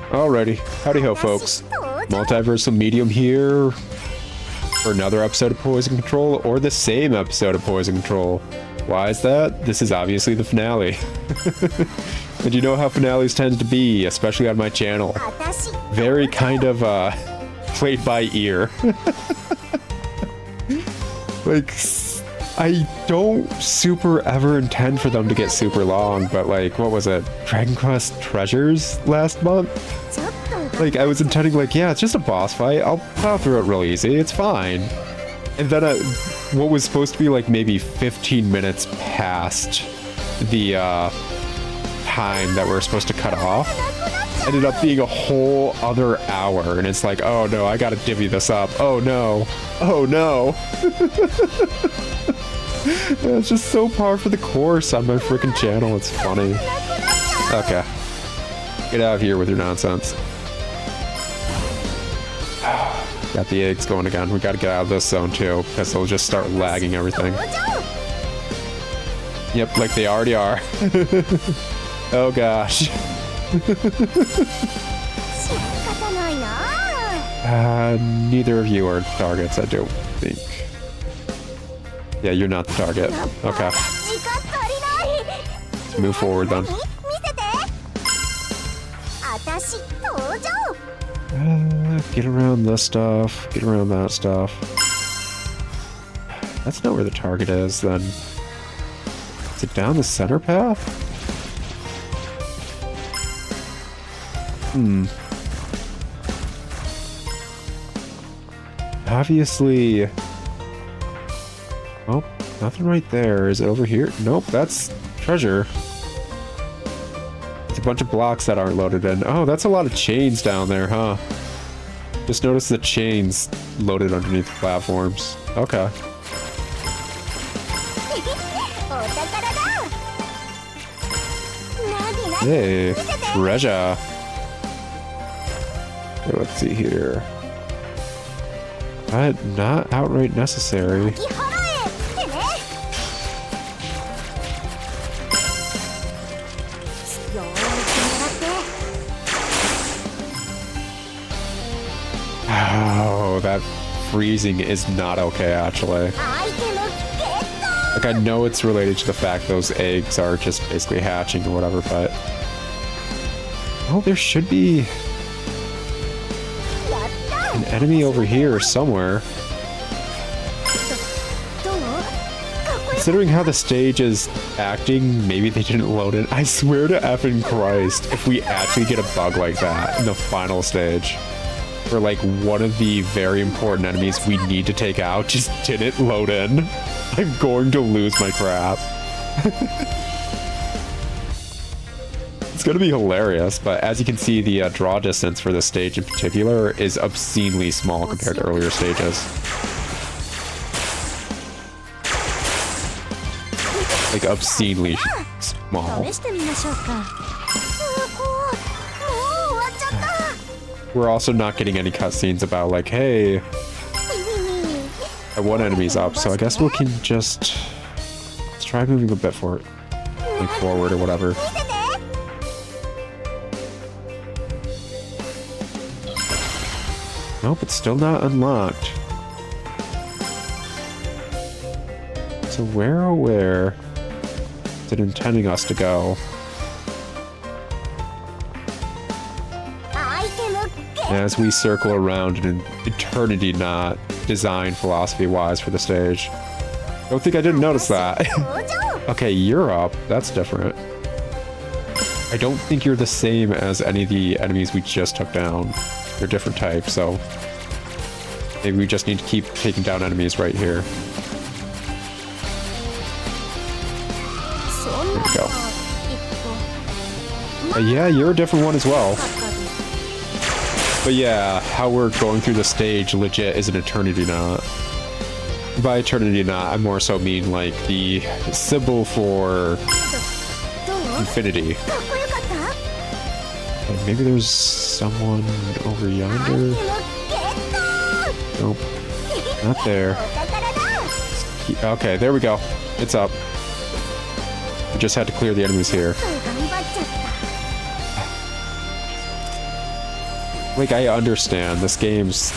Alrighty, howdy ho folks. Multiversal Medium here for another episode of Poison Control, or the same episode of Poison Control. Why is that? This is obviously the finale. And you know how finales tend to be, especially on my channel. Very kind of, played by ear. Like, I don't super ever intend for them to get super long, but like, what was it? Dragon Quest Treasures last month? Like, I was intending like, yeah, it's just a boss fight. I'll plow through it real easy. It's fine. And then what was supposed to be like maybe 15 minutes past the time that we're supposed to cut off ended up being a whole other hour. And it's like, oh no, I gotta divvy this up. Oh no. Oh no. Yeah, it's just so par for the course on my freaking channel. It's funny. Okay. Get out of here with your nonsense. Got the eggs going again. We gotta get out of this zone too, because they'll just start lagging everything. Yep, like they already are. Oh gosh. Neither of you are targets, I don't think. Yeah, you're not the target. Okay. Let's move forward then. Get around this stuff. Get around that stuff. That's not where the target is, then. Is it down the center path? Obviously... Oh, nothing right there. Is it over here? Nope, that's treasure. It's a bunch of blocks that aren't loaded in. Oh, that's a lot of chains down there, huh? Just notice the chains loaded underneath the platforms. Okay. Hey, treasure. Okay, let's see here. Not outright necessary. Oh, that freezing is not okay, actually. Like, I know it's related to the fact those eggs are just basically hatching or whatever, but... Oh, there should be... an enemy over here somewhere. Considering how the stage is acting, maybe they didn't load it. I swear to effing Christ, if we actually get a bug like that in the final stage, where like one of the very important enemies we need to take out just didn't load in, I'm going to lose my crap. It's gonna be hilarious, but as you can see, the draw distance for this stage in particular is obscenely small compared to earlier stages. Like, obscenely small. We're also not getting any cutscenes about, like, hey, one enemy's up, so I guess we can just... let's try moving a bit forward, like forward or whatever. Nope, it's still not unlocked. So where is it intending us to go? As we circle around an eternity knot designed philosophy-wise for the stage. Don't think I didn't notice that. Okay, you're up. That's different. I don't think you're the same as any of the enemies we just took down. They're different types, so maybe we just need to keep taking down enemies right here. There we go. Yeah, you're a different one as well. But yeah, how we're going through the stage legit is an eternity knot. By eternity knot, I more so mean like the symbol for infinity. Okay, maybe there's someone over yonder. Nope. Not there. Okay, there we go. It's up. We just had to clear the enemies here. Like, I understand this game's...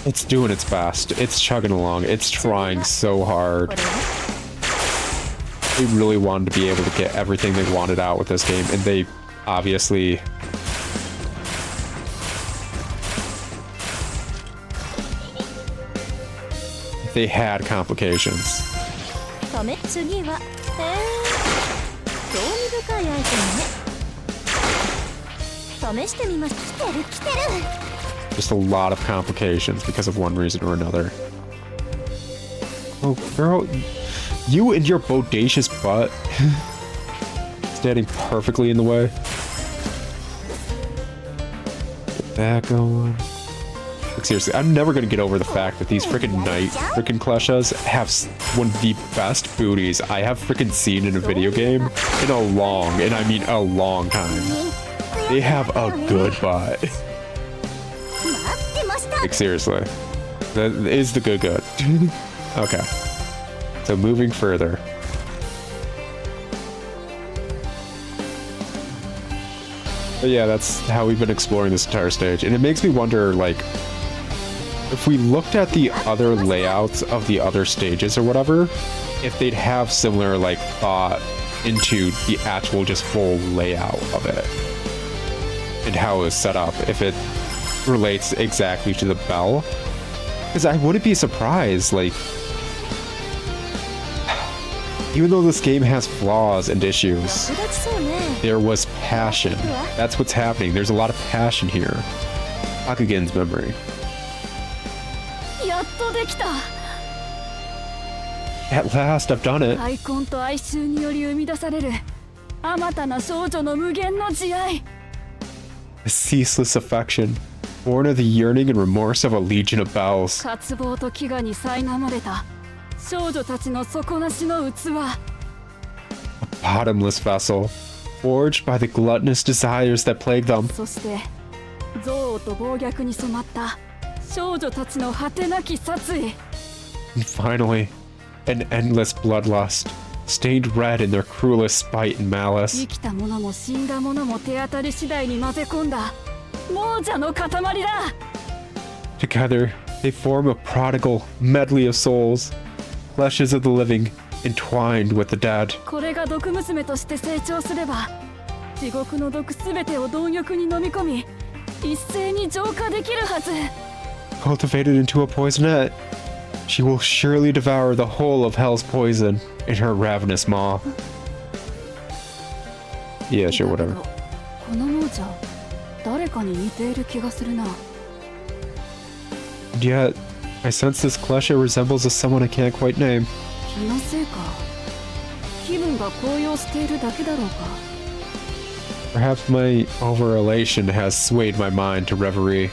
It's doing its best. It's chugging along. It's trying so hard. They really wanted to be able to get everything they wanted out with this game, and they obviously... They had complications. Just a lot of complications because of one reason or another. Oh, girl, you and your bodacious butt. Standing perfectly in the way. Get that going. Like, seriously, I'm never gonna get over the fact that these freaking knight freaking Kleshas have one of the best booties I have freaking seen in a video game in a long, and I mean a long time. They have a good butt. Like, seriously. That is the good. Okay. So moving further. But yeah, that's how we've been exploring this entire stage. And it makes me wonder, like, if we looked at the other layouts of the other stages or whatever, if they'd have similar, like, thought into the actual just full layout of it. And how it was set up. If it relates exactly to the bell. Because I wouldn't be surprised, like... Even though this game has flaws and issues, there was passion. That's what's happening. There's a lot of passion here. Bakugan's memory. At last, I've done it. A ceaseless affection, born of the yearning and remorse of a legion of bells. A bottomless vessel, forged by the gluttonous desires that plague them. And finally, an endless bloodlust, stained red in their cruelest spite and malice. Together, they form a prodigal medley of souls, fleshes of the living, entwined with the dead. Cultivated into a poisonette, she will surely devour the whole of hell's poison in her ravenous maw. Yeah, sure, whatever. And yet, I sense this Klesha resembles a someone I can't quite name. Perhaps my over-elation has swayed my mind to reverie.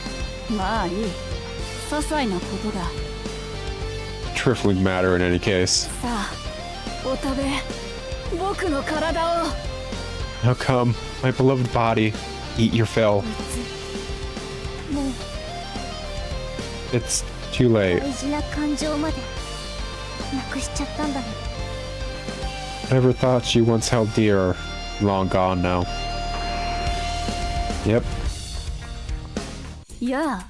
Trifling matter in any case. Now come, my beloved body, eat your fill. It's too late. Whatever thoughts you once held dear are long gone now. Yep. Yeah.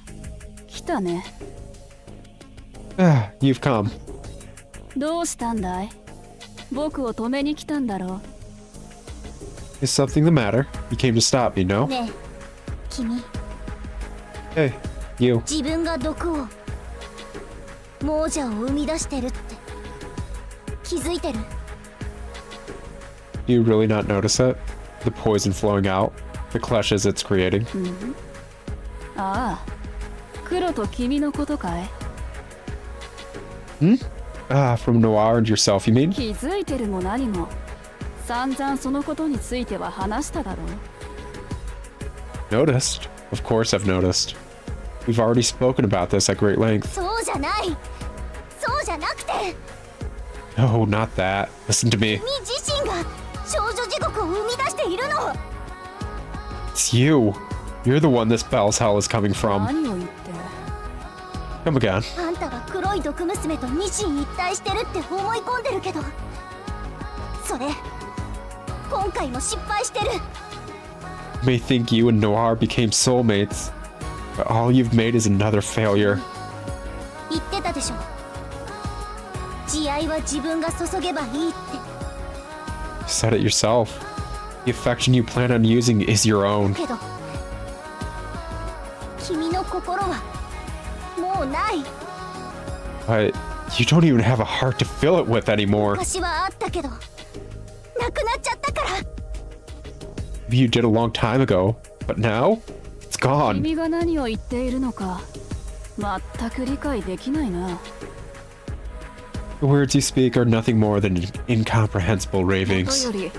Ah, you've come. Is something the matter? You came to stop me, no? Hey, you. Do you really not notice it? The poison flowing out? The Kleshas it's creating? Hmm? Ah, from Noir and yourself, you mean? Noticed? Of course I've noticed. We've already spoken about this at great length. No, not that. Listen to me. It's you. You're the one this Bell's hell is coming from. Come again. may think you and Noir became soulmates, but all you've made is another failure. 言ってたでしょ。慈愛は自分が注げばいいって。 You said it yourself. The affection you plan on using is your own. けど、君の心はもうない。 But you don't even have a heart to fill it with anymore. 昔はあったけど、なくなっちゃったから。 Maybe you did a long time ago, but now it's gone. 君が何を言っているのか全く理解できないな。 The words you speak are nothing more than incomprehensible こと ravings. より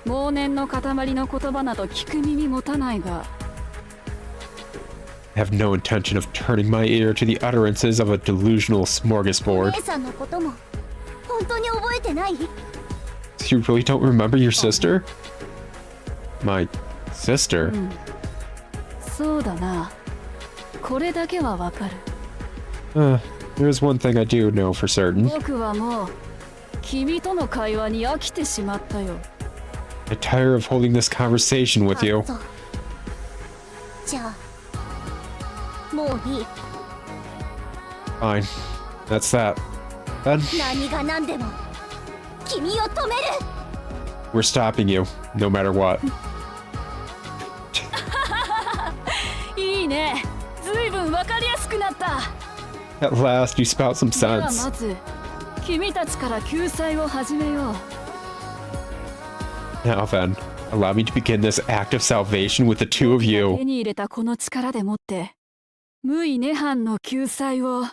妄念の塊の言葉など聞く耳持たないが。 I have no intention of turning my ear to the utterances of a delusional お smorgasbord. 姉さんのことも本当に覚えてない？ So you really don't remember your sister? My sister? そうだな。これだけはわかる。 There's one thing I do know for certain. 僕はもう君との会話に飽きてしまったよ。 I tire of holding this conversation with you. そう。じゃあもういい。 Fine. That's that. Then 何が何でも君を止める。 we're stopping you, no matter what. いいね。ずいぶんわかりやすくなった。 At last, you spout some では sense. まず君たちから救済を始めよう。 Now then, allow me to begin this act of salvation with the two of 手 you. に入れたこの力でもって無為涅槃の救済を。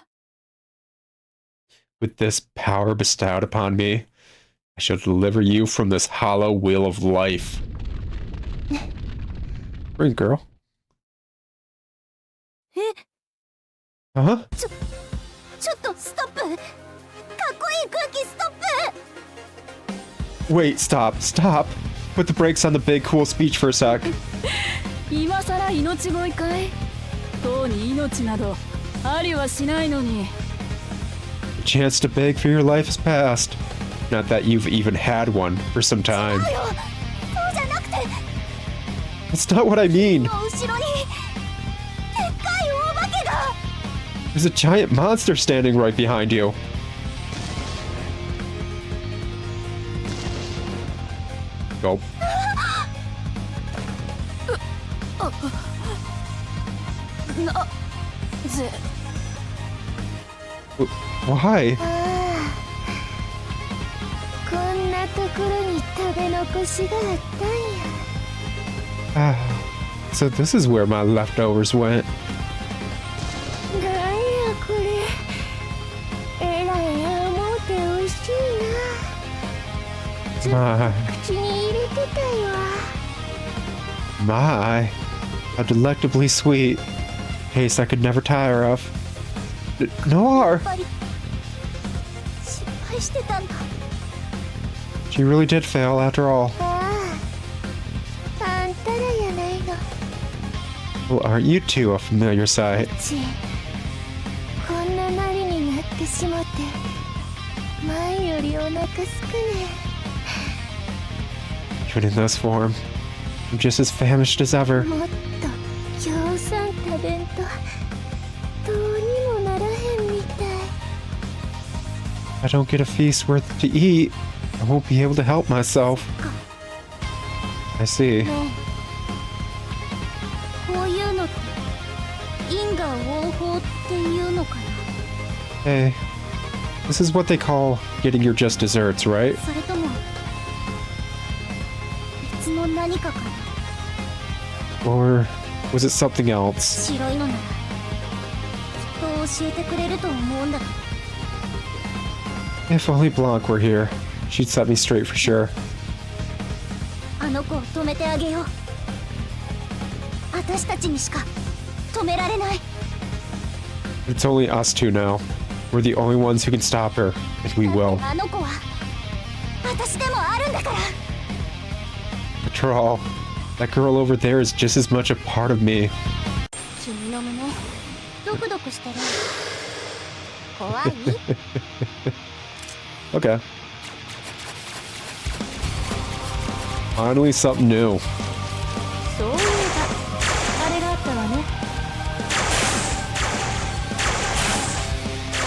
With this power bestowed upon me, I shall deliver you from this hollow wheel of life. Ring, girl. え、 Huh? ちょっとストップ。かっこいい空気ストップ。 Wait, stop, stop. Put the brakes on the big cool speech for a sec. 今さら命乞いかい？とうに命などありはしないのに。 The chance to beg for your life has passed. Not that you've even had one for some time. だよ。そうじゃなくて、 That's not what I mean. の後ろにでっかい大化けが。 There's a giant monster standing right behind you. Gulp. なぜ Why? こんなところに食べ残しがあったんや。 Ah, so this is where my leftovers went. なんやこれ。えらい甘うて美味しいな。 My, 口に入れてたよ。 my, how delectably sweet. Taste I could never tire of. Noir! やっぱり失敗してたんだ。 She really did fail after all. ああ、あんたらやないの。 Well, aren't you two a familiar sight? ちこんななりになってしもて前よりお腹すくね。 Even in this form, I'm just as famished as ever. もっとぎょうさん食べんとどうにもならへんみたい。 If I don't get a feast worth to eat, I won't be able to help myself. I see. ねえ、こういうのって因果応報っていうのかな。 Hey, this is what they call getting your just desserts, right? それとも別の何かかな。 Or was it something else? 白いのならきっと教えてくれると思うんだけど。 If only Blanc were here, she'd set me straight for sure. あの子を止めてあげよう。私たちにしか止められない。 It's only us two now. We're the only ones who can stop her, and we will. あの子は私でもあるんだから。 After all, that girl over there is just as much a part of me. 君の胸ドクドクしてる。怖い？ Okay. Finally something new. そういうわね。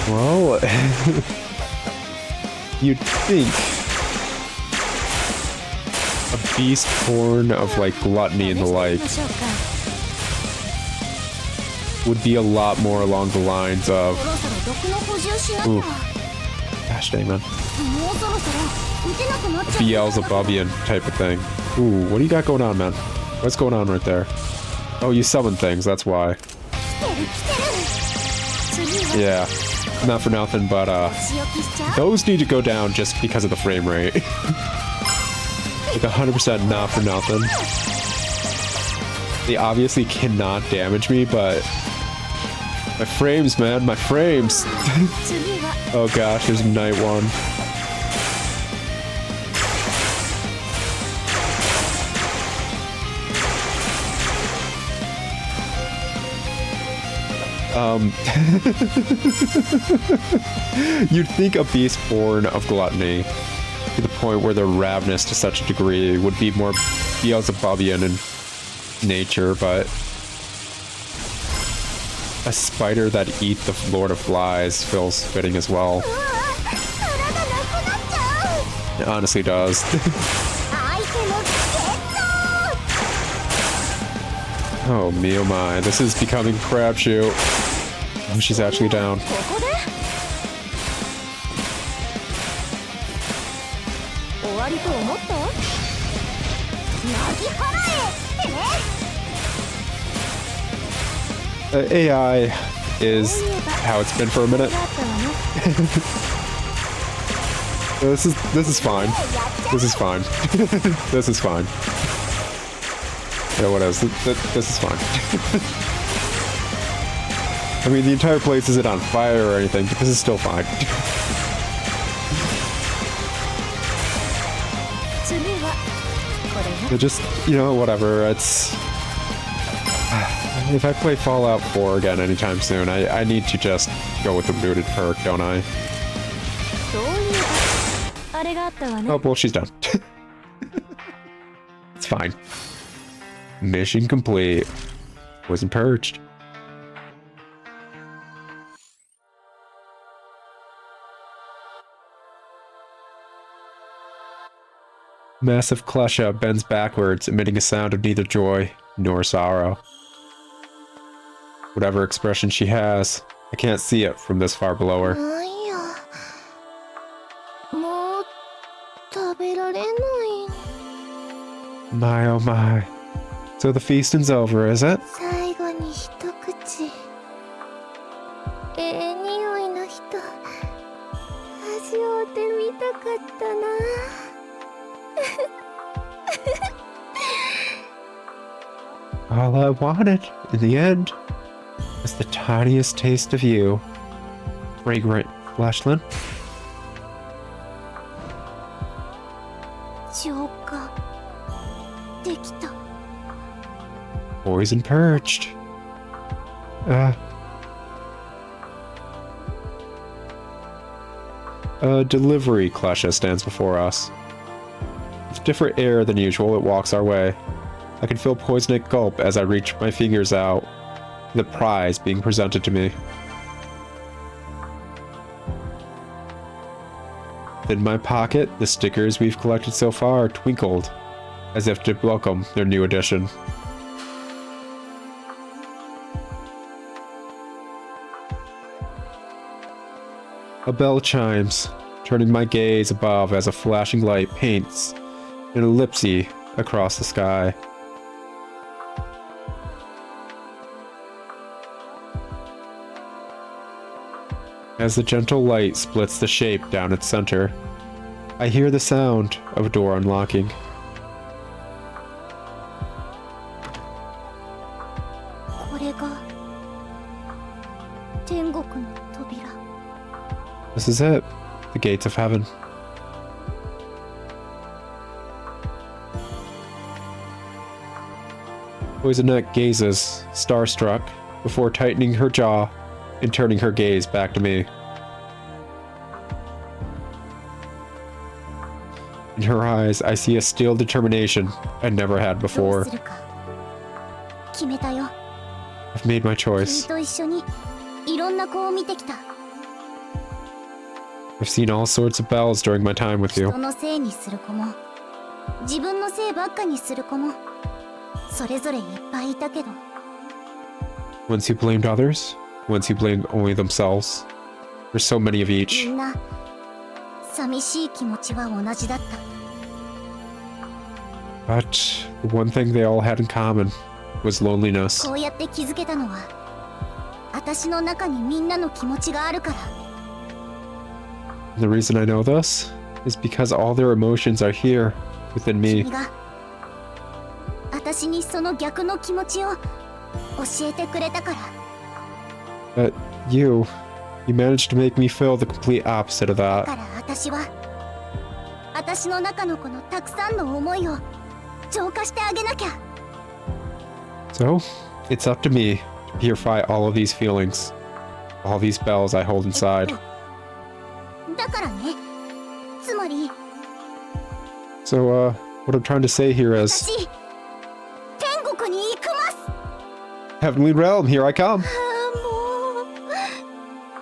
Well, you'd think a beast born of like gluttony and the like 試してみましょうか。 would be a lot more along the lines of そろそろ毒の補充しなきゃ。 ooh, gosh dang man, もうそろそろ打てなくなっちゃう。 Beelzebubian type of thing. Ooh, what do you got going on, man? What's going on right there? Oh, you summon things, that's why. 来てる来てる。次は Yeah, not for nothing, but 仕置きしちゃう。 those need to go down just because of the frame rate. Like 100% not for nothing. They obviously cannot damage me, but my frames, man, my frames. 次は Oh gosh, there's night one. You'd think a beast born of gluttony, to the point where they're ravenous to such a degree, would be more Beelzebubian in nature, but a spider that eat the Lord of Flies feels fitting as well. うわ体なくなっちゃう。 It honestly does. アイテムゲット。 Oh me oh my, this is becoming crapshoot. Oh, she's actually down. ここで終わりと思った？なぎ払えってね。 AI is how it's been for a minute. だったわね。 This is fine. This is fine. This is fine. Yeah, what else? This is fine. I mean, the entire place isn't on fire or anything, but this is still fine. 次はこれね。 It just, you know, whatever. It's if I play Fallout 4 again anytime soon, I need to just go with the booted perk, don't I? そういえばあれがあったわね。 Oh, well, she's done. It's fine. Mission complete. Wasn't purged. Massive Klesha bends backwards, emitting a sound of neither joy nor sorrow. Whatever expression she has, I can't see it from this far below her. なんや。もう食べられない。 My oh my. So the feasting's over, is it? 最後に一口。ええ匂いの人、味わってみたかったな。 All I wanted, in the end, was the tiniest taste of you. Fragrant fleshling. 浄化できた。 Poison purged. A delivery Klesha stands before us. With different air than usual, it walks our way. I can feel poisonic gulp as I reach my fingers out, the prize being presented to me. In my pocket, the stickers we've collected so far twinkled, as if to welcome their new addition. A bell chimes, turning my gaze above as a flashing light paints an ellipse across the sky. As the gentle light splits the shape down its center, I hear the sound of a door unlocking. これが天国の扉。 This is it, the gates of heaven. Poisonette gazes, starstruck, before tightening her jaw and turning her gaze back to me. In her eyes, I see a steel determination I never had どう before. するか決めたよ。I've made my 君 choice. と一緒にいろんな子を見てきた。 I've seen all sorts of bells during my time with you. 人のせいにする子も自分のせいばっかにする子もそれぞれいっぱいいたけど、 Ones who blamed others, ones who blamed only themselves. There's so many of み each. んな寂しい気持ちは同じだった。 But the one thing they all had in common was loneliness. こうやって気づけたのは私の中にみんなの気持ちがあるから。 And the reason I know this is because all their emotions are here within me. 君が私にその逆の気持ちを教えてくれたから。 But you managed to make me feel the complete opposite of だ that. から私の中のこのたくさんの思いを浄化してあげなきゃ。 So, it's up to me to purify all of these feelings, all these bells I hold inside. だからね、つまり So, what I'm trying to say here is, 私天国に行くます。 Heavenly Realm, here I come! もう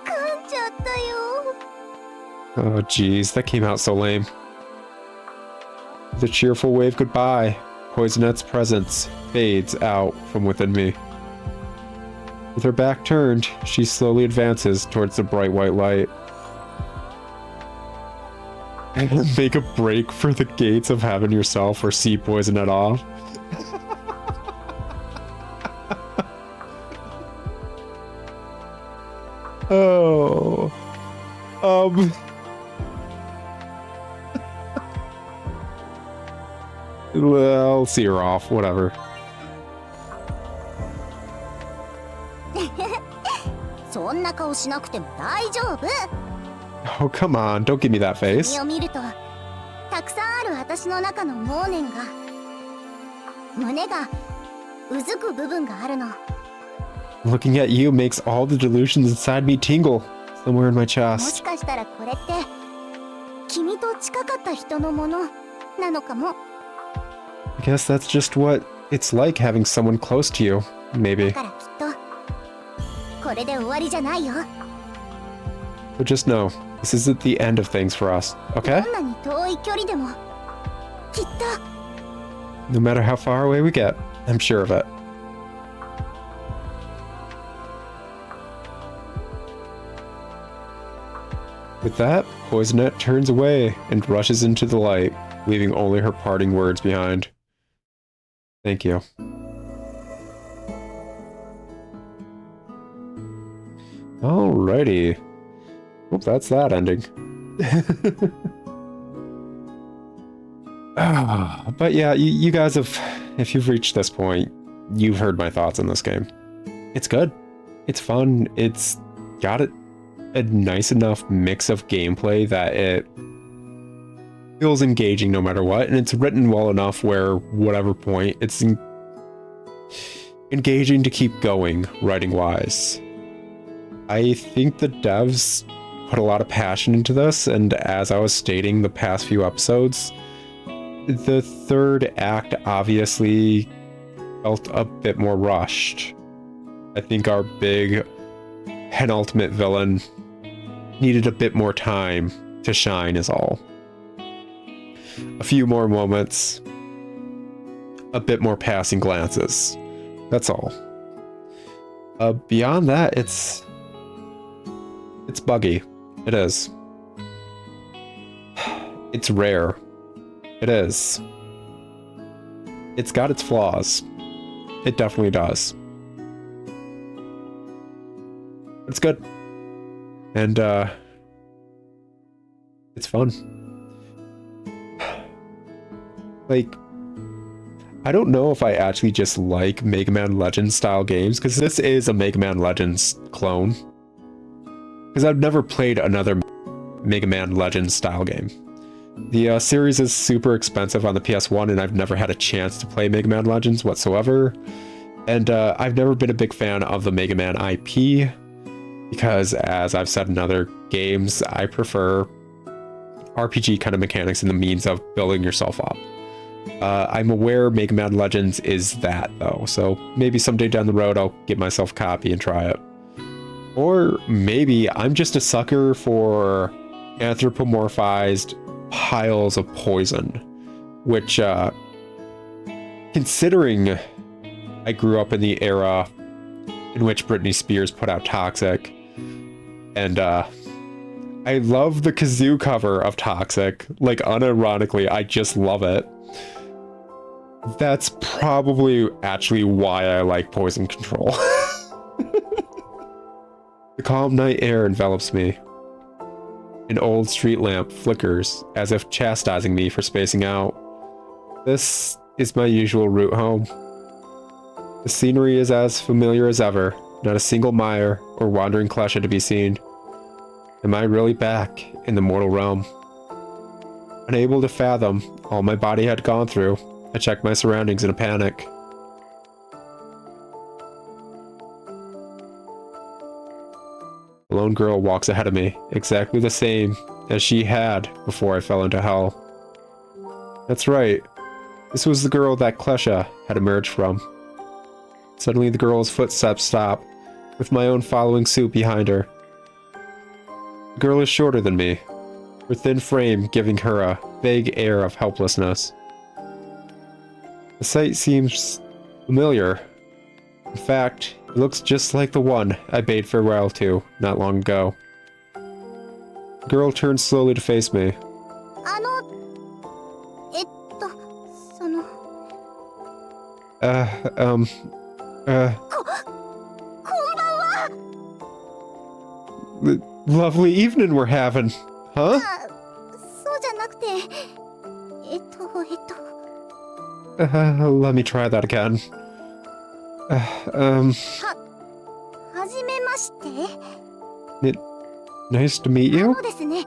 噛んじゃったよ。 Oh, jeez, that came out so lame. The cheerful wave goodbye, Poisonette's presence fades out from within me. With her back turned, she slowly advances towards the bright white light. And make a break for the gates of heaven yourself or see Poisonette off. Oh. Well, I'll see her off, whatever. そんな顔しなくても大丈夫。 Oh, come on, don't give me that 君 face. を見るとたくさんある私の中の妄念が胸がうずく部分があるの。 Looking at you makes all the delusions inside me tingle somewhere in my も chest. しかしたらこれって君と近かった人のものなのかも。 I guess that's just what it's like having someone close to you, だ maybe. からきっとこれで終わりじゃないよ。 But just know, this isn't the end of things for us, ど okay? んなに遠い距離でもきっと No matter how far away we get, I'm sure of it. With that, Poisonette turns away and rushes into the light, leaving only her parting words behind. Thank you. Alrighty. Well, that's that ending. But yeah, you guys have, if you've reached this point, you've heard my thoughts on this game. It's good. It's fun. It's got a nice enough mix of gameplay that it feels engaging no matter what, and it's written well enough where whatever point it's engaging to keep going writing-wise. I think the devs put a lot of passion into this, and as I was stating the past few episodes, the third act obviously felt a bit more rushed. I think our big penultimate villain needed a bit more time to shine is all. A few more moments, a bit more passing glances. That's all. Beyond that, it's buggy. It is. It's rare. It is. It's got its flaws. It definitely does. It's good. And, it's fun. Like, I don't know if I actually just like Mega Man Legends style games, because this is a Mega Man Legends clone. Because I've never played another Mega Man Legends style game. The series is super expensive on the PS1, and I've never had a chance to play Mega Man Legends whatsoever. And I've never been a big fan of the Mega Man IP, because as I've said in other games, I prefer RPG kind of mechanics and the means of building yourself up. I'm aware Mega Man Legends is that, though, so maybe someday down the road I'll get myself a copy and try it. Or maybe I'm just a sucker for anthropomorphized piles of poison, which, considering I grew up in the era in which Britney Spears put out Toxic, and, I love the kazoo cover of Toxic, like, unironically, I just love it. That's probably actually why I like Poison Control. The calm night air envelops me. An old street lamp flickers as if chastising me for spacing out. This is my usual route home. The scenery is as familiar as ever, not a single mire or wandering klesha to be seen. Am I really back in the mortal realm? Unable to fathom all my body had gone through, I checked my surroundings in a panic. A lone girl walks ahead of me, exactly the same as she had before I fell into hell. That's right. This was the girl that Klesha had emerged from. Suddenly the girl's footsteps stop, with my own following suit behind her. The girl is shorter than me, her thin frame giving her a vague air of helplessness. The sight seems familiar. In fact, it looks just like the one I bade farewell to not long ago. The girl turns slowly to face me. その Lovely evening we're having, huh? そうじゃなくてLet me try that again. はじめまして Nice to meet you. そうですね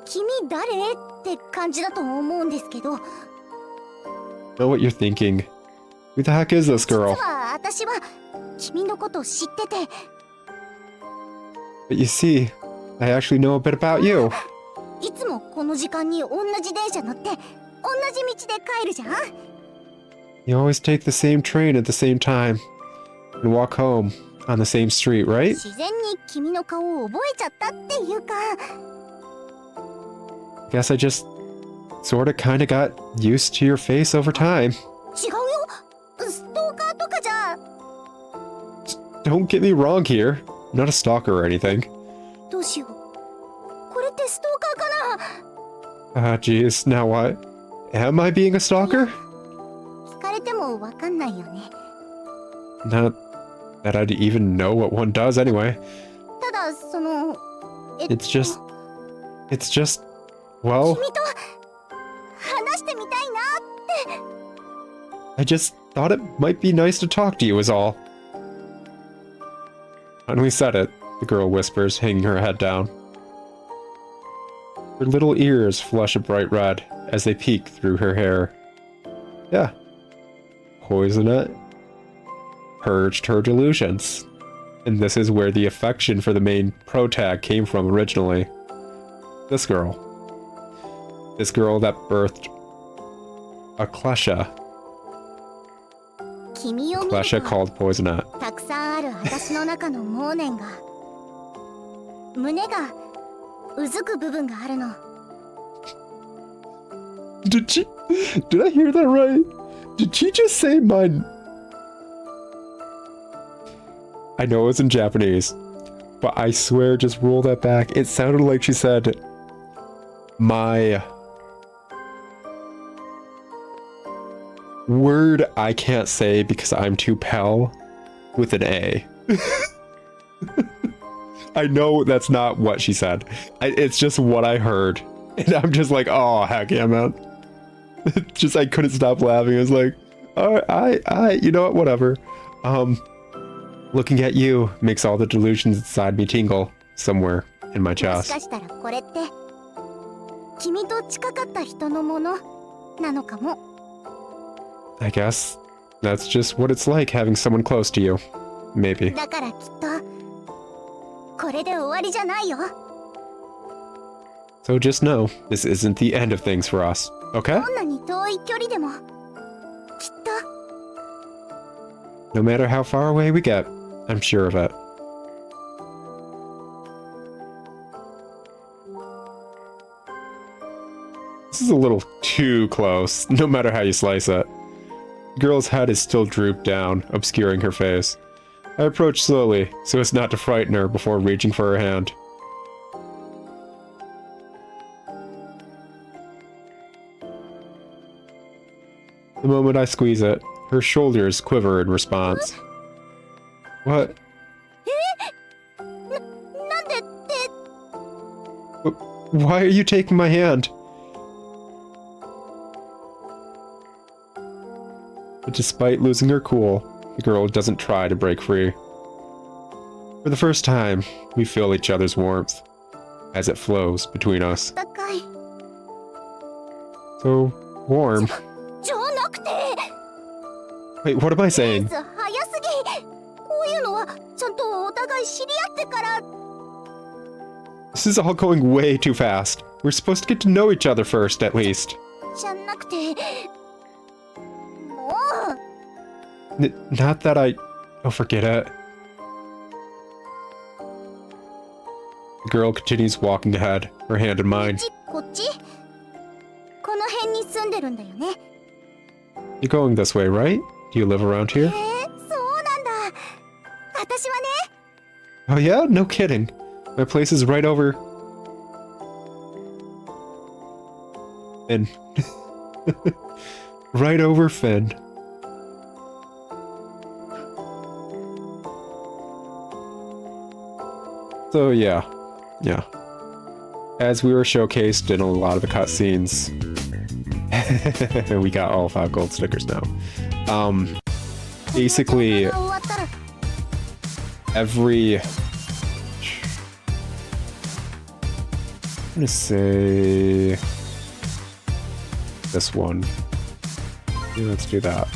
君誰って感じだと思うんですけど Know what you're thinking. Who the heck is this 実 girl? は私は君のこと知ってて But you see, I actually know a bit about you. いつもこの時間に同じ電車乗って同じ道で帰るじゃん You always take the same train at the same time and walk home on the same street, right? 自然に君の顔を覚えちゃったっていうか Guess I just sorta kinda got used to your face over time. 違うよストーカーとかじゃ Don't get me wrong here. I'm not a stalker or anything. どうしようこれってストーカーかな Geez, now what? Am I being a stalker? 聞かれてもわかんないよね Not that I'd even know what one does anyway. ただそのIt's just, well, 君と話してみたいなって I just thought it might be nice to talk to you is all. Finally said it, the girl whispers, hanging her head down. Her little ears flush a bright red as they peek through her hair. Yeah. Poisonette purged her delusions. And this is where the affection for the main protag came from originally. This girl. This girl that birthed a Klesha. 君を見る Klesha と called Poisonette. たくさんある私の中の妄念が胸がうずく部分があるの Did I hear that right? Did she just say mine? I know it's in Japanese, but I swear just roll that back. It sounded like she said my word I can't say because I'm too pale with an A. I know that's not what she said. It's just what I heard. And I'm just like, oh, heck yeah, man. Just, I couldn't stop laughing. I was like, all right, you know what, whatever. Looking at you makes all the delusions inside me tingle somewhere in my もし chest. かしたらこれって君と近かった人のものなのかも I guess that's just what it's like having someone close to you. Maybe. だからきっとこれで終わりじゃないよ So just know, this isn't the end of things for us. Okay? どんなに遠い距離でも、きっと No matter how far away we get, I'm sure of it. This is a little too close, no matter how you slice it. The girl's head is still drooped down, obscuring her face. I approach slowly, so as not to frighten her before reaching for her hand. The moment I squeeze it, her shoulders quiver in response. What? なんでって Why are you taking my hand? But despite losing her cool, the girl doesn't try to break free. For the first time, we feel each other's warmth as it flows between us. 高い So warm. じゃなくて Wait, what am I ペ saying? ース早すぎこういうのはちゃんとお互い知り合ってから This is all going way too fast. We're supposed to get to know each other first, at least. じゃなくてもう Not that I... Oh, forget it. The girl continues walking ahead, her hand in mine. こっちこの辺に住んでるんだよね You're going this way, right? Do you live around here? そうなんだ私はね Oh yeah? No kidding. My place is right over... Finn. Right over Finn. So yeah. Yeah. As we were showcased in a lot of the cutscenes, we got all 5 gold stickers now. Basically, 終わったら every... I'm gonna say... this one. Yeah, let's do that.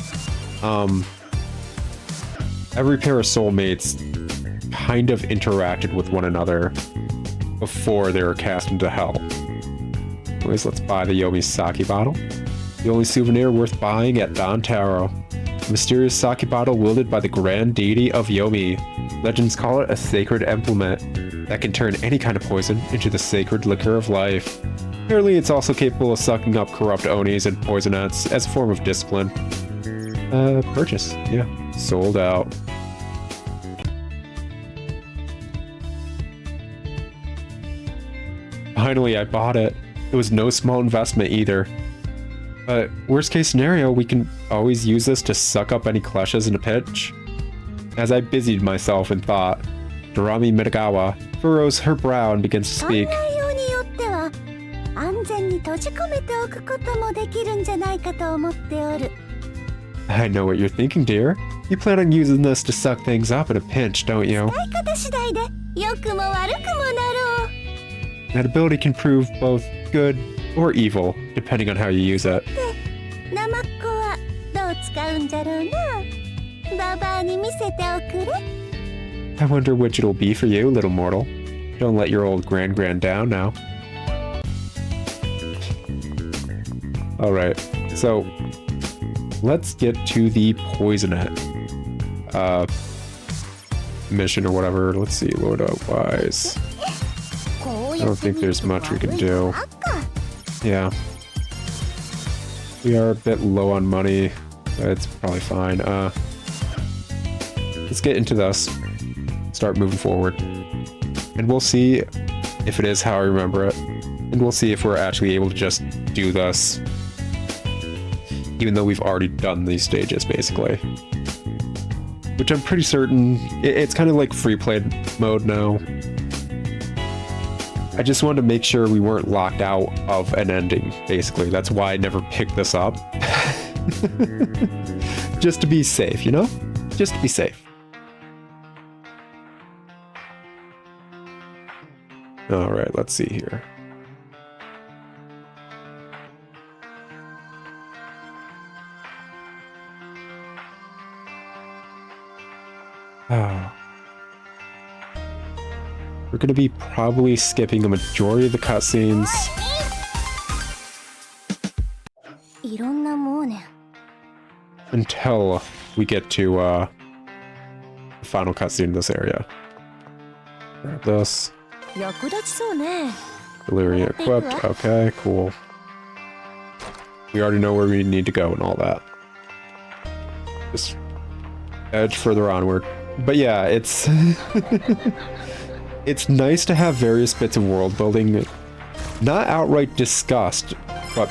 Every pair of soulmates kind of interacted with one another before they were cast into hell. Anyways, let's buy the Yomi sake bottle. The only souvenir worth buying at Don Taro. A mysterious sake bottle wielded by the grand deity of Yomi. Legends call it a sacred implement that can turn any kind of poison into the sacred liquor of life. Apparently, it's also capable of sucking up corrupt onis and poisonettes as a form of discipline. Purchase. Yeah. Sold out. Finally, I bought it. It was no small investment either. But worst case scenario, we can always use this to suck up any clashes in a pinch. As I busied myself in thought, Dorami Mitagawa furrows her brow and begins to 考え speak. ようによっては安全に閉じ込めておくこともできるんじゃないかと思っておる I know what you're thinking, dear. You plan on using this to suck things up in a pinch, don't you? 使い方次第で良くも悪くもなろう That ability can prove both good or evil, depending on how you use it. ナマっ子はどう使うんじゃろうなババアに見せておくれ I wonder which it'll be for you, little mortal. Don't let your old grand down now. Alright, so let's get to the poisonette mission or whatever. Let's see, load up wise. I don't think there's much we can do. Yeah. We are a bit low on money, but it's probably fine. Let's get into this. Start moving forward. And we'll see if it is how I remember it. And we'll see if we're actually able to just do this. Even though we've already done these stages, basically. Which I'm pretty certain... It's kind of like free play mode now. I just wanted to make sure we weren't locked out of an ending, basically. That's why I never picked this up. Just to be safe, you know? Just to be safe. Alright, let's see here. Oh. We're gonna be probably skipping a majority of the cutscenes. until we get to the final cutscene in this area. Grab this. 役立ちそうね。 Delirium equipped. Okay, cool. We already know where we need to go and all that. Just edge further onward. But yeah, it's it's nice to have various bits of world building, not outright discussed, but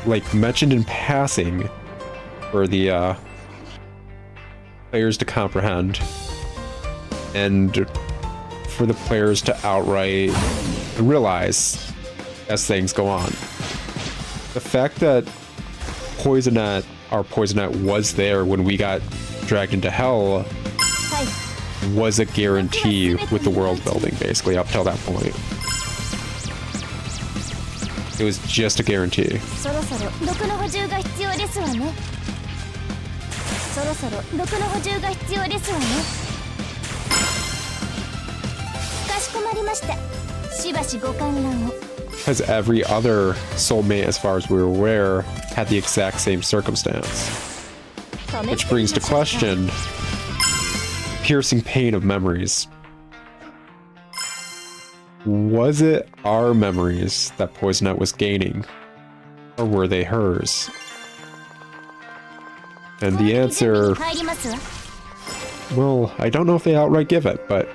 like mentioned in passing for the players to comprehend, and for the players to outright realize as things go on. The fact that our Poisonette was there when we got dragged into hell was a guarantee with the world building, basically, up till that point. It was just a guarantee. そろそろ毒の補充が必要ですわね。そろそろ毒の補充が必要ですわね。かしこまりました。しばしご観覧を。 Because every other soulmate, as far as we were aware, had the exact same circumstance. Which brings to question piercing pain of memories. Was it our memories that Poisonette was gaining, or were they hers? And the answer, well, I don't know if they outright give it, but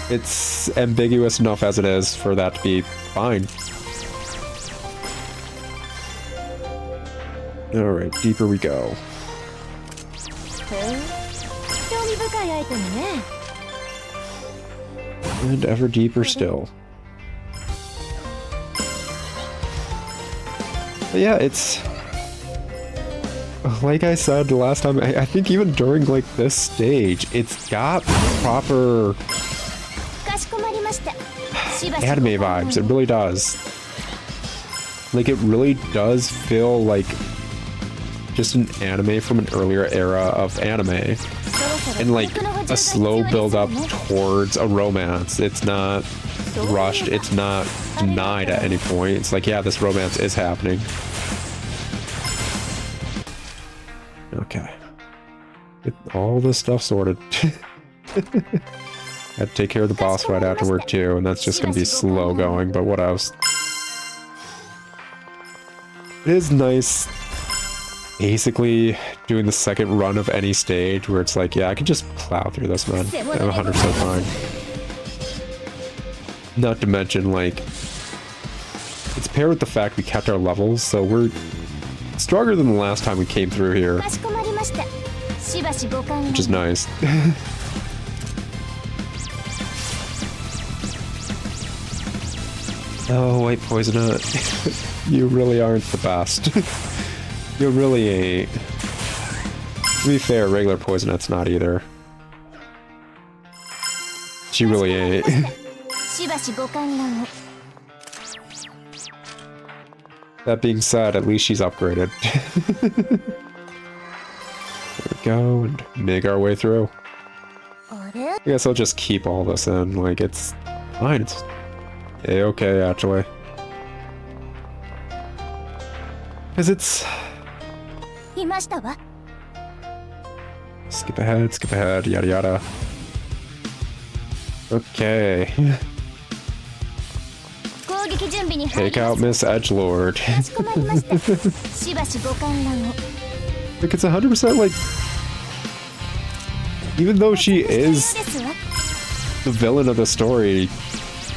it's ambiguous enough as it is for that to be fine. Alright, deeper we go. And ever deeper still. But yeah, it's... like I said last time, I think even during like this stage, it's got proper anime vibes. It really does. Like, it really does feel like just an anime from an earlier era of anime. And like a slow build up towards a romance. It's not rushed, it's not denied at any point. It's like, yeah, this romance is happening. Okay. Get all this stuff sorted. I had to take care of the boss fight afterward too, and that's just gonna be slow going, but what else? It is nice basically doing the second run of any stage where it's like, yeah, I can just plow through this, man. I'm 100% fine. Not to mention, like, it's paired with the fact we kept our levels, so we're stronger than the last time we came through here. Which is nice. Oh, wait, Poisonette. You really aren't the best. You really ain't. To be fair, regular Poisonette's not either. She really ain't. That being said, at least she's upgraded. There we go, and make our way through. I guess I'll just keep all this in, like, it's fine, it's okay, actually. Because it's... skip ahead, yada yada. Okay. Take out Miss Edgelord. Like, it's 100% like... even though she is the villain of the story,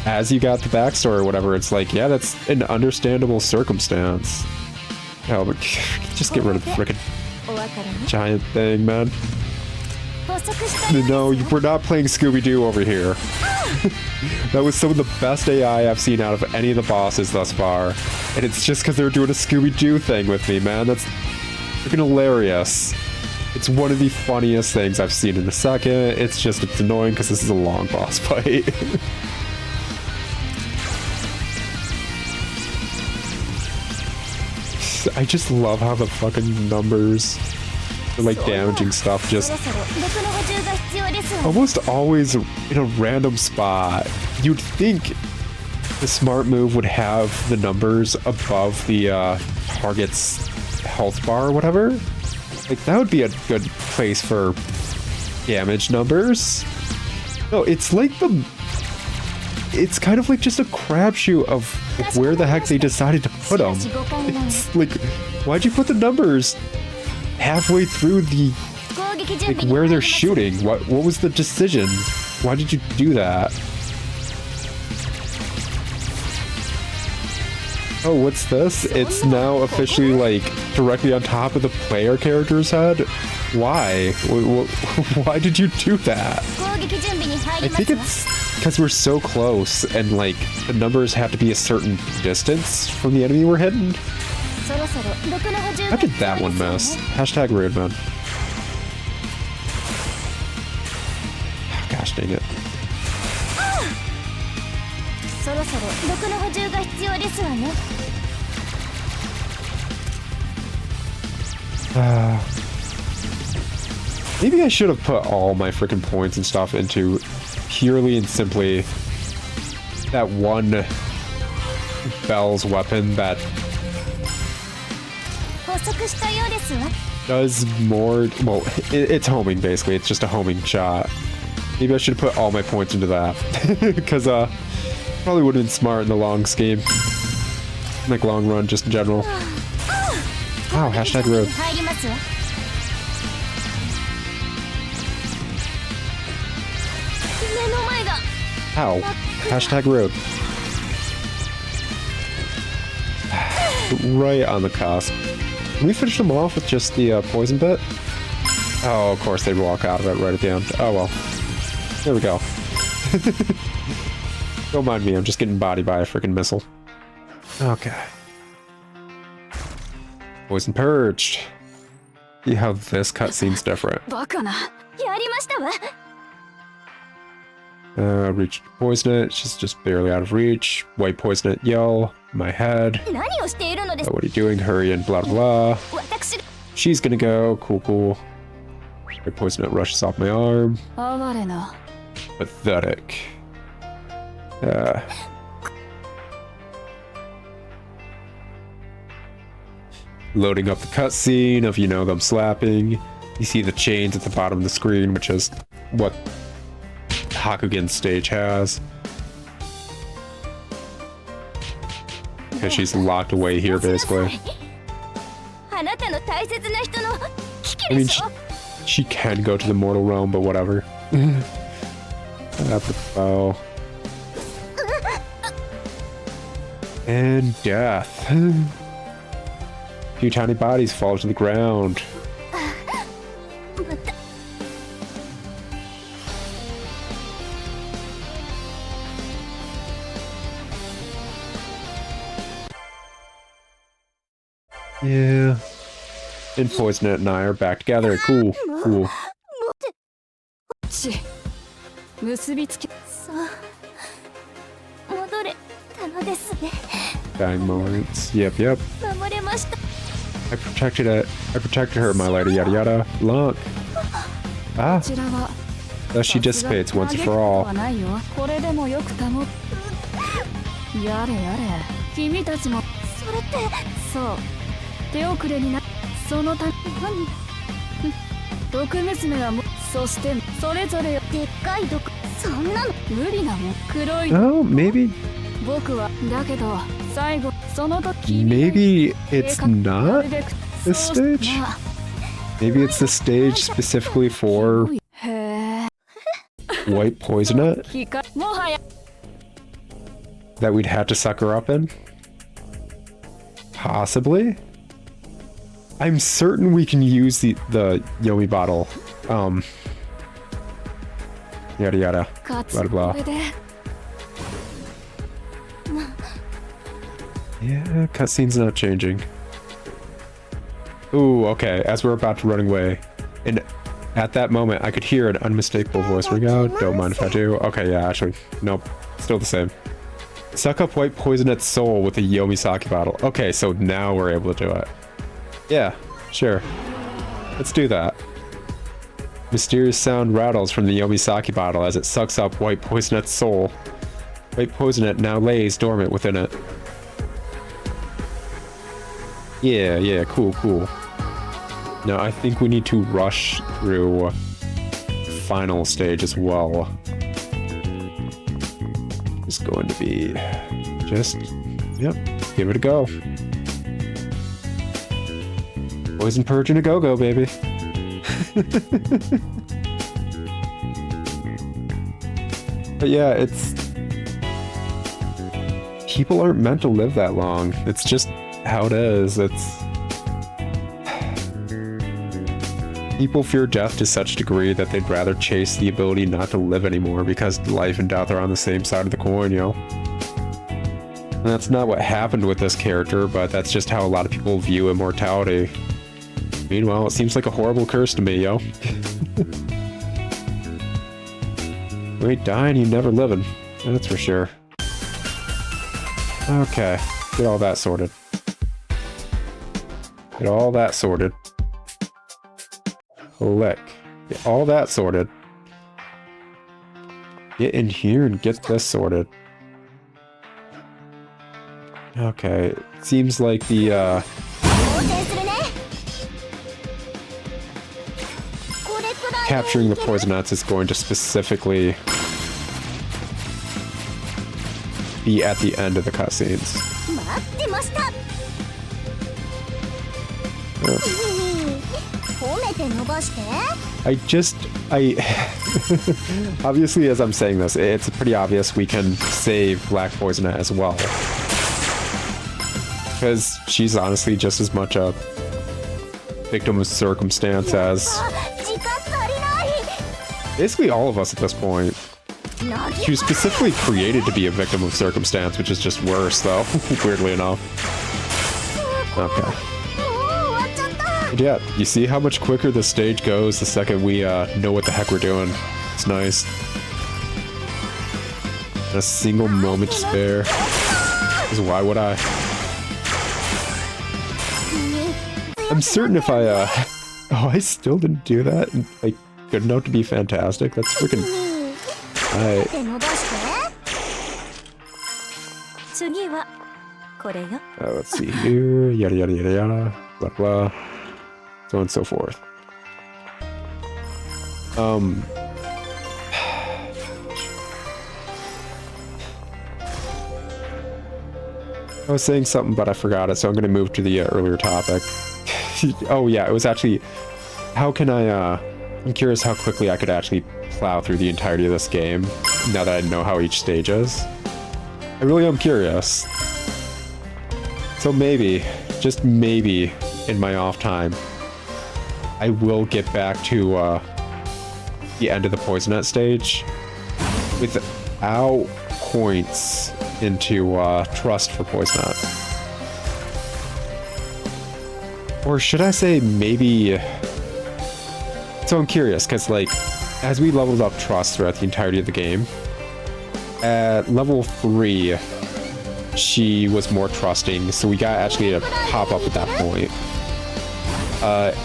as you got the backstory or whatever, it's like, yeah, that's an understandable circumstance. Oh, but just get rid of the frickin' giant thing, man. No, we're not playing Scooby-Doo over here. That was some of the best AI I've seen out of any of the bosses thus far. And it's just because they're doing a Scooby-Doo thing with me, man. That's freaking hilarious. It's one of the funniest things I've seen in a second. It's annoying because this is a long boss fight. I just love how the fucking numbers for like damaging stuff just almost always in a random spot. You'd think the smart move would have the numbers above the target's health bar or whatever, Like, that would be a good place for damage numbers. No, it's like it's kind of like just a crapshoot of where the heck they decided to put them. It's like, why'd you put the numbers halfway through the, like, where they're shooting? What was the decision? Why did you do that? Oh, what's this? It's now officially, like, directly on top of the player character's head? Why? Why did you do that? I think it's because we're so close and, like, the numbers have to be a certain distance from the enemy we're hitting. How did that one miss? Hashtag rude, man. Gosh dang it. Maybe I should have put all my freaking points and stuff into purely and simply that one Bell's weapon that does more. Well, it's homing basically. It's just a homing shot. Maybe I should have put all my points into that because probably would have been smart in the long scheme, like long run, just in general. Wow, hashtag road. Ow. Hashtag road. Right on the cusp. Can we finish them off with just the poison bit? Oh, of course they'd walk out of it right at the end. Oh well. There we go. Don't mind me, I'm just getting bodied by a freaking missile. Okay. Poison purged. See how this cutscene's different. Reach poison it. She's just barely out of reach. White poison it. Yell. My head. What are you doing? Hurry and blah blah. She's gonna go. Cool, cool. White poison it rushes off my arm. Pathetic. Loading up the cutscene of, you know, them slapping. You see the chains at the bottom of the screen, which is what Hakugen's stage has. Because she's locked away here, basically. I mean, she can go to the mortal realm, but whatever. Apropos. And death. A few tiny bodies fall to the ground. Yeah. And Poison It and I are back together. Cool. Cool. Dying moments. Yep, yep. I protected it. I protected her, my lady. Yada yada. Look. Ah. Thus she dissipates once and for all. Oh, maybe. Maybe it's not this stage? Maybe it's the stage specifically for White Poison It that we'd have to suck her up in? Possibly? I'm certain we can use the Yomi bottle. Yada yada. Blah blah. Yeah, cutscene's not changing. Ooh, okay, as we're about to run away. And at that moment, I could hear an unmistakable voice ring out. Don't mind if I do. Okay, yeah, actually, nope. Still the same. Suck up White Poison Its soul with a Yomi Sake bottle. Okay, so now we're able to do it. Yeah, sure. Let's do that. Mysterious sound rattles from the Yomi Sake bottle as it sucks up White Poison Its soul. White Poison It now lays dormant within it. Yeah, cool, cool. No, I think we need to rush through the final stage as well. It's going to be just, yep, give it a go. Poison Purge and a go-go, baby. But yeah, it's... people aren't meant to live that long. It's just how it is. It's... people fear death to such a degree that they'd rather chase the ability not to live anymore because life and death are on the same side of the coin, you know? And that's not what happened with this character, but that's just how a lot of people view immortality. Meanwhile, it seems like a horrible curse to me, yo. You ain't dying, you never living. That's for sure. Okay, get all that sorted. Get all that sorted. Click. Get all that sorted. Get in here and get this sorted. Okay, it seems like the, capturing the poison nuts is going to specifically be at the end of the cutscenes. Obviously, as I'm saying this, it's pretty obvious we can save Black Poisonette as well. Because she's honestly just as much a victim of circumstance as basically all of us at this point. She was specifically created to be a victim of circumstance, which is just worse, though, weirdly enough. Okay. And yeah, you see how much quicker the stage goes the second we know what the heck we're doing. It's nice. Not a single moment to spare. Because why would I? I'm certain if I, oh, I still didn't do that? Like, good enough to be fantastic? That's freaking... Alright. Let's see here. Yada yada yada yada. Blah blah. So on and so forth. I was saying something, but I forgot it, so I'm going to move to the earlier topic. Oh yeah, it was actually... How can I, I'm curious how quickly I could actually plow through the entirety of this game, now that I know how each stage is. I really am curious. So maybe, just maybe, in my off time, I will get back to the end of the Poisonette stage without points into Trust for Poisonette. Or should I say maybe... So I'm curious, because like, as we leveled up Trust throughout the entirety of the game, at level 3, she was more trusting, so we got actually a pop-up at that point.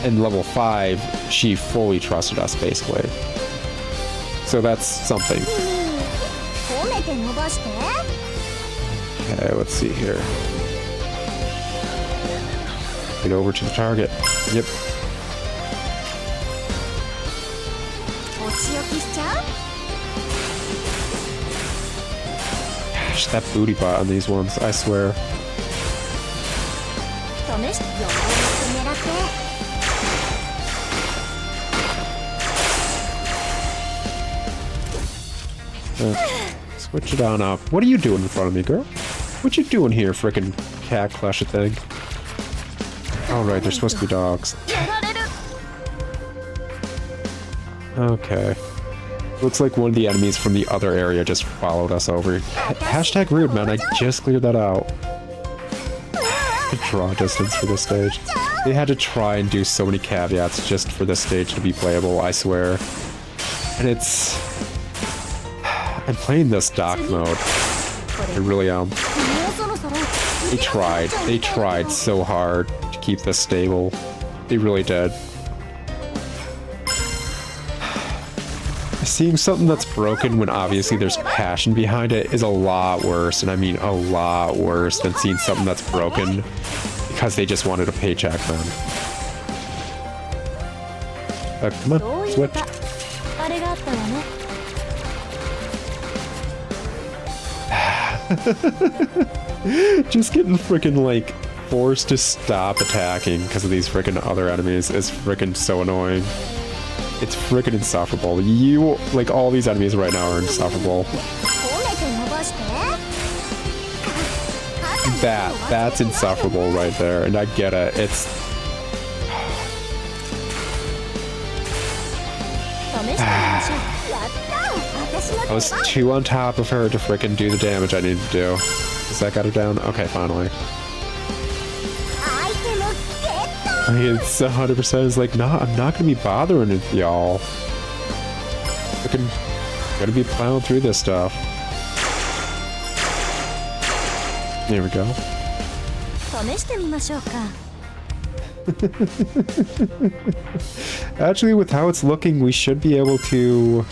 In level 5, she fully trusted us, basically. So that's something. Okay, let's see here. Get over to the target. Yep. Gosh, that booty bot on these ones, I swear. Switch it on up. What are you doing in front of me, girl? What you doing here, frickin' cat clusher thing? Alright, they're supposed to be dogs. Okay. Looks like one of the enemies from the other area just followed us over. Hashtag rude, man. I just cleared that out. Draw distance for this stage. They had to try and do so many caveats just for this stage to be playable, I swear. And it's... I'm playing this dock mode. I really am. They tried. They tried so hard to keep this stable. They really did. Seeing something that's broken when obviously there's passion behind it is a lot worse, and I mean a lot worse than seeing something that's broken because they just wanted a paycheck, man. Come on, そういえ switch. ばあれがあったわね。 Just getting freaking like forced to stop attacking because of these freaking other enemies is freaking so annoying. It's freaking insufferable. You, like, all these enemies right now are insufferable. 褒めて伸ばして。 That's insufferable right there, and I get it. It's 試してみましょう。やった私の I was 出番。 too on top of her to freaking do the damage I needed to do. Does that got her down? Okay, finally. アイテムゲット。 I mean, it's 100% is like, nah, I'm not gonna be bothering with y'all. Freaking gonna be plowing through this stuff. There we go. 試してみましょうか。 Actually, with how it's looking, we should be able to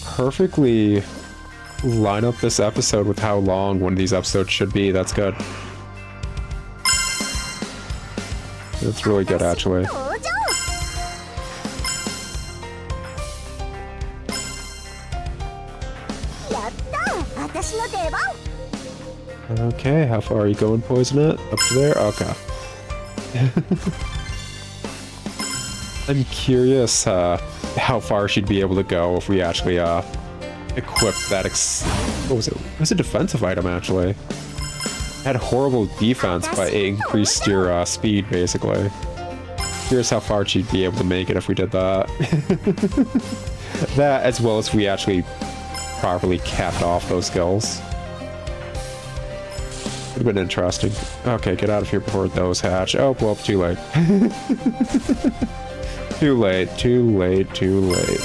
perfectly line up this episode with how long one of these episodes should be. That's good. That's really good, actually. 登場。やった私の出番。 Okay, how far are you going, Poisonette? Up to there? Okay. I'm curious how far she'd be able to go if we actually equip that what was it? It was a defensive item, actually. Had horrible defense, but it increased your speed, basically. Curious how far she'd be able to make it if we did that. That, as well as we actually properly capped off those skills. Would have been interesting. Okay, get out of here before those hatch. Oh, well, too late. Too late, too late, too late.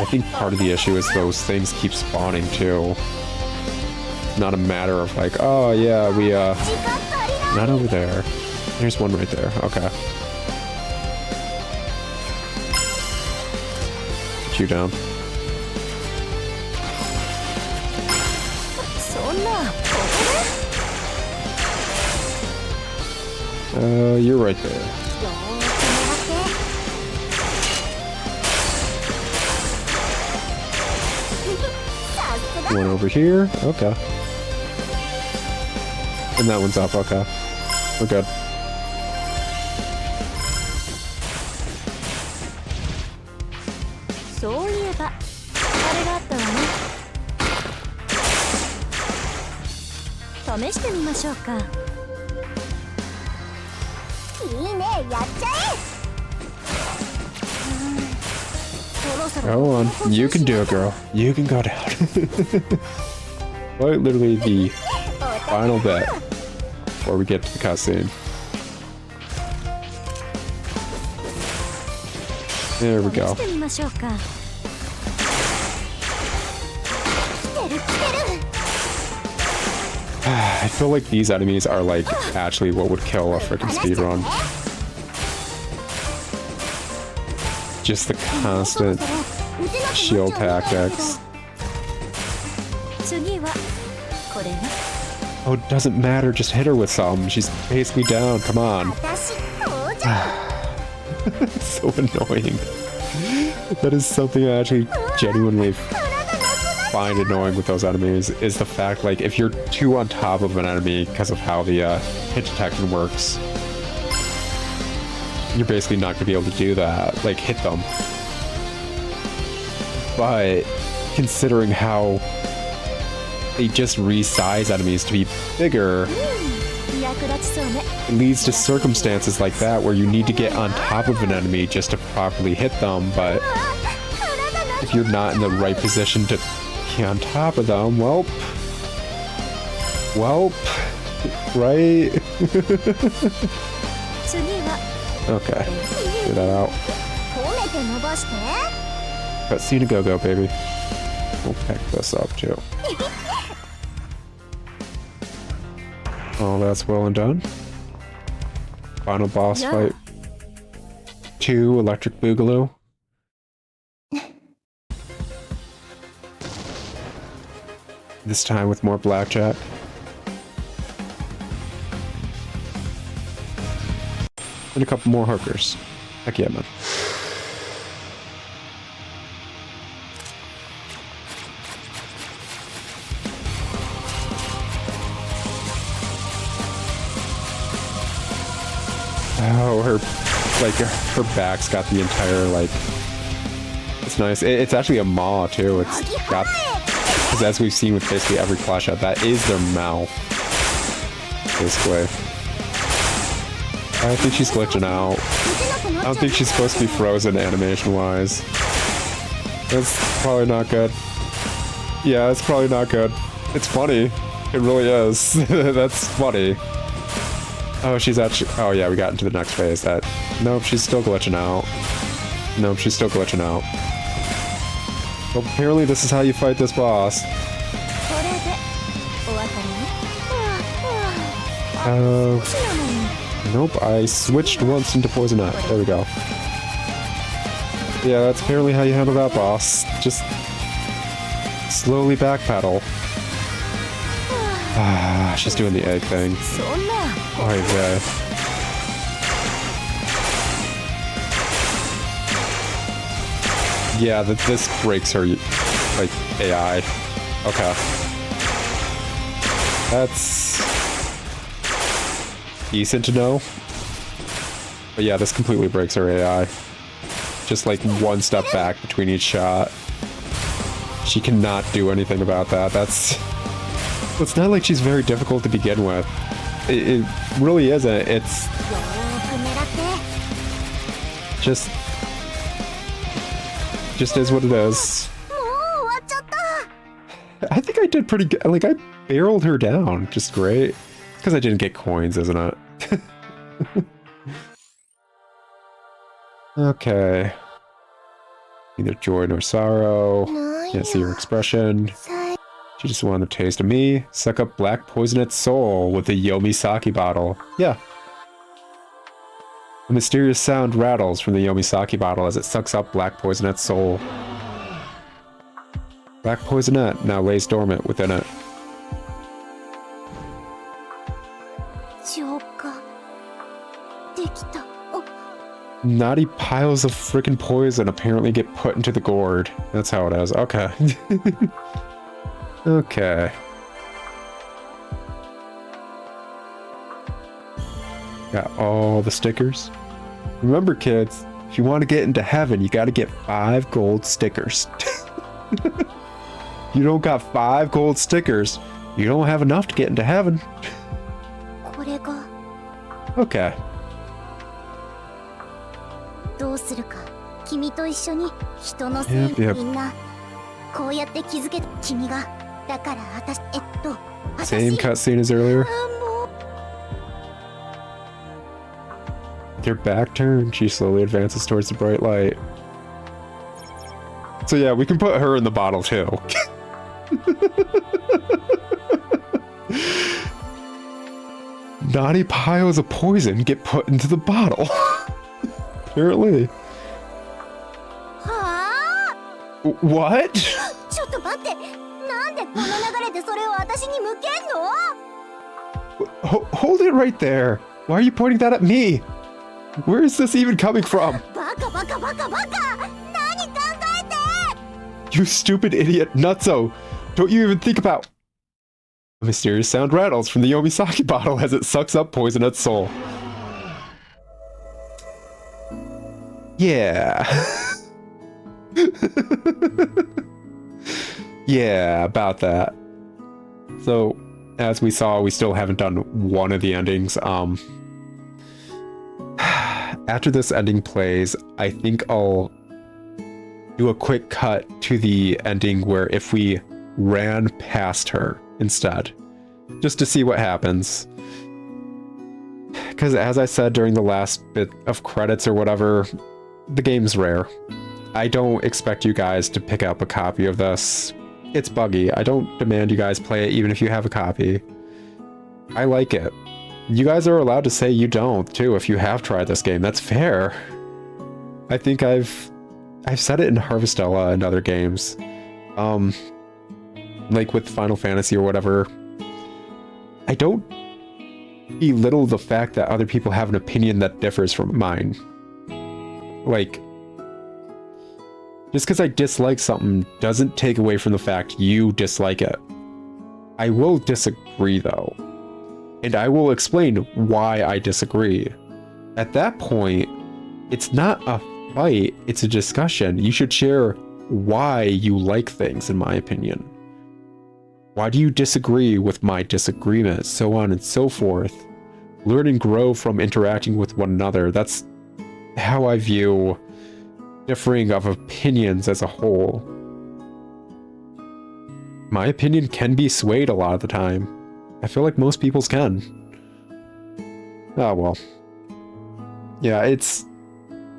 I think part of the issue is those things keep spawning, too. It's not a matter of like, oh, yeah, we, 時間足りない。 not over there. There's one right there. Okay. Get you down. そんなここ You're right there. で。よーく狙って。さすが。 One over here. Okay. And that one's up. Okay. We're good. そういえばあれがあったわね。試してみましょうか。いいね、やっちゃえ。そろそろ Go on. You can do it, girl. You can go down. Quite literally the final bit before we get to the cutscene. There we 試 go. してみましょうか。来てる来てる。 I feel like these enemies are like actually what would kill a freaking speedrun. Just the constant shield tactics. 次はこれね。 Oh, it doesn't matter. Just hit her with something. She's basically down. Come on. 私登場。 So annoying. That is something I actually genuinely find annoying with those enemies, is the fact, like, if you're too on top of an enemy because of how the hit detection works, you're basically not going to be able to do that, like, hit them. But considering how they just resize enemies to be bigger, 役立ちそうね。 it leads to circumstances like that where you need to get on top of an enemy just to properly hit them, but if you're not in the right position to be on top of them, well, right? 次は Okay, get that out. 褒めて伸ばして。 Cutscene a go-go, baby. We'll pick this up, too. Oh, that's well and done. Final boss Yeah. fight. 2 Electric Boogaloo. This time with more blackjack. And a couple more hookers. Heck yeah, man. Oh, her back's got the entire, like... It's nice. It's actually a maw, too. It's got... Because as we've seen with basically every Clash out, that is their mouth. Basically. I think she's glitching out. I don't think she's supposed to be frozen animation-wise. That's probably not good. Yeah, it's probably not good. It's funny. It really is. That's funny. Oh, she's actually... Oh, yeah, we got into the next phase. Nope, she's still glitching out. Nope, she's still glitching out. Well, apparently this is how you fight this boss. Nope, I switched once into Poisonette. There we go. Yeah, that's apparently how you handle that boss. Just slowly backpedal. Ah, she's doing the egg thing. Oh, yeah. Yeah, this breaks her, like, AI. Okay. That's decent to know. But yeah, this completely breaks her AI. Just like one step back between each shot. She cannot do anything about that. It's not like she's very difficult to begin with. It really isn't. It's just is what it is. I think I did pretty good. Like, I barreled her down just great. It's because I didn't get coins, isn't it? Okay. Neither joy nor sorrow. Can't see her expression. She just wanted a taste of me. Suck up black Poisonette's soul with a Yomisaki bottle. Yeah. A mysterious sound rattles from the Yomisaki bottle as it sucks up Black Poisonette's soul. Black Poisonette now lays dormant within it. Naughty piles of frickin' poison apparently get put into the gourd. That's how it is. Okay. Okay. Got all the stickers. Remember, kids, if you want to get into heaven, you got to get 5 gold stickers. You don't got 5 gold stickers, you don't have enough to get into heaven. Okay. Yep. Same cutscene as earlier. With her back turned, she slowly advances towards the bright light. So yeah, we can put her in the bottle too. Naughty piles of poison get put into the bottle. Apparently. What? Hold it right there. Why are you pointing that at me? Where is this even coming from? You stupid idiot nutso. Don't you even think about... A mysterious sound rattles from the Yomisaki bottle as it sucks up Poisonette's soul. Yeah. Yeah, about that. So, as we saw, we still haven't done one of the endings. After this ending plays, I think I'll do a quick cut to the ending where if we ran past her instead, just to see what happens. Because as I said during the last bit of credits or whatever, the game's rare. I don't expect you guys to pick up a copy of this. It's buggy. I don't demand you guys play it even if you have a copy. I like it. You guys are allowed to say you don't, too, if you have tried this game. That's fair. I think I've said it in Harvestella and other games. Like with Final Fantasy or whatever. I don't belittle the fact that other people have an opinion that differs from mine. Like, just because I dislike something doesn't take away from the fact you dislike it. I will disagree though, and I will explain why I disagree. At that point, it's not a fight, it's a discussion. You should share why you like things, in my opinion. Why do you disagree with my disagreement? So on and so forth. Learn and grow from interacting with one another. That's how I view differing of opinions as a whole. My opinion can be swayed a lot of the time. I feel like most people's can. Oh well. Yeah,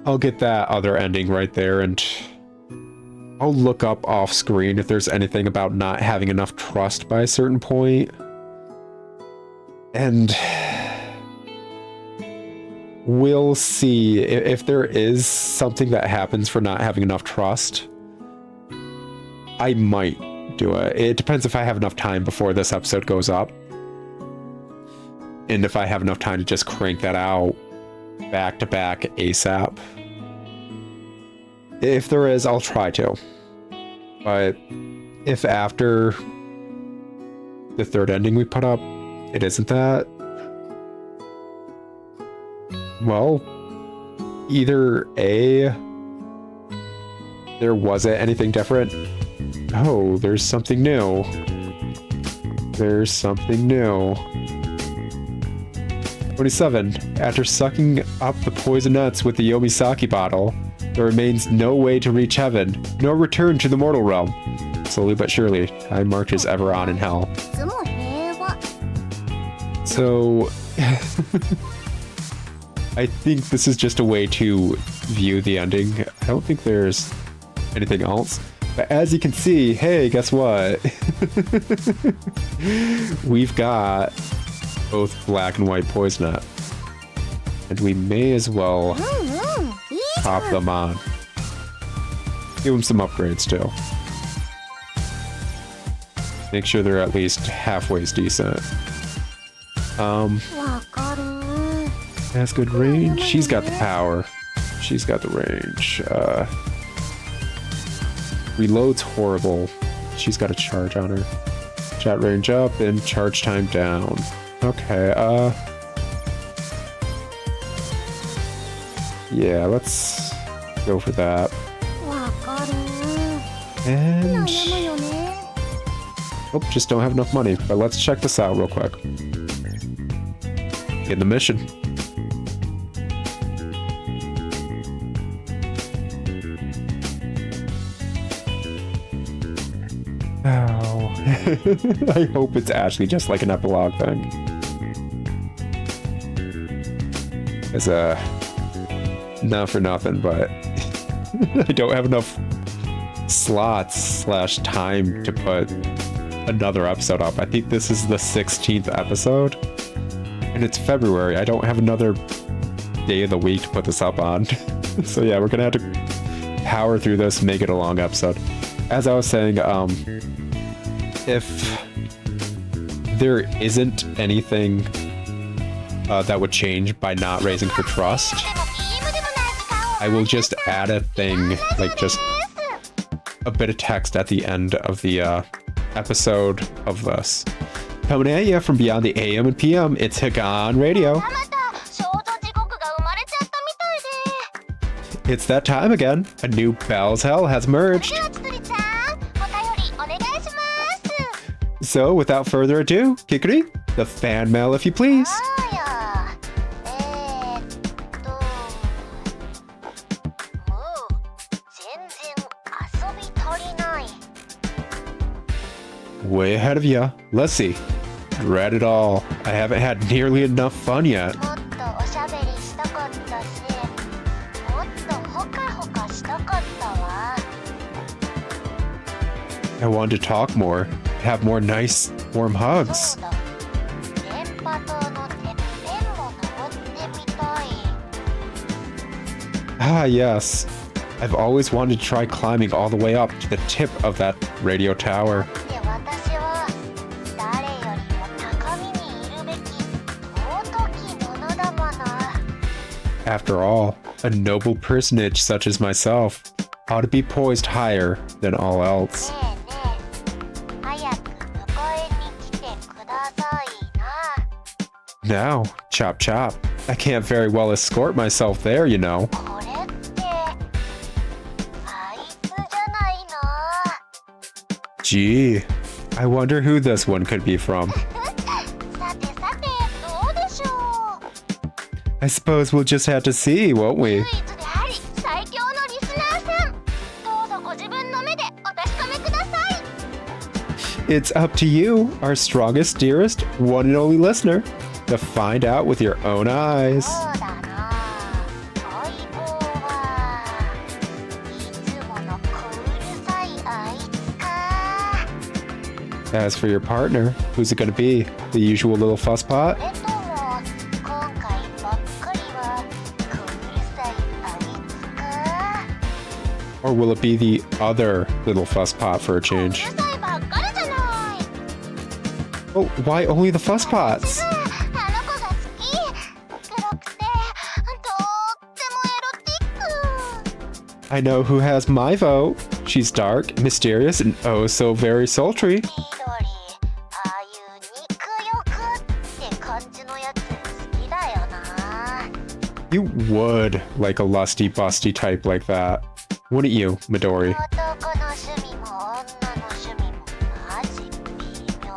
I'll get that other ending right there, and I'll look up off screen if there's anything about not having enough trust by a certain point. And we'll see if there is something that happens for not having enough trust. I might do it. It depends if I have enough time before this episode goes up. And if I have enough time to just crank that out back to back ASAP. If there is, I'll try to. But if after the third ending we put up, it isn't that, well, either A, there wasn't anything different. Oh, there's something new. There's something new. 27. After sucking up the poison nuts with the Yomisaki bottle, there remains no way to reach heaven, nor return to the mortal realm. Slowly but surely, time marches ever on in hell. So, I think this is just a way to view the ending. I don't think there's anything else. But as you can see, hey, guess what? We've got both black and white poison nut. And we may as well pop them on. Give them some upgrades too. Make sure they're at least halfway decent. Has good range. She's got the power. She's got the range. Reload's horrible. She's got a charge on her. Chat range up and charge time down. Okay, yeah, let's go for that. And oh, just don't have enough money, but let's check this out real quick. In the mission. Oh. I hope it's actually just like an epilogue thing. As not for nothing, but I don't have enough slots / time to put another episode up. I think this is the 16th episode, and it's February. I don't have another day of the week to put this up on. So yeah, we're gonna have to power through this, make it a long episode. As I was saying, if there isn't anything that would change by not raising for trust, I will just add a thing, like just a bit of text at the end of the episode of this. Coming at you from beyond the AM and PM, it's Higan Radio. It's that time again. A new Bell's Hell has emerged. So, without further ado, Kikuri, the fan mail if you please. Way ahead of ya. Let's see. Dread it all. I haven't had nearly enough fun yet. I wanted to talk more, have more nice, warm hugs. Ah, yes. I've always wanted to try climbing all the way up to the tip of that radio tower. After all, a noble personage such as myself ought to be poised higher than all else. ねえねえ早く迎えに来てくださいな Now, chop chop. I can't very well escort myself there, you know. これってあいつじゃないの Gee, I wonder who this one could be from. さてさてどうでしょう I suppose we'll just have to see, won't ク we? イズであり最強のリスナーさんどうぞご自分の目でお確かめください It's up to you, our strongest, dearest, one and only listener, to find out with your own eyes. そうだな相棒はいつもの小うるさいあいつか As for your partner, who's it gonna be? The usual little fusspot? それとも今回ばっかりは小うるさいあいつか Or will it be the other little fusspot for a う change? るさいばっかりじゃない Oh, why only the fuspots? あの子が好き黒くてとってもエロティック I know who has my vote. She's dark, mysterious, and oh so very sultry. 緑ああいう肉欲って感じのやつ好きだよな You would like a lusty, busty type like that. Wouldn't you, Midori? 男の趣味も女の趣味もマジ微妙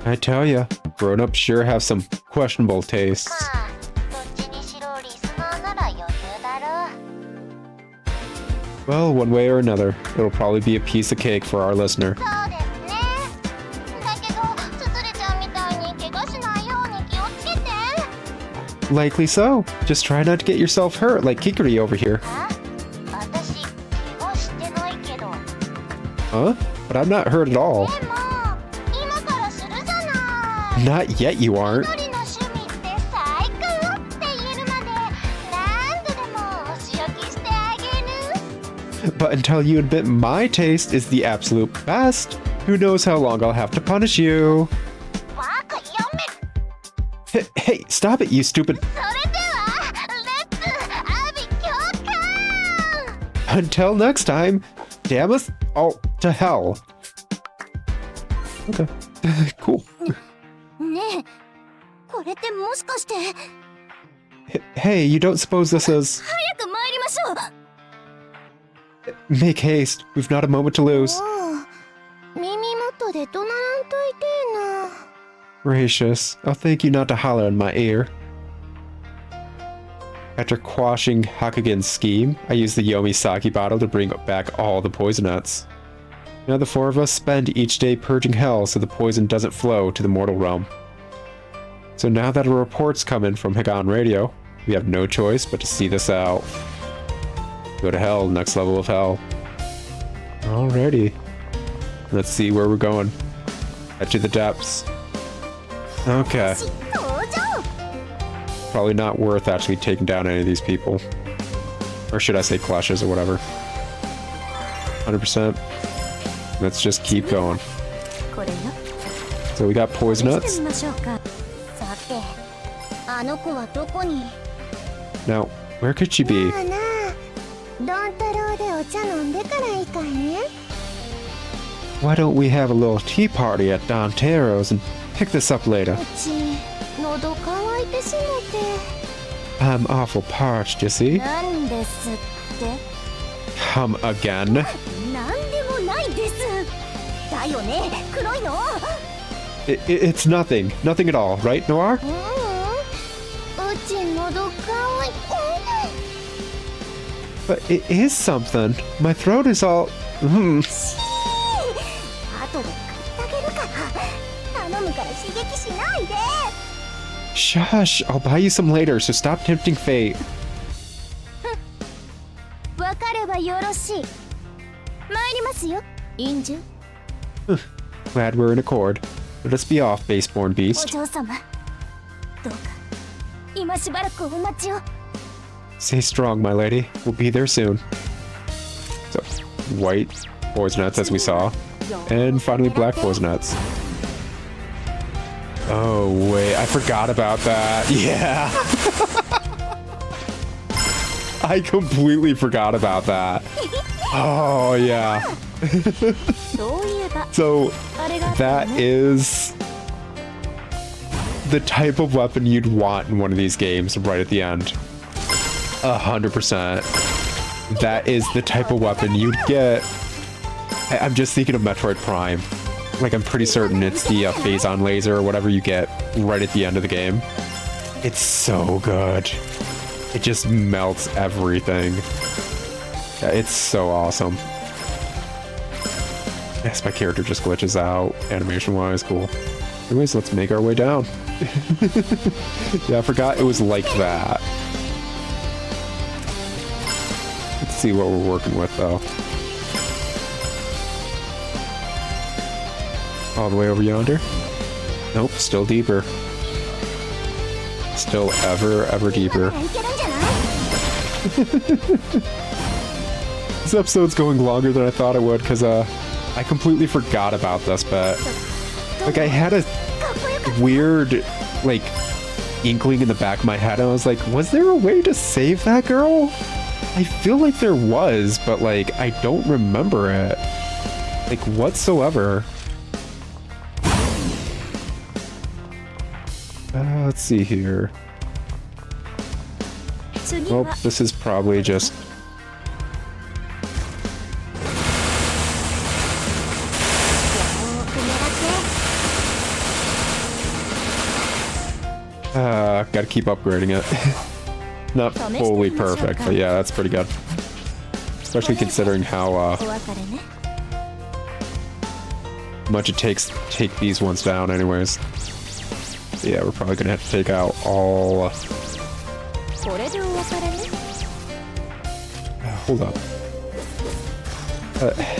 I tell ya, grown-ups sure have some questionable tastes. まあどっちにしろリスナーなら余裕だろ Well, one way or another, it'll probably be a piece of cake for our listener. そうですねだけどつつれちゃんみたいに怪我しないように気をつけて Likely so. Just try not to get yourself hurt like Kikuri over here. あ私怪我してないけど Huh? But I'm not hurt at all. でも今からするじゃない Not yet, you aren't. 一人の趣味って最高って言えるまで何度でもお仕置きしてあげる But until you admit my taste is the absolute best, who knows how long I'll have to punish you. バカやめ Hey, stop it, you stupid. それではレッツ阿鼻教官 Until next time, damn us all to hell. Okay, cool. ねえこれってもしかして Hey, you don't suppose this is... 早く参りましょう Make haste, we've not a moment to lose. 耳元で怒鳴らんといてえな Gracious, I'll thank you not to holler in my ear. After quashing Hakugen's scheme, I used the Yomi sake bottle to bring back all the poison nuts. Now the four of us spend each day purging hell so the poison doesn't flow to the mortal realm. So now that a report's come in from Higan Radio, we have no choice but to see this out. Go to hell, next level of hell. Alrighty. Let's see where we're going. Head to the depths. Okay. 登場 Probably not worth actually taking down any of these people. Or should I say clashes or whatever. 100%. Let's just keep going. これよ So we got poison 見て nuts. みましょうかさてあの子はどこに Now, where could she be? なあなあドン太郎でお茶飲んでからいかへん Why don't we have a little tea party at Dontero's and pick this up later? うち喉乾いてしもて I'm awful parched, you see? なんですって Come again. なんでもないですだよね黒いの It's nothing. Nothing at all, right, Noir? ううち喉乾い But it is something. My throat is all... 後で食ってあげるから頼むから刺激しないで Shush, I'll buy you some later, so stop tempting fate. わかればよろしい参りますよ陰樹 Glad we're in accord. Let us be off, baseborn お beast. 嬢様どうか今しばらくお待ちを Stay strong, my lady. We'll be there soon. So, white poison nuts, as we saw. And finally, black poison nuts. Oh, wait. I forgot about that. Yeah. I completely forgot about that. Oh, yeah. そういえば So あれがあったわ that ね is the type of weapon you'd want in one of these games right at the end. 100%. That is the type of weapon you'd get. I'm just thinking of Metroid Prime. Like, I'm pretty certain it's the phase-on laser or whatever you get right at the end of the game. It's so good. It just melts everything. Yeah, it's so awesome. Yes, my character just glitches out animation-wise. Cool. Anyways, let's make our way down. Yeah, I forgot it was like that. Let's see what we're working with, though. All the way over yonder? Nope, still deeper. Still ever deeper. いけるんじゃない This episode's going longer than I thought it would, because I completely forgot about this, but like I had a かっこよかった weird like inkling in the back of my head. I was like, was there a way to save that girl? I feel like there was, but like I don't remember it. Like whatsoever. Let's see here. 次 Well, は this is probably just gotta keep upgrading it. Not fully perfect, but yeah, that's pretty good. Especially considering how お別れね much it takes to take these ones down anyways. So yeah, we're probably gonna have to take out all... これでお別れね hold up.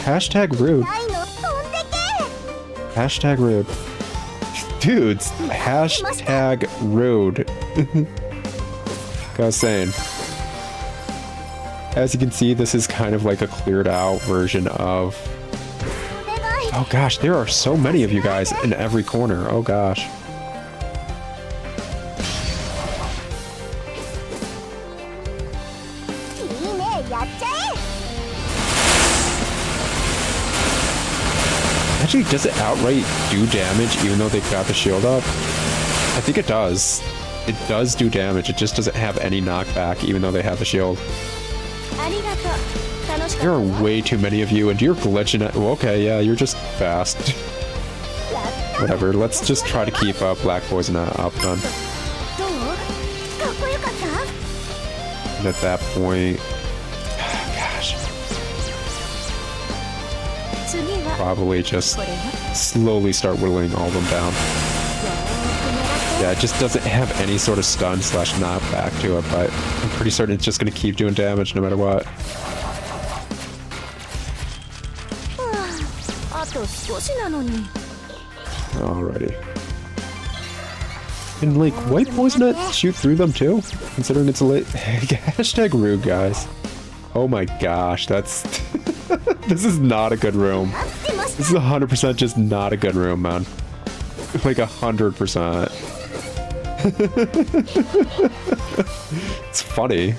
Hashtag rude. ないの飛んでけ Hashtag rude. Dudes, hashtag rude. Got saying. As you can see, this is kind of like a cleared out version of... お願い Oh gosh, there are so many of you guys in every corner. Oh gosh. いいねやっちゃえ Actually, does it outright do damage even though they've got the shield up? I think it does. It does do damage. It just doesn't have any knockback even though they have the shield. ありがとう楽しか There った are わ way too many of you and you're glitching it. Well, okay, yeah, you're just fast. やった Whatever, let's just try to keep Black Poison up then. どうかっこよかった And at that point... Gosh, 次は probably just これね slowly start whittling all of them down. よーく狙って Yeah, it just doesn't have any sort of stun slash knockback to it, but I'm pretty certain it's just gonna keep doing damage no matter what. あと少しなのに Alrighty. And like, white poison it shoot through them too? Considering it's a lit. Hashtag rude, guys. Oh my gosh, that's... This is not a good room. 待ってまし This is 100% just not a good room, man. Like 100%. It's funny.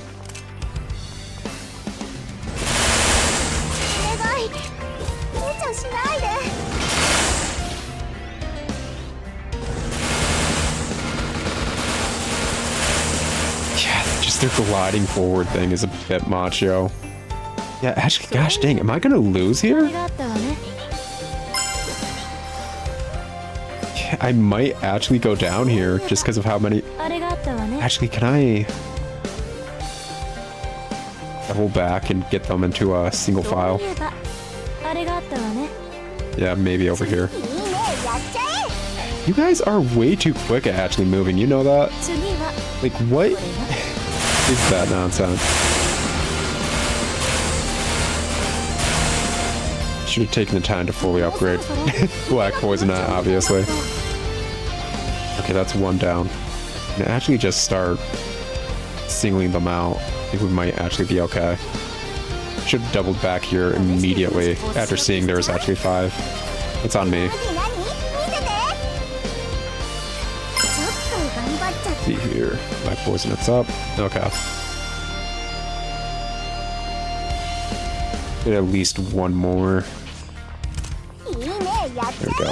お願い姉ちゃんしないで Yeah, just their gliding forward thing is a bit macho. Yeah, actually, gosh dang, am I gonna lose あり here? がとうね I might actually go down here just because of how many... ありがとうね Actually, can I double back and get them into a single そう file? いえばありがとうね Yeah, maybe over here. いいねやっちゃえ You guys are way too quick at actually moving, you know that? 次は Like, what これね is that nonsense? Should have taken the time to fully upgrade Black Poison, obviously. Okay, that's one down. And actually just start singling them out. I think we might actually be okay. Should have doubled back here immediately after seeing there was actually 5. It's on me. 何見せてちょっと頑張っちゃって See here. Black Poison, it's up. Okay. Get at least one more. いいね、やっ There we go.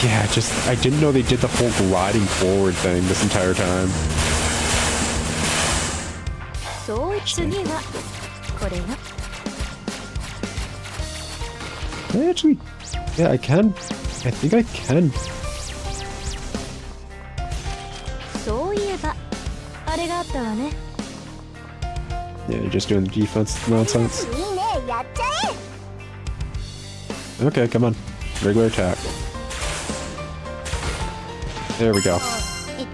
Yeah, I didn't know they did the whole gliding forward thing this entire time. そう次はこれよ。 Actually, yeah, I can. I think I can. そういえばあれがあったわね。 Yeah, you're just doing the defense nonsense. いいね、やっちゃ Okay, come on. Regular attack. There we go. え。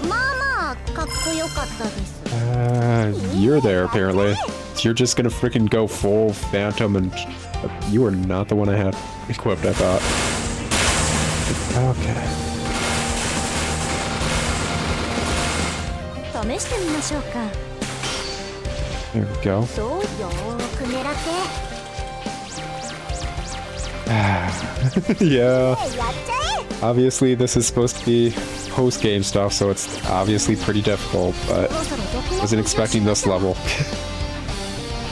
まあまあかっこよかったです。 You're there apparently. You're just gonna freaking go full Phantom and you are not the one I had equipped, I thought. Okay. 試してみましょうか。 There we go. そうよーく狙って。 Yeah. やっちゃ Obviously, this is supposed to be post-game stuff, so it's obviously pretty difficult, but え。そろそろ毒の wasn't expecting this level.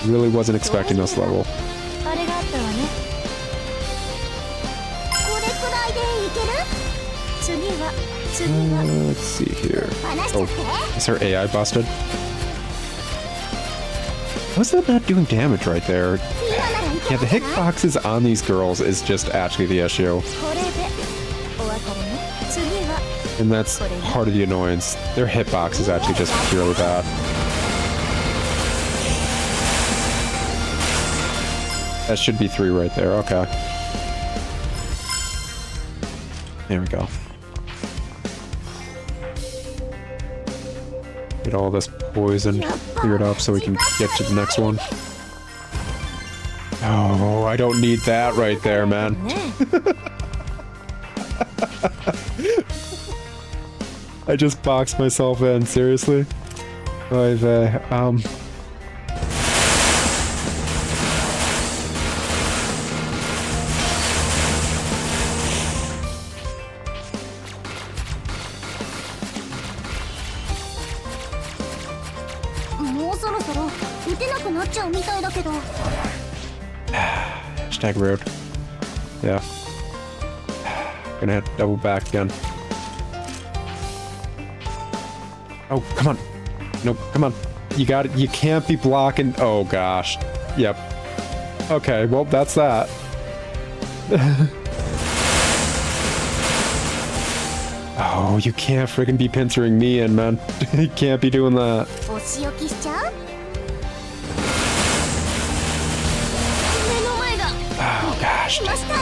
Really wasn't expecting this level. あれがあったわね。これくらいでいける？次は Let's see here. 離しちゃ Oh, って。 is her AI busted? How's that not doing damage right there? 今ならいけ Yeah, the るかな？ hitboxes on these girls is just actually the issue. これでお別れね。次は And that's part of the annoyance. Their hitbox is actually just purely bad. That should be 3 right there. Okay. There we go. Get all this poison cleared up so we can get to the next one. Oh, I don't need that right there, man. ね。 I just boxed myself in, seriously? Hashtag rude. Yeah. Gonna have to double back again. Oh, come on. Nope, come on. You got it. You can't be blocking. Oh, gosh. Yep. Okay, well, that's that. Oh, you can't freaking be pincering me in, man. You can't be doing that. お仕置きしちゃう？目の前が Oh, gosh. 来ました。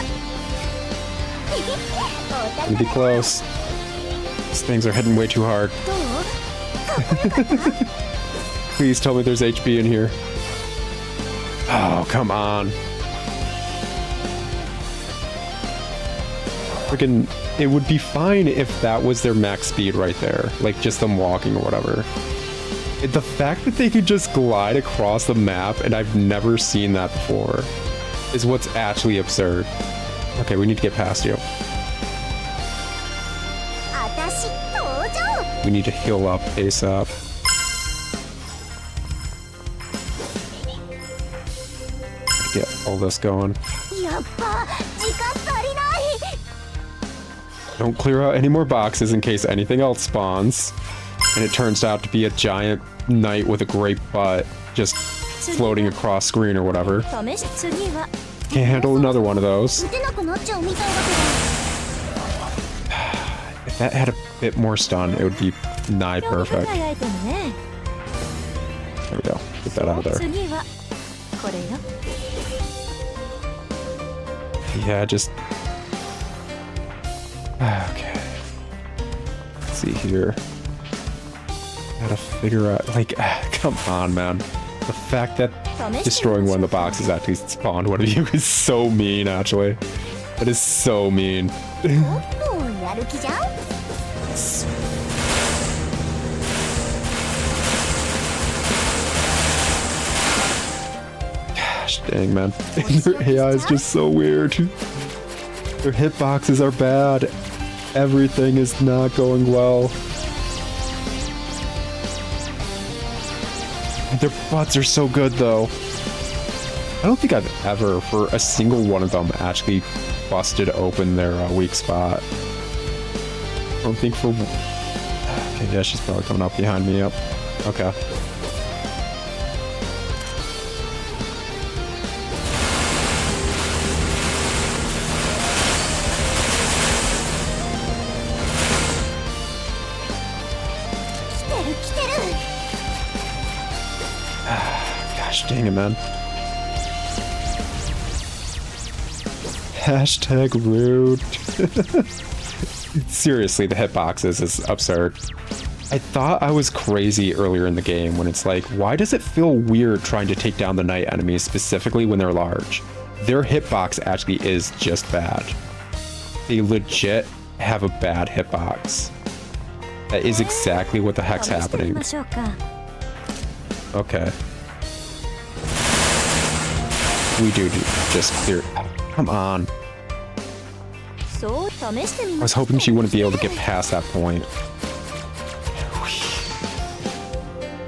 Gonna be close. These things are hitting way too hard. どう？ Please tell me there's HP in here. Oh, come on. Freaking, it would be fine if that was their max speed right there. Like, just them walking or whatever. The fact that they could just glide across the map, and I've never seen that before, is what's actually absurd. Okay, we need to get past you. 私登場。 We need to heal up ASAP. Get all this going. やっぱ時間足りない。 Don't clear out any more boxes in case anything else spawns. And it turns out to be a giant knight with a great butt just floating across screen or whatever. 試し次は Can't handle another one of those. 打てなくなっちゃうみたいだ If that had a bit more stun, it would be nigh けど。 perfect. 輝いてるね。 There we go. Get that out of there. 次はこれよ。 Yeah, just... Okay. Let's see here. Gotta figure out... Like, come on, man. The fact that destroying one of the boxes actually spawned one of you is so mean, actually. That is so mean. おっとやる気じゃん。 Gosh dang, man. Their AI is just so weird. Their hitboxes are bad. Everything is not going well. Their butts are so good, though. I don't think I've ever, for a single one of them, actually busted open their weak spot. I don't think for... Okay, yeah, she's probably coming up behind me. Yep. Okay. Gosh dang it, man. Hashtag rude. Seriously, the hitboxes is absurd. I thought I was crazy earlier in the game when it's like, why does it feel weird trying to take down the knight enemies, specifically when they're large? Their hitbox actually is just bad. They legit have a bad hitbox. That is exactly what the heck's happening. Okay. We do just clear. Come on. I was hoping she wouldn't be able to get past that point.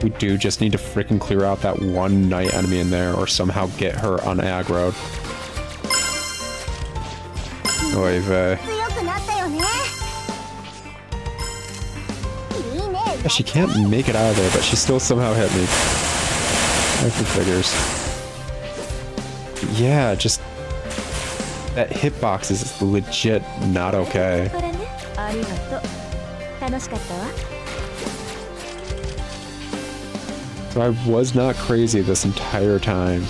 We do just need to freaking clear out that one knight enemy in there or somehow get her unaggroed. Oy vey. Yeah, she can't make it out of there, but she still somehow hit me. I can figures. Yeah, just... that hitbox is legit not okay. So I was not crazy this entire time.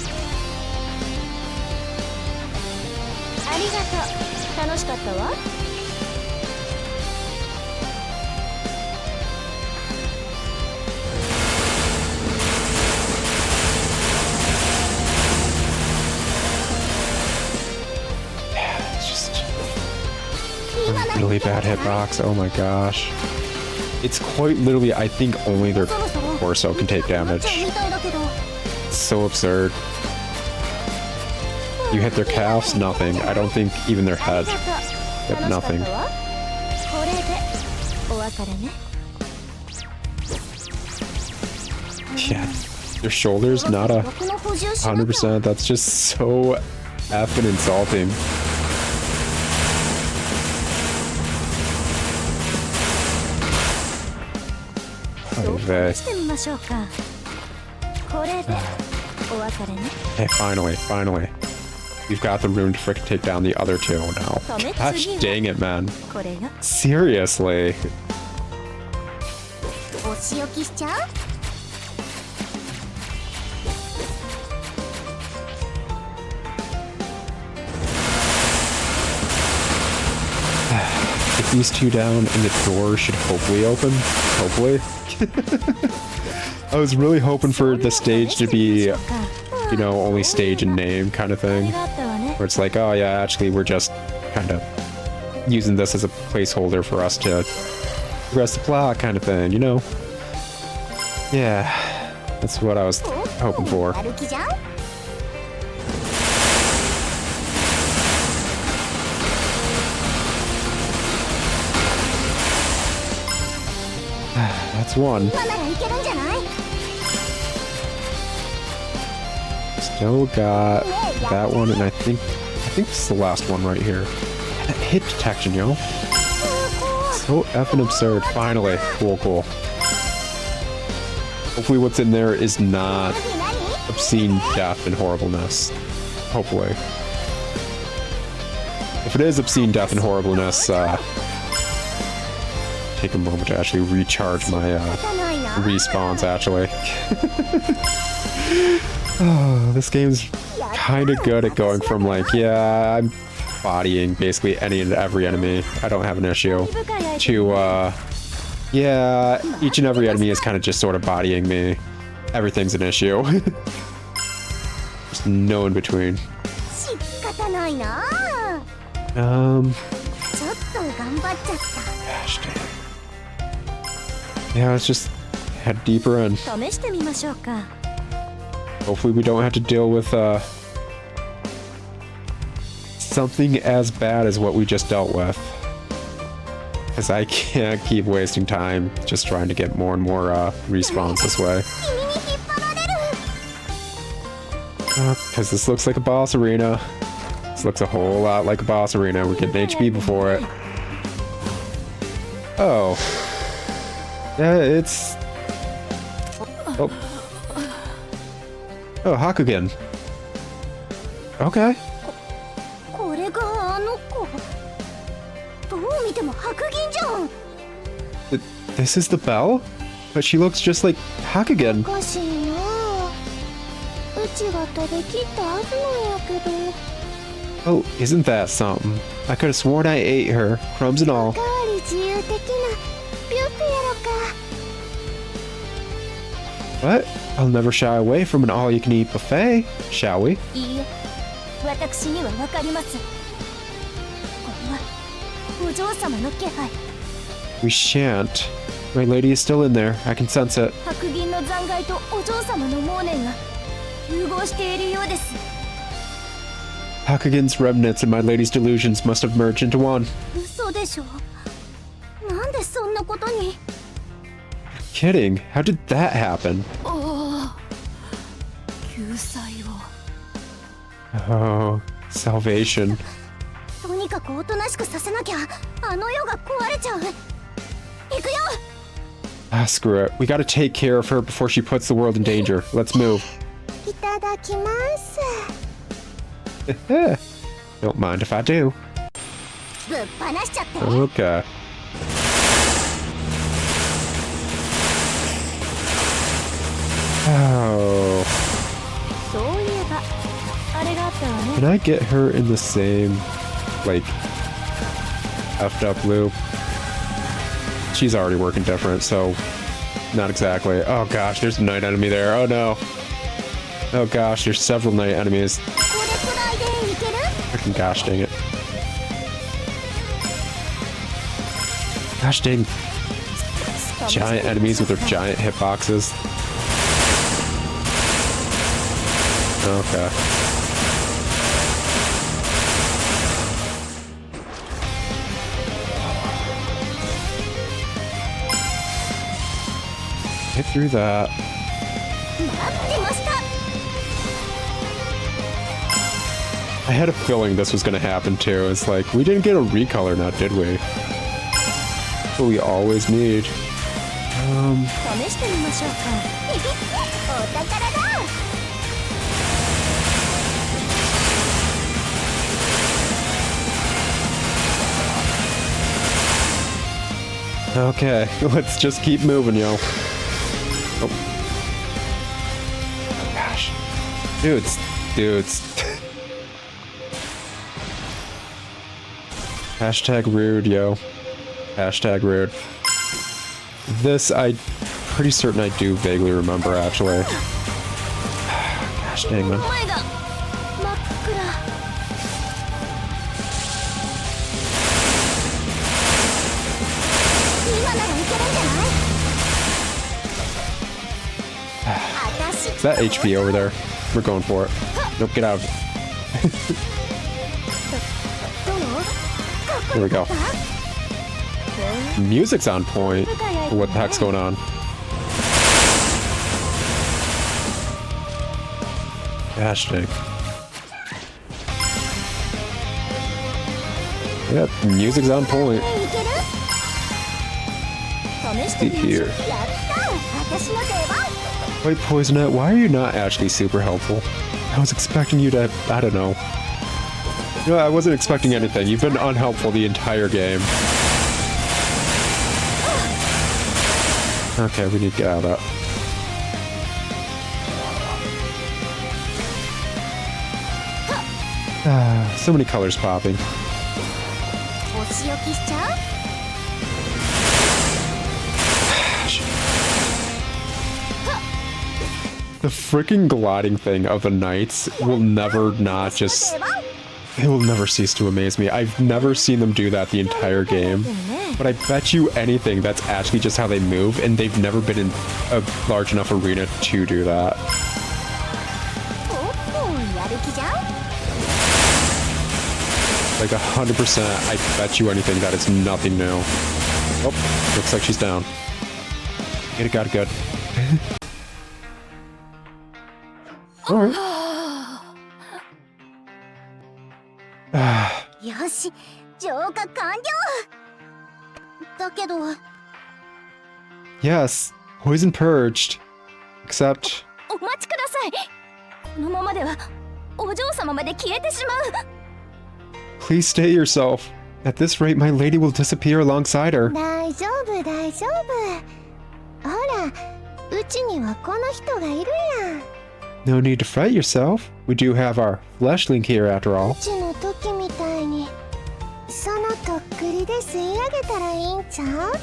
Yeah, it's just a really bad hitbox. Oh my gosh. It's quite literally, I think only their torso can take damage. It's so absurd. You hit their calves, nothing. I don't think even their head. Yep, nothing. Yeah, their shoulders, not 100%. That's just so effing insulting. Okay, finally. We've got the room to frickin' take down the other two now. Gosh dang it, man. Seriously. Get these two down and the door should hopefully open. Hopefully. I was really hoping for the stage to be, you know, only stage and name kind of thing. Where it's like, oh yeah, actually we're just kind of using this as a placeholder for us to progress the plot kind of thing, you know? Yeah, that's what I was hoping for. That's one. Still got that one, and I think this is the last one right here. That hit detection, yo. So effing absurd. Finally. Cool. Hopefully what's in there is not obscene death and horribleness. Hopefully. If it is obscene death and horribleness, take a moment to actually recharge my respawns, actually. Oh, this game's kind of good at going from like, yeah, I'm bodying basically any and every enemy, I don't have an issue, to, yeah, each and every enemy is kind of just sort of bodying me. Everything's an issue. There's no in between. Gosh damn. Yeah, let's just head deeper in. Hopefully we don't have to deal with something as bad as what we just dealt with. Because I can't keep wasting time just trying to get more and more respawns this way. Because this looks like a boss arena. This looks a whole lot like a boss arena. We're getting HP before it. Oh. Yeah, it's... Oh. Oh, Hakugen. Okay. これがあの子。どう見ても白銀じゃん。 This is the bell? But she looks just like Hakugen. おかしいな。うちが食べきったはずなんやけど。 Oh, isn't that something? I could have sworn I ate her, crumbs and お all. かわり自由的なビュッフェやろか。 What? I'll never shy away from an all-you-can-eat buffet, shall we? いいえ、私にはわかります。これはお嬢様の気配。 We shan't. My lady is still in there. I can sense it. 白銀の残骸とお嬢様の妄念が融合しているようです。 Hakugen's remnants and my lady's delusions must have merged into one. 嘘でしょ。なんでそんなことに。 Kidding? How did that happen? 救済を Oh, salvation. とにかくおとなしくさせなきゃあの世が壊れちゃう。行くよ。 Ah, screw it. We gotta take care of her before she puts the world in danger. Let's move. いただきます。 Don't mind if I do. ぶっ放しちゃって。 Okay. Oh. そういえばあれがあったわね Can I get her in the same, like, effed up loop? She's already working different, so not exactly. Oh gosh, there's a night enemy there. Oh no. Oh gosh, there's several night enemies. これくらいでいける？ Freaking gosh dang it. Gosh dang. Giant enemies with their giant hitboxes. Okay. Get through that. 待ってました。 I had a feeling this was gonna happen too. It's like, we didn't get a recolor now, did we? What we always need. 試してみましょうか。お宝だ。 Okay, let's just keep moving, yo. Oh. Gosh. Dudes. Hashtag rude, yo. Hashtag rude. This, I'm pretty certain I do vaguely remember, actually. Gosh dang, man. 前が真っ暗。 今ならいけるんじゃない？ Is that HP over there? We're going for it. Nope, get out of it. どう？かっこ There よ we か go. った？ Music's on point. What the heck's going on? Gosh dang. Yep, music's on point. いける？試してみましょう。 Here. やった！私の出番。 Wait, Poisonette, why are you not actually super helpful? I was expecting you to, I don't know. No, I wasn't expecting anything. You've been unhelpful the entire game. Okay, we need to get out of that. Ah, so many colors popping. お仕置きしちゃう？ The freaking gliding thing of the knights will never not just... It will never cease to amaze me. I've never seen them do that the entire game. But I bet you anything that's actually just how they move, and they've never been in a large enough arena to do that. おっと、やる気じゃん？ Like 100%, I bet you anything that it's nothing new. Oh, looks like she's down. Got it good. Alright. よし、浄化完了。だけど Yes, poison purged. Except, お待ちください。このままではお嬢様まで消えてしまう。 please stay yourself. At this rate, my lady will disappear alongside her. 大丈夫大丈夫。ほら、うちにはこの人がいるやん。 No need to fret yourself. We do have our fleshling here after う all. ちの時みたいにそのとっくりで吸い上げたらいいんちゃう？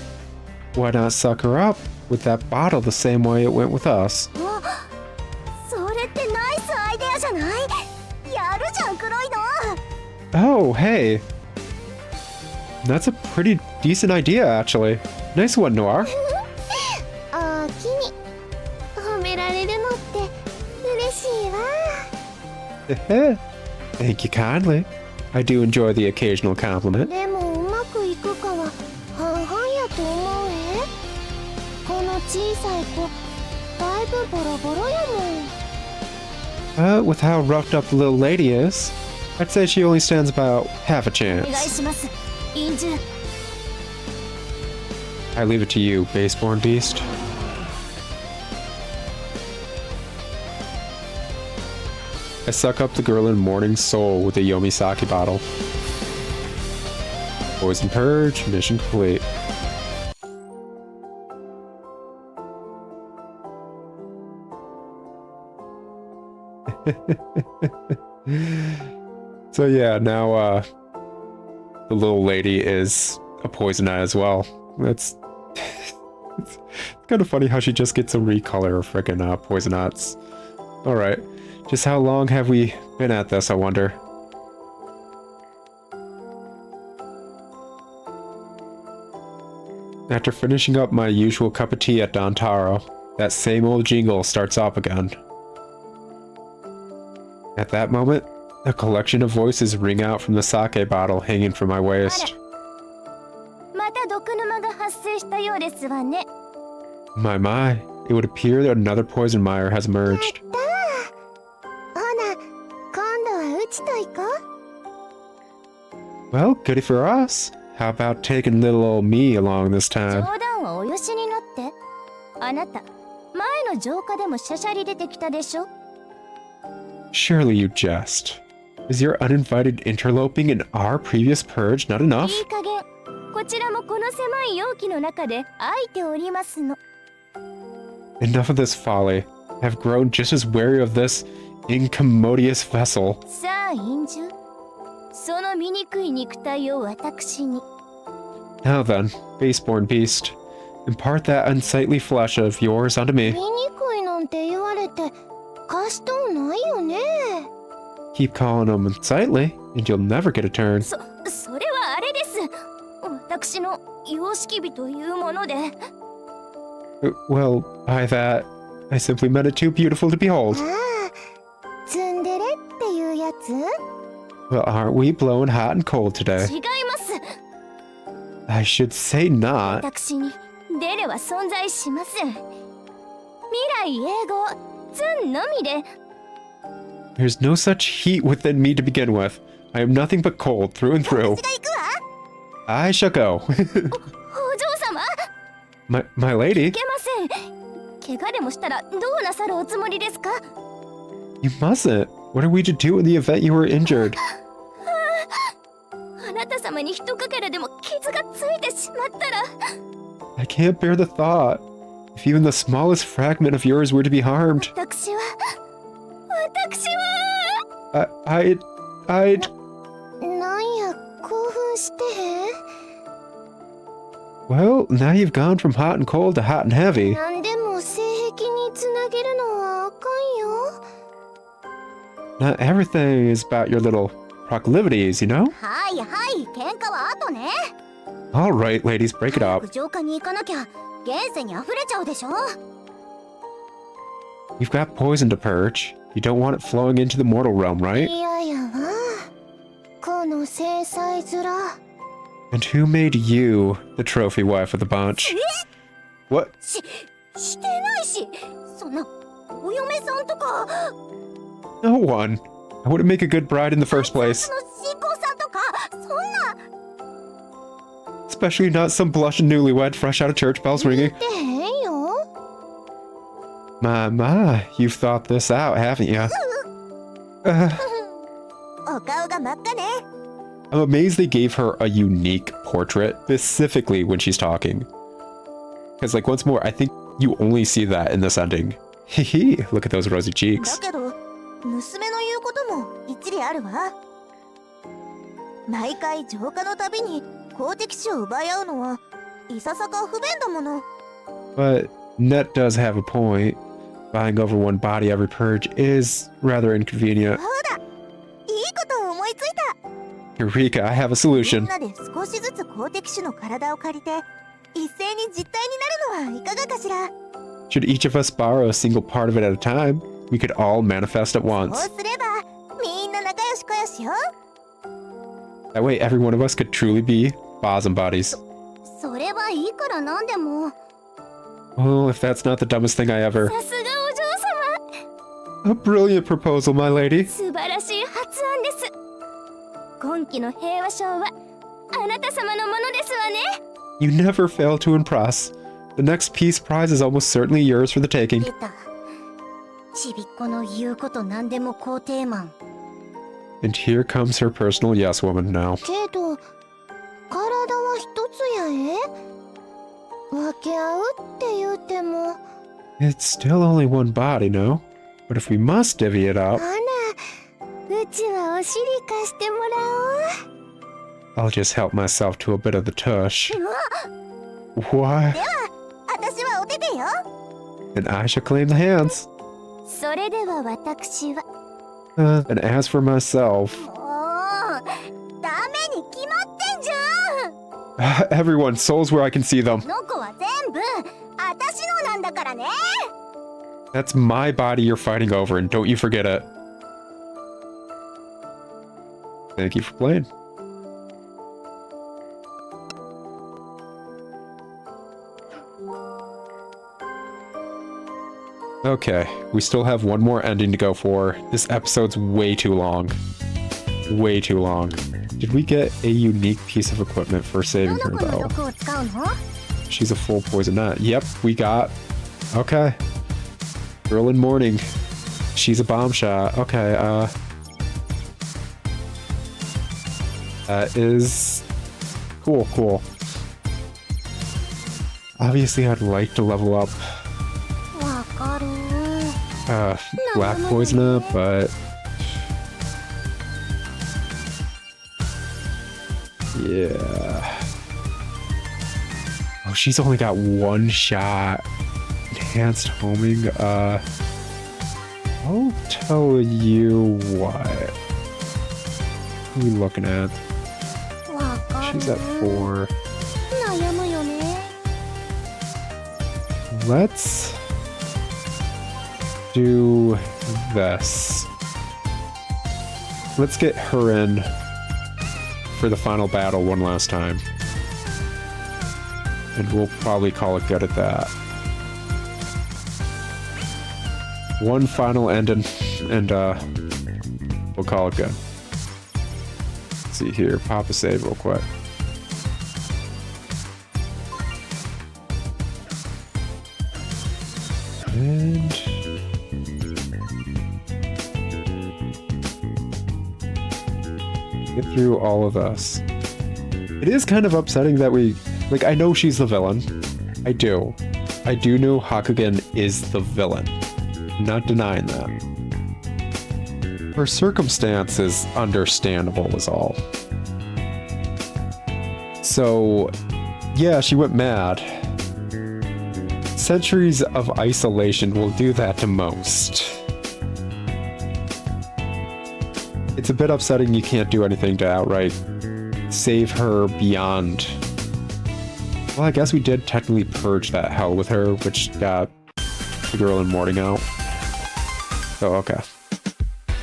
Why not suck her up with that bottle the same way it went with us? お、それってナイスアイデアじゃない？やるじゃん、黒いの。 Oh, hey. That's a pretty decent idea, actually. Nice one, Noir. おおきに褒められるのって嬉しいわ。 Thank you kindly. I do enjoy the occasional compliment. でもうまくいくかは半々やと思うえ。この小さい子だいぶボロボロやもん。 With how roughed up the little lady is, I'd say she only stands about half a お願い chance. します。陰獣。 I leave it to you, baseborn beast. I suck up the girl in morning soul with a Yomisaki bottle. Poison purge, mission complete. So yeah, now the little lady is a poison eye as well. That's it's kind of funny how she just gets a recolor of frickin' poison knots. Alright, just how long have we been at this, I wonder? After finishing up my usual cup of tea at Dontaro, that same old jingle starts up again. At that moment, a collection of voices ring out from the sake bottle hanging from my waist. また毒沼が発生したようですわね。 My, it would appear that another poison mire has emerged. ほな、今度はうちと行こう。 Well, goody for us. How about taking little old me along this 冗 time? 談はおよしになって。あなた、前の浄化でもシャシャリ出てきたでしょ。 Surely you jest. Is your uninvited interloping in our previous purge not enough? いい加減、こちらもこの狭い容器の中で空いておりますの。 Enough of this folly. I've grown just as wary of this incommodious vessel. さあ、陰獣。その醜い肉体を私に。 Now then, baseborn beast, impart that unsightly flesh of yours unto me. 醜いなんて言われて貸しとうないよね。 Keep calling them unsightly, and you'll never get a turn. それはあれです。私の様式美というもので。 Well, by that, I simply meant it too beautiful to behold. ああ、ツンデレっていうやつ？ Well, aren't we blowing hot and cold today? 違います。 I should say not. 私にデレは存在しません。未来永劫、ツンのみで。 There's no such heat within me to begin with. I am nothing but cold through and through. 私が行くわ。 I shall go. お嬢様。 my lady, いけません。怪我でもしたらどうなさるおつもりですか？ you mustn't. What are we to do in the event you were injured? あなた様に一かけらでも傷がついてしまったら。 I can't bear the thought. If even the smallest fragment of yours were to be harmed, 私は。 I'd... なんや、興奮してへん？ Well, now you've gone from hot and cold to hot and heavy. なんでも性癖につなげるのはあかんよ。 Not everything is about your little proclivities, you know? はいはい、喧嘩は後ね。 All right, ladies, break it 早 up. く浄化に行かなきゃ現世に溢れちゃうでしょ。 You've got poison to purge. You don't want it flowing into the mortal realm, right? 嫌やわ。この制裁面。 And who made you the trophy wife of the bunch? What? してないし、そんなお嫁さんとか。 No one. I wouldn't make a good bride in the first place. その新婚さんとか、そん Especially not some blushing newlywed fresh out of church, bells ringing. てへんよ。 My, you've thought this out, haven't you? お顔が真っ赤ね。 I'm amazed they gave her a unique portrait, specifically when she's talking. Because, like, once more, I think you only see that in this ending. Hee look at those rosy だ cheeks. けど、娘の言うことも一理あるわ。毎回浄化のたびに公的地を奪い合うのはいささか不便だもの。 But Net does have a point. Buying over one body every purge is rather inconvenient. そうだ、いいことを思いついた。 Eureka, I have a み solution. んなで少しずつ公的種の体を借りて一斉に実体になるのはいかがかしら。 Should each of us borrow a single part of it at a time, we could all manifest at そう once. すればみんな仲良しこよしよ。 That way, every one of us could truly be bosom bodies. それはいいからなんでも。 Well, if that's not the dumbest thing I ever... さすがお嬢様。 A brilliant proposal, my lady. 素晴らしい発案です。今期の平和賞はあなた様のものですわね。 You never fail to impress. The next peace prize is almost certainly yours for the taking. 出た。ちびっこの言うことなんでも肯定マン。 And here comes her personal yes woman now. けど、体は一つや分け合うって言うても。 It's still only one body, no? But if we must divvy it up, あら、うちはお尻貸してもら I'll just help myself to a bit of the tush. おう。うわ、 What? 私はお手手よ。 And I shall claim the hands. それでは私は。And as for myself... もう、ダメに決まってんじゃん。 Everyone, souls where I can see them. この子は全部、私のなんだからね。 That's my body you're fighting over, and don't you forget it. Thank you for playing. Okay, we still have one more ending to go for. This episode's way too long. Way too long. Did we get a unique piece of equipment for saving ど her の子の though? 毒を使うの？ She's a full poison net. Yep, we got... Okay. Girl in mourning. She's a bomb shot. Okay, that is... Cool, cool. Obviously, I'd like to level up わかる。 Black Poisoner, but... Yeah... Oh, she's only got one shot. Enhanced homing, I'll tell you what. Who are we looking at? わかる。 She's at 4. 悩むよね。 Let's do this. Let's get her in for the final battle one last time. And we'll probably call it good at that. One final ending, and we'll call it good. Let's see here, pop a save real quick. And get through all of this. It is kind of upsetting that we... Like, I know she's the villain. I do. I do know Hakugen is the villain. I'm not denying that. Her circumstance is understandable is all. So, yeah, she went mad. Centuries of isolation will do that to most. It's a bit upsetting you can't do anything to outright save her beyond... Well, I guess we did technically purge that hell with her, which got the girl in mourning out. Oh, okay.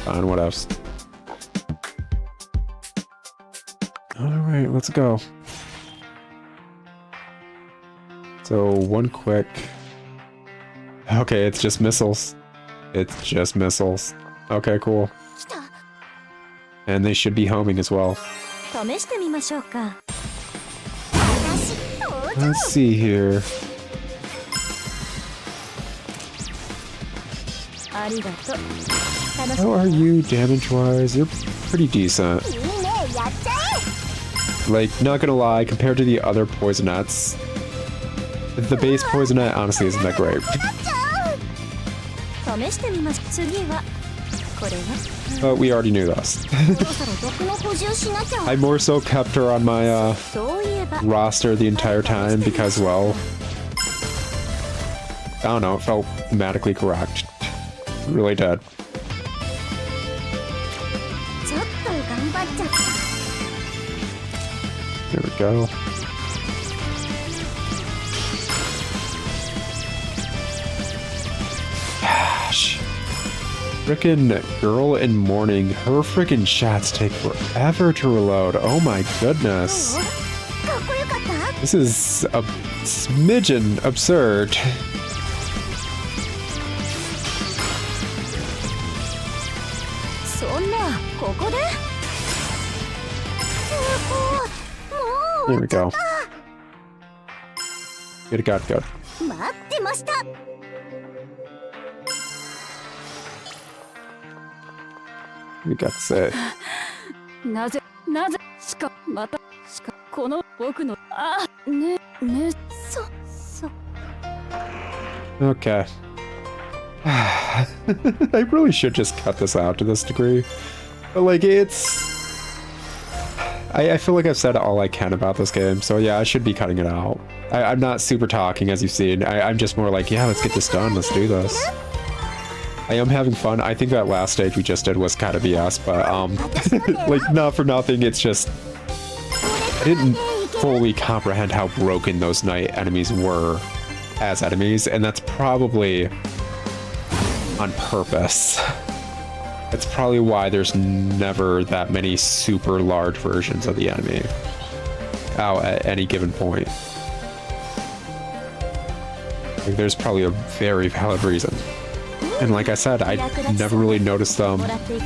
Fine, what else? Alright, let's go. So, one quick... Okay, it's just missiles. It's just missiles. Okay, cool. 来た。 And they should be homing as well. 試してみましょうか。Let's see here. ありがとう。楽し How are you damage-wise? You're pretty decent. いいね、やっちゃ Like, not gonna lie, compared to the other poisonettes, the base poisonette honestly isn't that great. 試してみます。次はこれは But we already knew this. そろそろ毒の補充しなきゃ。 I more so kept her on my そういえば roster the entire time because, well, I don't know, it felt thematically correct. It really did. ちょっと頑張っちゃった。 There we go. Gosh. Frickin' girl in mourning, her frickin' shots take forever to reload. Oh my goodness. かっこよかった？ This is a smidgen absurd. そんな、ここで？も There we go. Good, good, good. う待ってました。 We got set. なぜしかまたしかこの僕のねそ Okay. I really should just cut this out to this degree. But, like, it's... I feel like I've said all I can about this game, so yeah, I should be cutting it out. I'm not super talking, as you've seen. I'm just more like, yeah, let's get this done, let's do this. I am having fun. I think that last stage we just did was kind of BS, but, like, not for nothing, it's just... I didn't fully comprehend how broken those knight enemies were as enemies, and that's probably on purpose. That's probably why there's never that many super large versions of the enemy out at any given point. Like, there's probably a very valid reason. And like I said, I never really noticed them. もらっていく。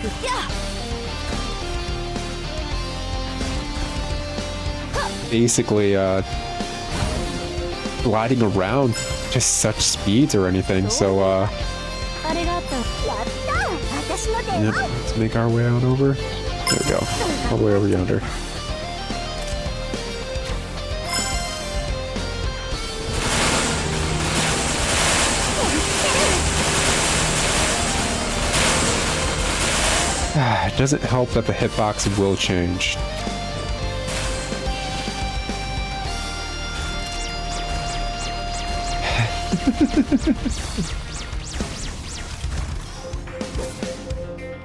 Basically, gliding around to such speeds or anything, so, ありがとう。やった私の出 yep, 番。 let's make our way on over. There we go. All the way over yonder. It doesn't help that the hitbox will change.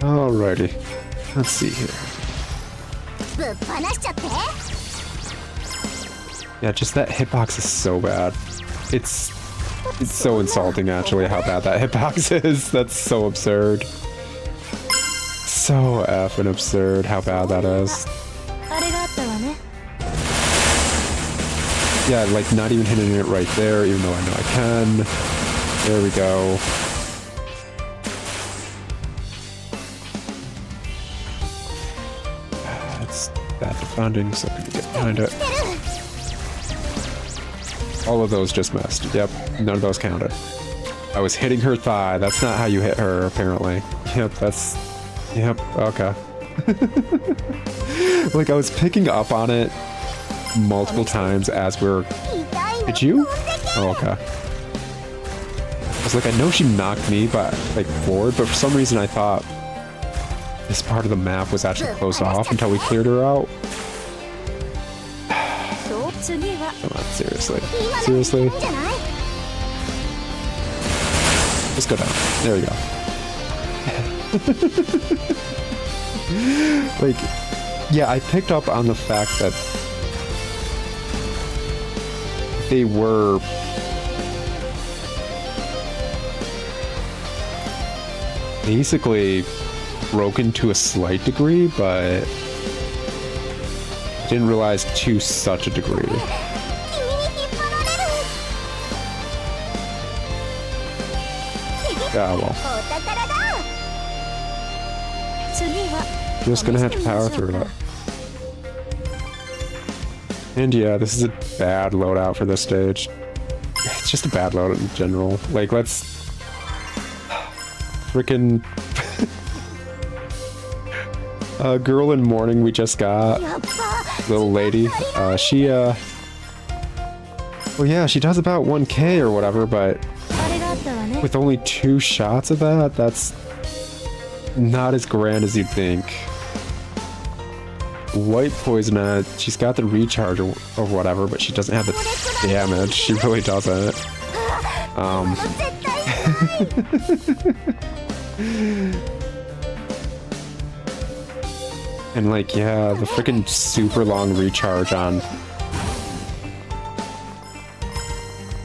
Alrighty. Let's see here. ぶっ放しちゃって。 Yeah, just that hitbox is so bad. It's so insulting actually how bad that hitbox is. That's so absurd. So effing absurd how bad that is. あれがあったわね。 Yeah, like not even hitting it right there, even though I know I can. There we go. That's bad defending, so I'm gonna get behind it. All of those just missed. Yep, none of those counted. I was hitting her thigh. That's not how you hit her, apparently. Yep, that's... Yep, okay. Like, I was picking up on it multiple times as we were... 痛いの Did you? 飛んでけ。 Oh, okay. I was like, I know she knocked me, but like forward, but for some reason I thought this part of the map was actually closed off until we cleared her out. そう次は Come on, seriously. 今の Seriously? いいんじゃない？ Just go down. There we go. Like, yeah, I picked up on the fact that they were basically broken to a slight degree, but didn't realize to such a degree. 君に引っ張られる。 Yeah, well, お宝だ。 次は just gonna have to power through that. And yeah, this is a bad loadout for this stage. It's just a bad loadout in general. Like, let's... Frickin' girl in mourning we just got. Little lady. She, well, yeah, she does about 1k or whatever, but with only 2 shots of that, that's not as grand as you'd think. White Poison, she's got the recharge or whatever, but she doesn't have the damage. She really doesn't. And like, yeah, the freaking super long recharge on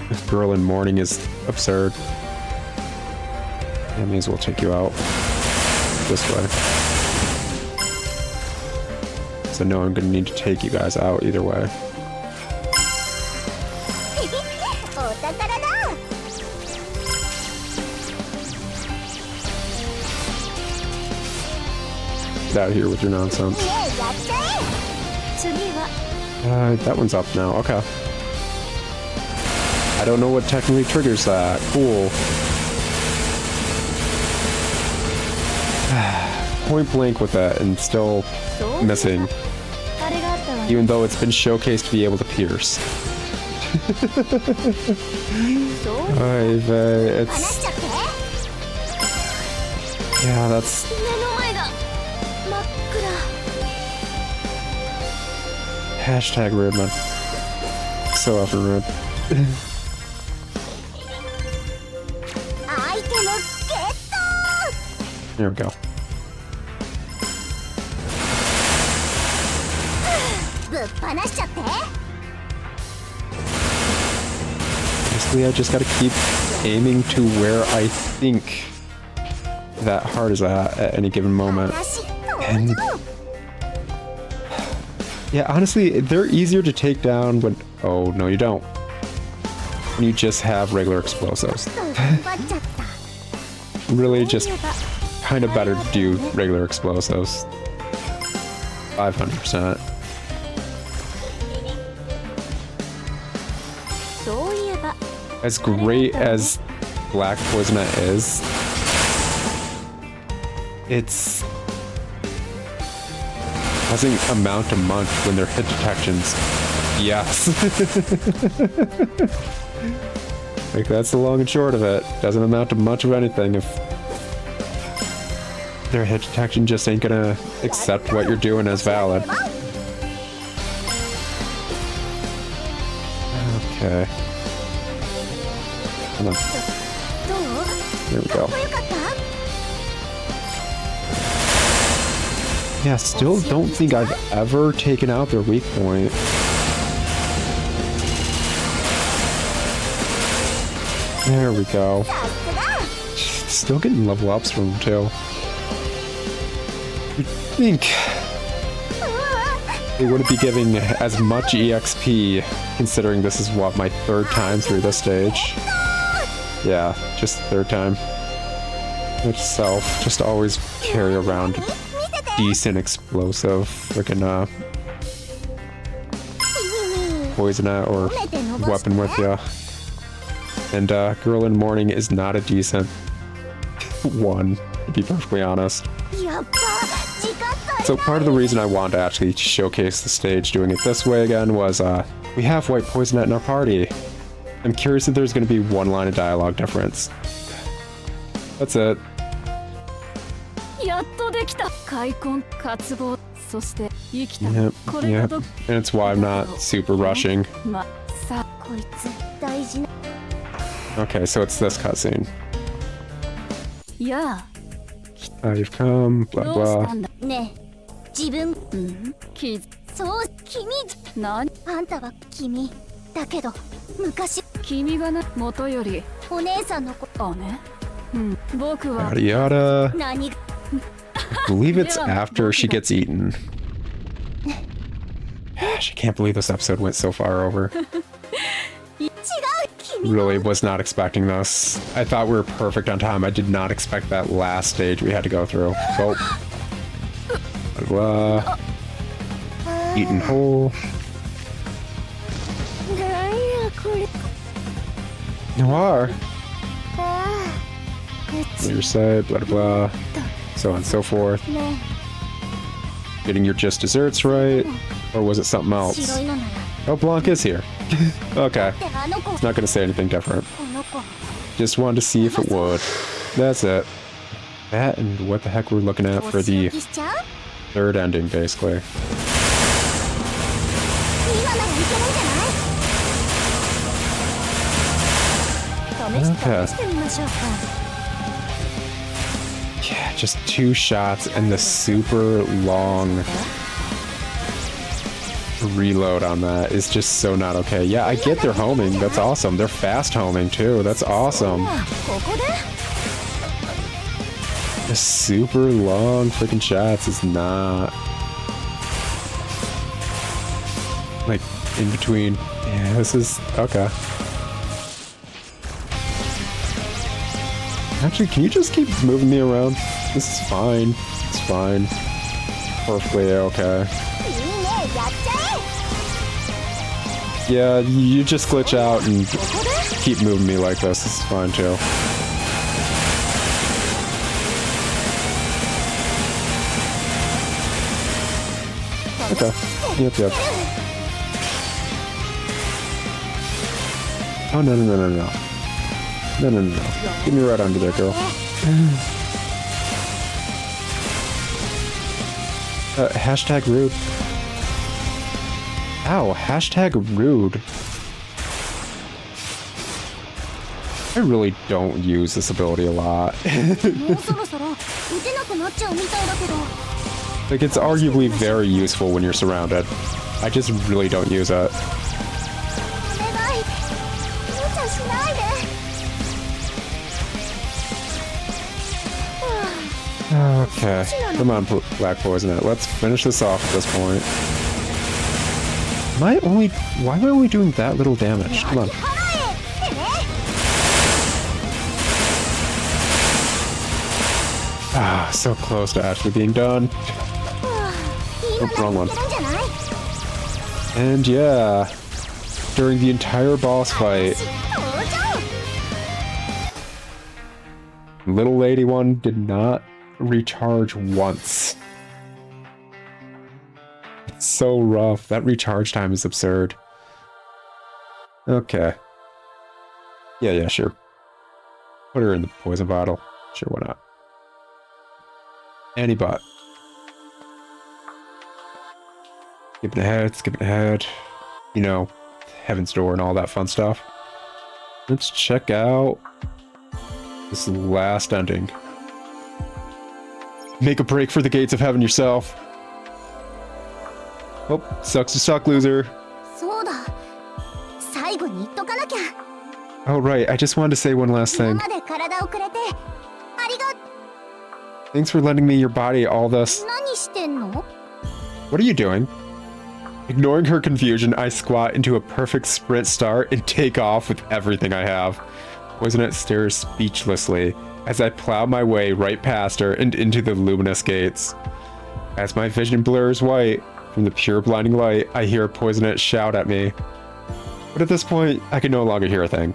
this girl in mourning is absurd. I may as well take you out this way. So I know I'm gonna need to take you guys out either way. Get out of here with your nonsense. That one's up now. Okay. I don't know what technically triggers that. Cool. Point blank with that and still missing. Even though it's been showcased to be able to pierce. It's... Yeah, that's... Hashtag rude, man. So often rude. There we go. Basically, I just gotta keep aiming to where I think that heart is at any given moment. And yeah, honestly, they're easier to take down when... Oh, no, you don't. When you just have regular explosives. Really just kind of better to do regular explosives. 500%. As great as Black Poisonette is, it's... doesn't amount to much when their hit detections. Yes. Like, that's the long and short of it. Doesn't amount to much of anything if their hit detection just ain't gonna accept what you're doing as valid. Okay. Come on. There we go. Yeah, still don't think I've ever taken out their weak point. There we go. Still getting level ups from them too. You'd think they wouldn't be giving as much EXP, considering this is what, my 3rd time through this stage. Yeah, just 3rd time. Itself, just always carry around decent explosive freaking Poisonette or weapon with ya. And Girl in Mourning is not a decent one, to be perfectly honest. So part of the reason I wanted to actually showcase the stage doing it this way again was we have White Poisonette in our party. I'm curious if there's going to be one line of dialogue difference. That's it. Yep, and it's why I'm not super rushing. Okay, so it's this cutscene. Yeah. You've come, blah blah. Yada yada. I believe it's after she gets eaten. Gosh, I can't believe this episode went so far over. Really was not expecting this. I thought we were perfect on time. I did not expect that last stage we had to go through. Oh. Eaten whole. Noir. ああ、Your side, blah blah blah, so on and so forth. Getting your just desserts right, or was it something else? 白いのなら Oh, Blanc is here. Okay, ってあの子 it's not gonna say anything different. この子 Just wanted to see if it would. That's it. That and what the heck we're looking at お for 仕 the 置きしちゃう third ending, basically. 今ならいけるんじゃない試し Okay. 試してみましょうか Yeah, just 2 shots and the super long reload on that is just so not okay. Yeah, I get they're homing. That's awesome. They're fast homing too. That's awesome. ここで The super long freaking shots is not like in between. Yeah, this is okay. Actually, can you just keep moving me around? This is fine. It's fine. Perfectly okay. いいねやっちゃ Yeah, you just glitch out and えここで keep moving me like this. This is fine too. Okay. Yep, yep. Oh, no, no, no, no, no. No, no, no, no. Get me right under there, girl. Hashtag rude. Ow, hashtag rude. I really don't use this ability a lot. もうそろそろ打てなくなっちゃうみたいだけど Like, it's arguably very useful when you're surrounded. I just really don't use it. お願い無茶しないで Okay. Come on, Black Poisonet. Let's finish this off at this point. Why am I only doing that little damage? Come on. 払えってね Ah, so close to actually being done. 今なら wrong one. いけるんじゃない And yeah, during the entire boss fight, 登場 Little Lady One did not recharge once. It's so rough. That recharge time is absurd. Okay. Yeah, sure. Put her in the poison bottle. Sure, why not? Any bot. Skipping ahead. You know, Heaven's Door and all that fun stuff. Let's check out this last ending. Make a break for the gates of heaven yourself. Oh, sucks to suck, loser. そうだ最後に言っとかなきゃ Oh, right. I just wanted to say one last 今 thing. まで体をくれてありが Thanks for lending me your body all this. 何してんの What are you doing? Ignoring her confusion, I squat into a perfect sprint start and take off with everything I have. Poisonet stares speechlessly as I plow my way right past her and into the luminous gates. As my vision blurs white from the pure blinding light, I hear Poisonet shout at me. But at this point, I can no longer hear a thing.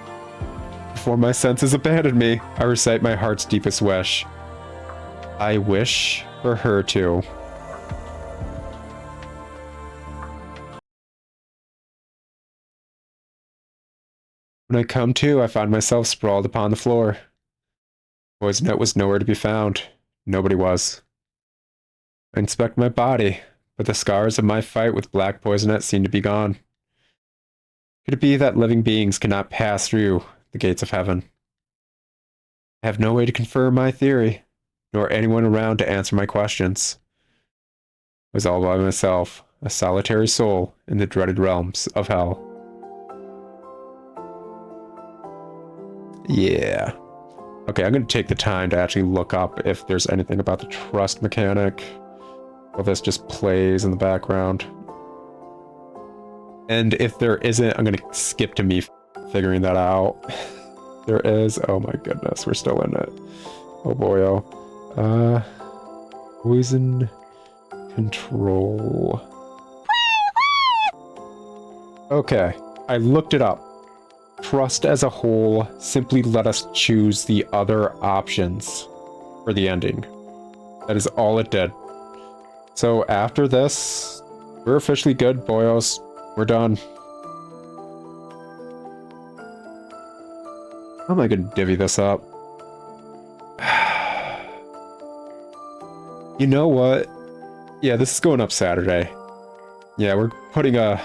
Before my senses abandon me, I recite my heart's deepest wish. I wish for her too. When I come to, I find myself sprawled upon the floor. Poisonet was nowhere to be found. Nobody was. I inspect my body, but the scars of my fight with Black Poisonet seem to be gone. Could it be that living beings cannot pass through the gates of heaven? I have no way to confirm my theory, nor anyone around to answer my questions. I was all by myself, a solitary soul in the dreaded realms of hell. Yeah. Okay, I'm going to take the time to actually look up if there's anything about the trust mechanic. Well, this just plays in the background. And if there isn't, I'm going to skip to me figuring that out. There is. Oh my goodness, we're still in it. Oh boy, oh. Poison control. Okay, I looked it up. trust as a whole simply let us choose the other options for the ending. That is all it did. So after this, we're officially good, boyos. We're done. How am I gonna divvy this up? You know what? Yeah, this is going up Saturday. Yeah, we're putting a...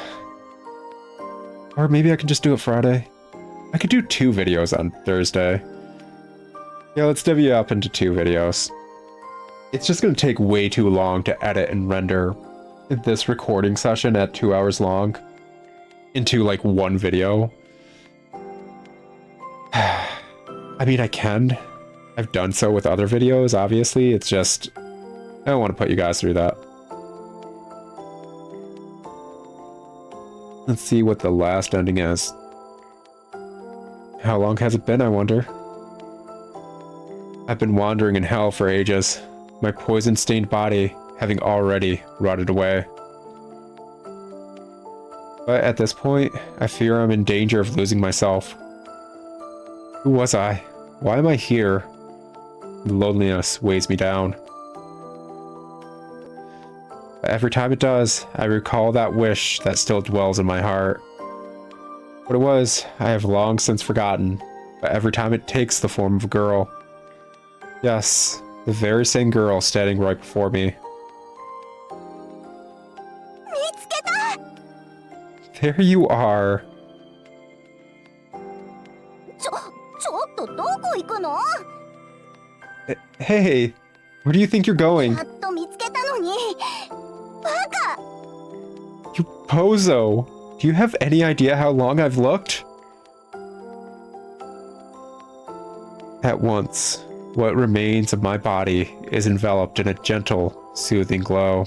Or maybe I can just do it Friday. I could do 2 videos on Thursday. Yeah, let's divvy it up into 2 videos. It's just going to take way too long to edit and render this recording session at 2 hours long into like one video. I mean, I can. I've done so with other videos, obviously. It's just, I don't want to put you guys through that. Let's see what the last ending is. How long has it been, I wonder? I've been wandering in hell for ages, my poison-stained body having already rotted away. But at this point, I fear I'm in danger of losing myself. Who was I? Why am I here? Loneliness weighs me down. But every time it does, I recall that wish that still dwells in my heart. What it was, I have long since forgotten, but every time it takes the form of a girl. Yes, the very same girl standing right before me. There you are. Hey, where do you think you're going? You pozo! Do you have any idea how long I've looked? At once, what remains of my body is enveloped in a gentle, soothing glow.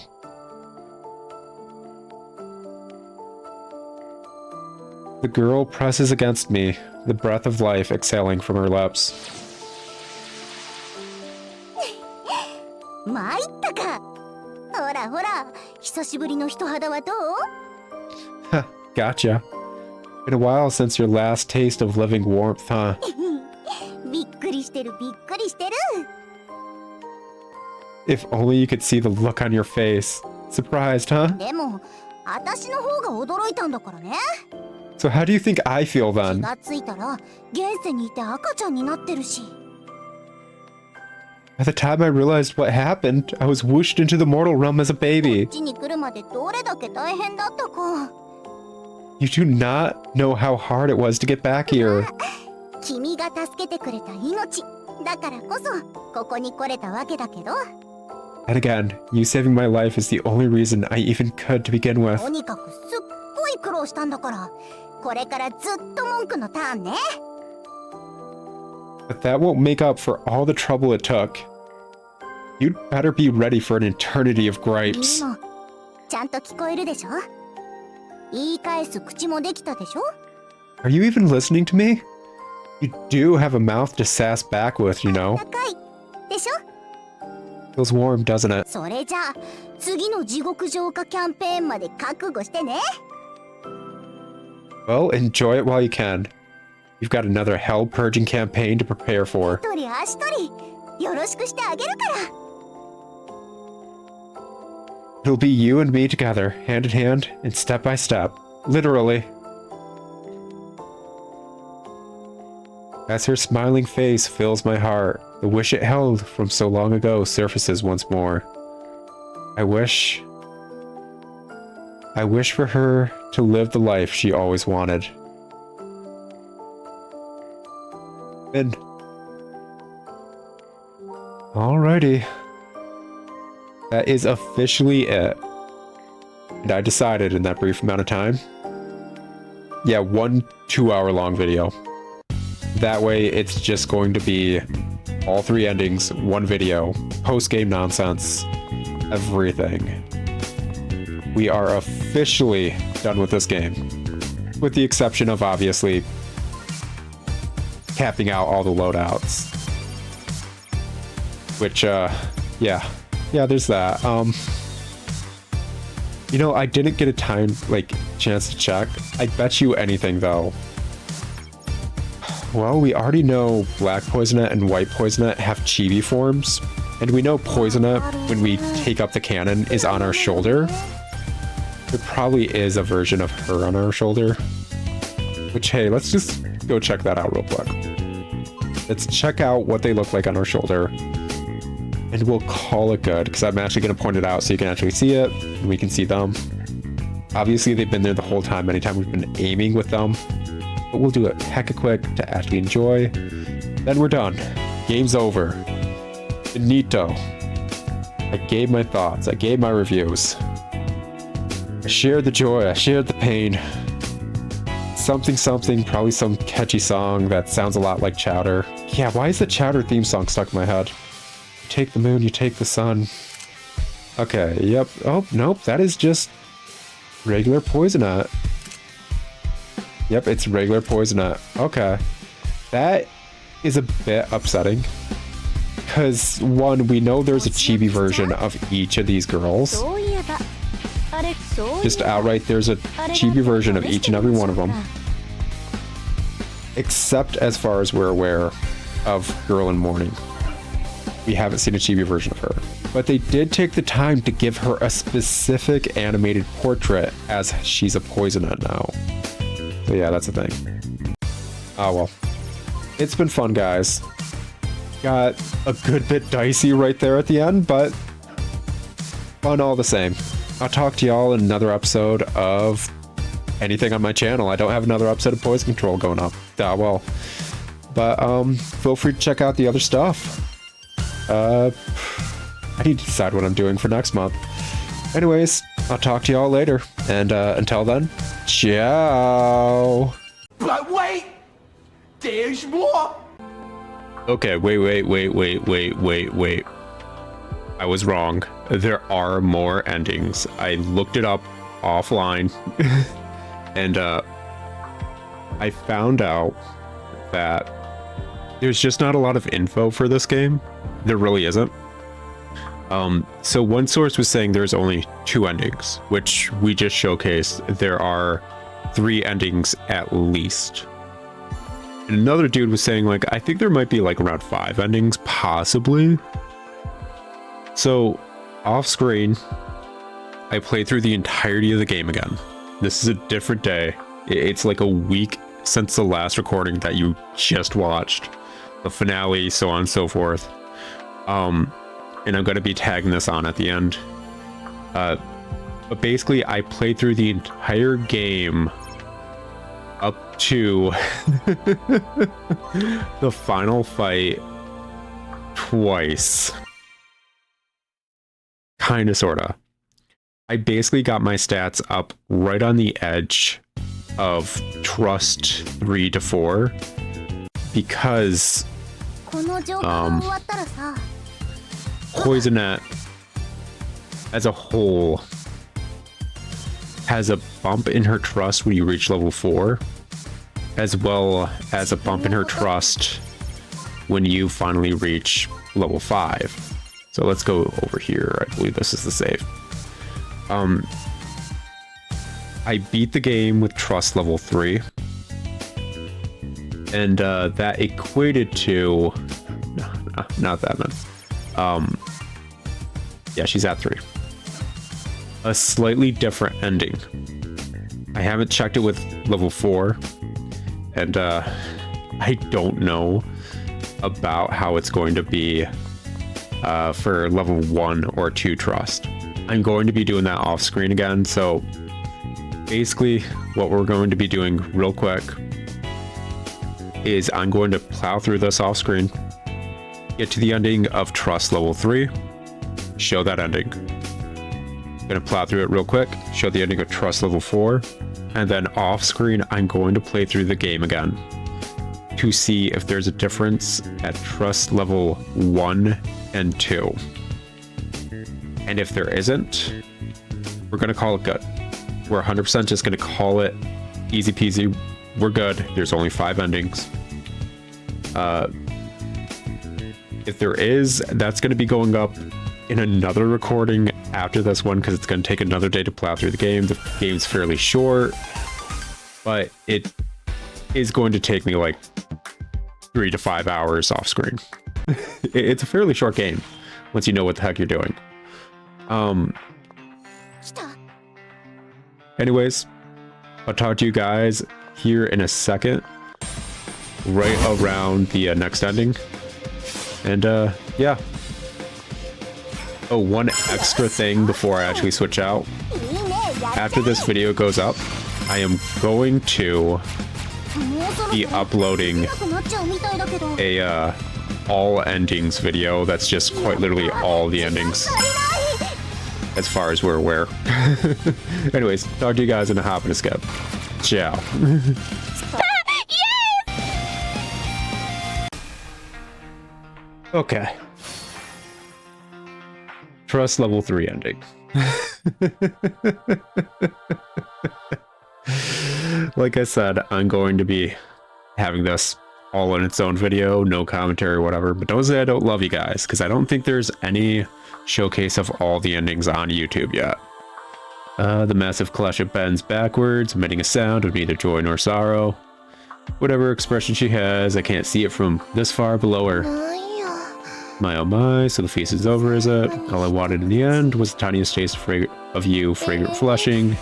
The girl presses against me, the breath of life exhaling from her lips. Gotcha. Been a while since your last taste of living warmth, huh? If only you could see the look on your face. Surprised, huh? So how do you think I feel then? By the time I realized what happened, I was whooshed into the mortal realm as a baby. You do not know how hard it was to get back here. And again, you saving my life is the only reason I even could to begin with. But that won't make up for all the trouble it took. You'd better be ready for an eternity of gripes. Are you even listening to me? You do have a mouth to sass back with, you know. Feels warm, doesn't it? Well, enjoy it while you can. You've got another hell-purging campaign to prepare for. It'll be you and me together, hand in hand, and step by step. Literally. As her smiling face fills my heart, the wish it held from so long ago surfaces once more. I wish for her to live the life she always wanted. Good. Alrighty. That is officially it. And I decided in that brief amount of time. Yeah, 1 2-hour-long video. That way it's just going to be all 3 endings, 1 video, post-game nonsense, everything. We are officially done with this game. With the exception of, obviously, capping out all the loadouts. Which, yeah, there's that. You know, I didn't get a chance to check. I bet you anything, though. Well, we already know Black Poisonette and White Poisonette have chibi forms. And we know Poisonette, when we take up the cannon, is on our shoulder. There probably is a version of her on our shoulder. Which, hey, let's just go check that out real quick. Let's check out what they look like on our shoulder. And we'll call it good, because I'm actually going to point it out so you can actually see it, and we can see them. Obviously, they've been there the whole time, anytime we've been aiming with them. But we'll do it hecka quick to actually enjoy. Then we're done. Game's over. Finito. I gave my thoughts. I gave my reviews. I shared the joy. I shared the pain. Something something, probably some catchy song that sounds a lot like Chowder. Yeah, why is the Chowder theme song stuck in my head? You take the moon, you take the sun. Okay, yep. Oh, nope, that is just regular Poisonette. Yep, it's regular Poisonette. Okay. That is a bit upsetting. Because, one, we know there's a chibi version of each of these girls. Just outright, there's a chibi version of each and every one of them. Except as far as we're aware of Girl in Mourning. We haven't seen a chibi version of her. But they did take the time to give her a specific animated portrait as she's a Poisonette now. So yeah, that's a thing. Oh well. It's been fun, guys. Got a good bit dicey right there at the end, but fun all the same. I'll talk to y'all in another episode of anything on my channel. I don't have another episode of Poison Control going up. Well. But feel free to check out the other stuff. I need to decide what I'm doing for next month. Anyways, I'll talk to y'all later. And until then, ciao. But wait! There's more! Okay, wait. I was wrong. There are more endings. I looked it up offline. And I found out that there's just not a lot of info for this game. There really isn't. So one source was saying there's only 2 endings, which we just showcased. There are 3 endings at least. And another dude was saying, like, I think there might be like around 5 endings, possibly. So off screen, I played through the entirety of the game again. This is a different day. It's like a week since the last recording that you just watched, the finale, so on and so forth. And I'm going to be tagging this on at the end. But basically, I played through the entire game up to the final fight twice. Kinda, sorta. I basically got my stats up right on the edge of Trust 3 to 4 because Poisonette as a whole has a bump in her trust when you reach level 4, as well as a bump in her trust when you finally reach level 5. So let's go over here. I believe this is the save. I beat the game with trust level 3, and that equated to no, not that man. Yeah, she's at 3. A slightly different ending. I haven't checked it with level 4, and I don't know about how it's going to be for level 1 or 2 trust. I'm going to be doing that off screen again, so basically what we're going to be doing real quick is I'm going to plow through this off screen, get to the ending of trust level 3, show that ending. I'm going to plow through it real quick, show the ending of trust level 4, and then off screen I'm going to play through the game again to see if there's a difference at trust level 1 and 2. And if there isn't, we're going to call it good. We're 100% just going to call it easy peasy. We're good. There's only 5 endings. If there is, that's going to be going up in another recording after this one because it's going to take another day to plow through the game. The game's fairly short, but it is going to take me like 3 to 5 hours off screen. It's a fairly short game once you know what the heck you're doing. Anyways, I'll talk to you guys here in a second, right around the next ending. And yeah. Oh, one extra thing before I actually switch out. After this video goes up, I am going to be uploading a all endings video that's just quite literally all the endings, as far as we're aware. Anyways, talk to you guys in a hop and a skip. Ciao. Okay. Trust level 3 ending. Like I said, I'm going to be having this all in its own video, no commentary, whatever. But don't say I don't love you guys, because I don't think there's any showcase of all the endings on YouTube yet. The massive Klesha bends backwards, emitting a sound of neither joy nor sorrow. Whatever expression she has, I can't see it from this far below her. My oh my, so the feast is over, is it? All I wanted in the end was the tiniest taste of you, fragrant fleshling,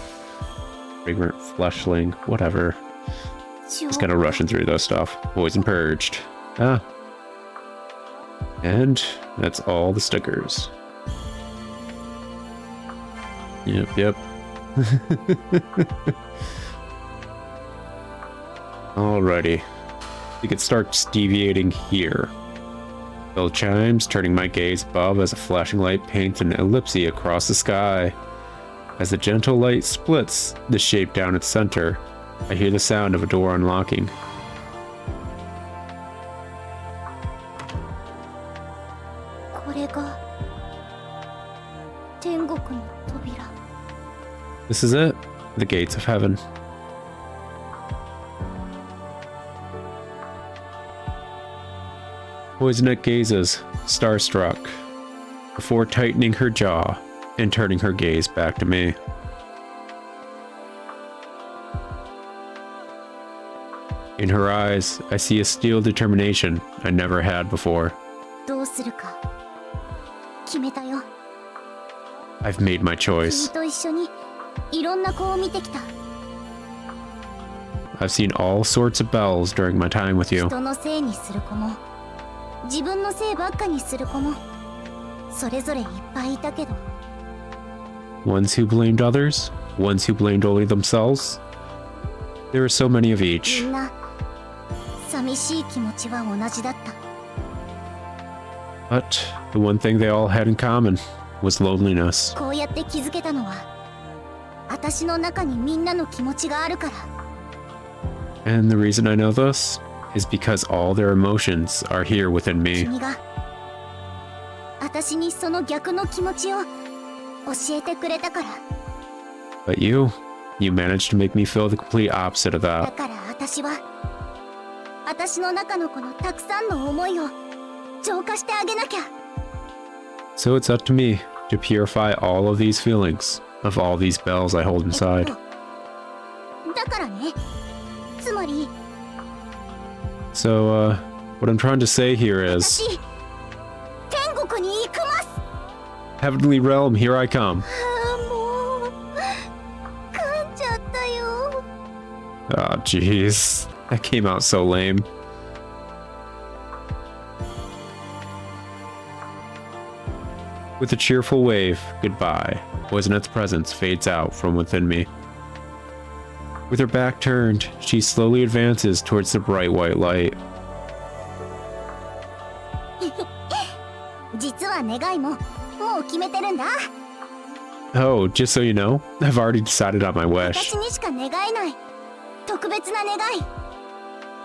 whatever. Just kind of rushing through those stuff. Poison purged. Ah. And that's all the stickers. Yep. Alrighty. We could start deviating here. Bell chimes, turning my gaze above as a flashing light paints an ellipse across the sky. As the gentle light splits the shape down its center, I hear the sound of a door unlocking. This is it, the gates of heaven. Poisonette gazes, starstruck, before tightening her jaw and turning her gaze back to me. In her eyes, I see a steel determination I never had before. I've made my choice. I've seen all sorts of bells during my time with you. Ones who blamed others, ones who blamed only themselves. There are so many of each. But the one thing they all had in common was loneliness. And the reason I know this is because all their emotions are here within me. But you managed to make me feel the complete opposite of that. So it's up to me to purify all of these feelings of all these bells I hold inside. So, what I'm trying to say here is, Heavenly Realm, here I come. Oh, jeez. That came out so lame. With a cheerful wave, goodbye, Poisonette's presence fades out from within me. With her back turned, she slowly advances towards the bright white light. Oh, just so you know, I've already decided on my wish.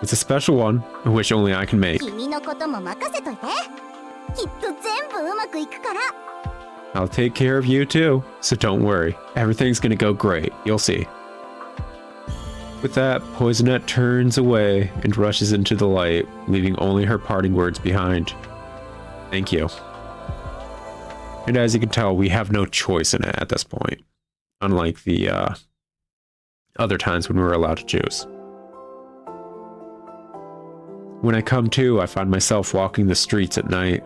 It's a special one, a wish only I can make. I'll take care of you too, so don't worry. Everything's gonna go great, you'll see. With that, Poisonette turns away and rushes into the light, leaving only her parting words behind. Thank you. And as you can tell, we have no choice in it at this point, unlike the other times when we were allowed to choose. When I come to, I find myself walking the streets at night.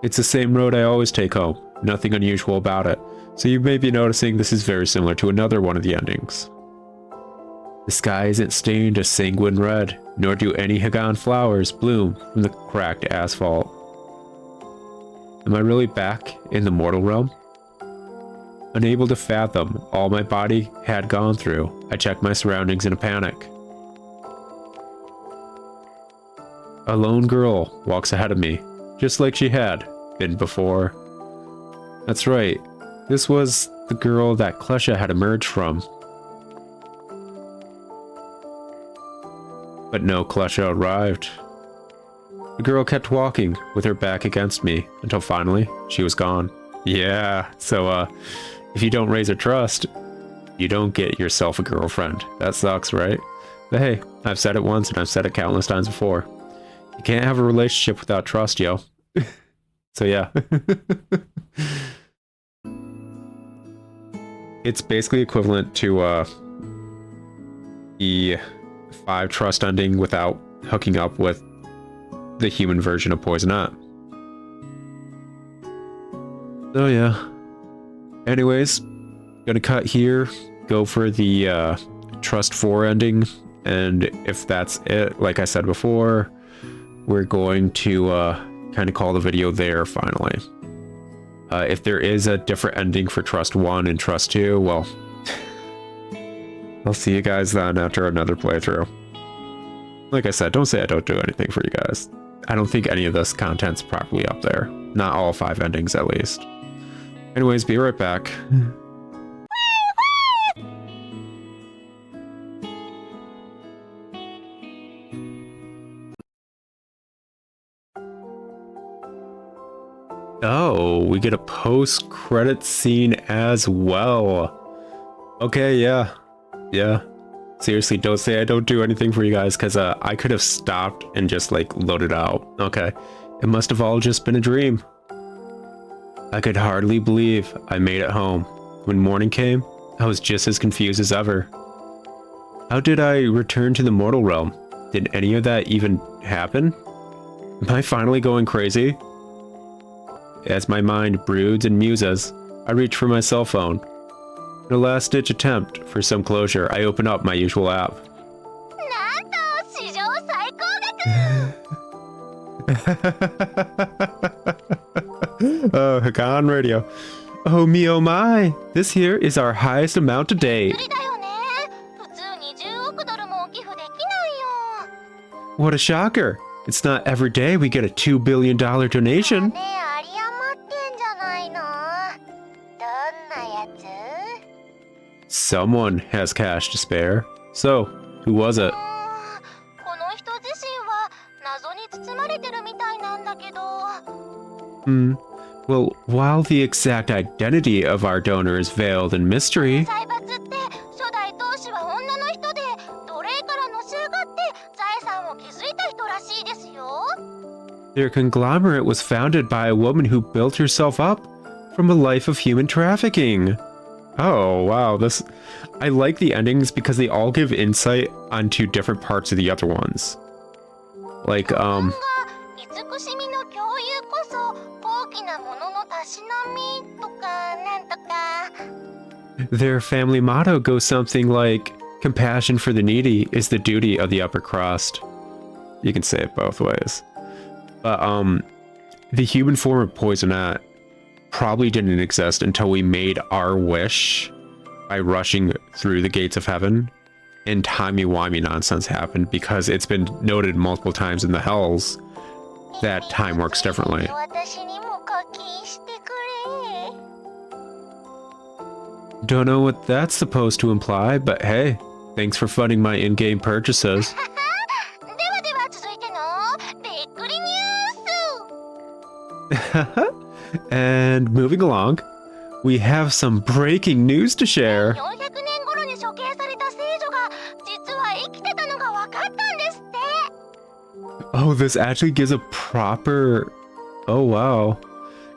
It's the same road I always take home, nothing unusual about it, so you may be noticing this is very similar to another one of the endings. The sky isn't stained a sanguine red, nor do any Hagan flowers bloom from the cracked asphalt. Am I really back in the mortal realm? Unable to fathom all my body had gone through, I checked my surroundings in a panic. A lone girl walks ahead of me, just like she had been before. That's right, this was the girl that Klesha had emerged from. But no Klesha arrived. The girl kept walking with her back against me until finally she was gone. Yeah, so if you don't raise her trust, you don't get yourself a girlfriend. That sucks, right? But hey, I've said it once and I've said it countless times before. You can't have a relationship without trust, yo. So yeah. It's basically equivalent to the 5 trust ending without hooking up with the human version of Poisonette. So yeah. Anyways, gonna cut here, go for the Trust 4 ending, and if that's it, like I said before, we're going to kind of call the video there finally. If there is a different ending for Trust 1 and Trust 2, well, I'll see you guys then after another playthrough. Like I said, don't say I don't do anything for you guys. I don't think any of this content's properly up there. Not all 5 endings, at least. Anyways, be right back. Oh, we get a post-credit scene as well. Okay, yeah. Yeah. Seriously, don't say I don't do anything for you guys, because I could have stopped and just, like, loaded out. Okay. It must have all just been a dream. I could hardly believe I made it home. When morning came, I was just as confused as ever. How did I return to the mortal realm? Did any of that even happen? Am I finally going crazy? As my mind broods and muses, I reach for my cell phone. In a last-ditch attempt for some closure, I open up my usual app. Oh, Hagan Radio. Oh me, oh my! This here is our highest amount to date. What a shocker! It's not every day we get a $2 billion donation. Someone has cash to spare. So, who was it? Well, while the exact identity of our donor is veiled in mystery, their conglomerate was founded by a woman who built herself up from a life of human trafficking. Oh, wow, I like the endings because they all give insight onto different parts of the other ones. Like, their family motto goes something like, compassion for the needy is the duty of the upper crust. You can say it both ways. But, the human form of Poisonette probably didn't exist until we made our wish by rushing through the gates of heaven, and timey-wimey nonsense happened because it's been noted multiple times in the hells that time works differently. Don't know what that's supposed to imply, but hey, thanks for funding my in-game purchases. And moving along, we have some breaking news to share. Oh, this actually gives a proper... Oh, wow.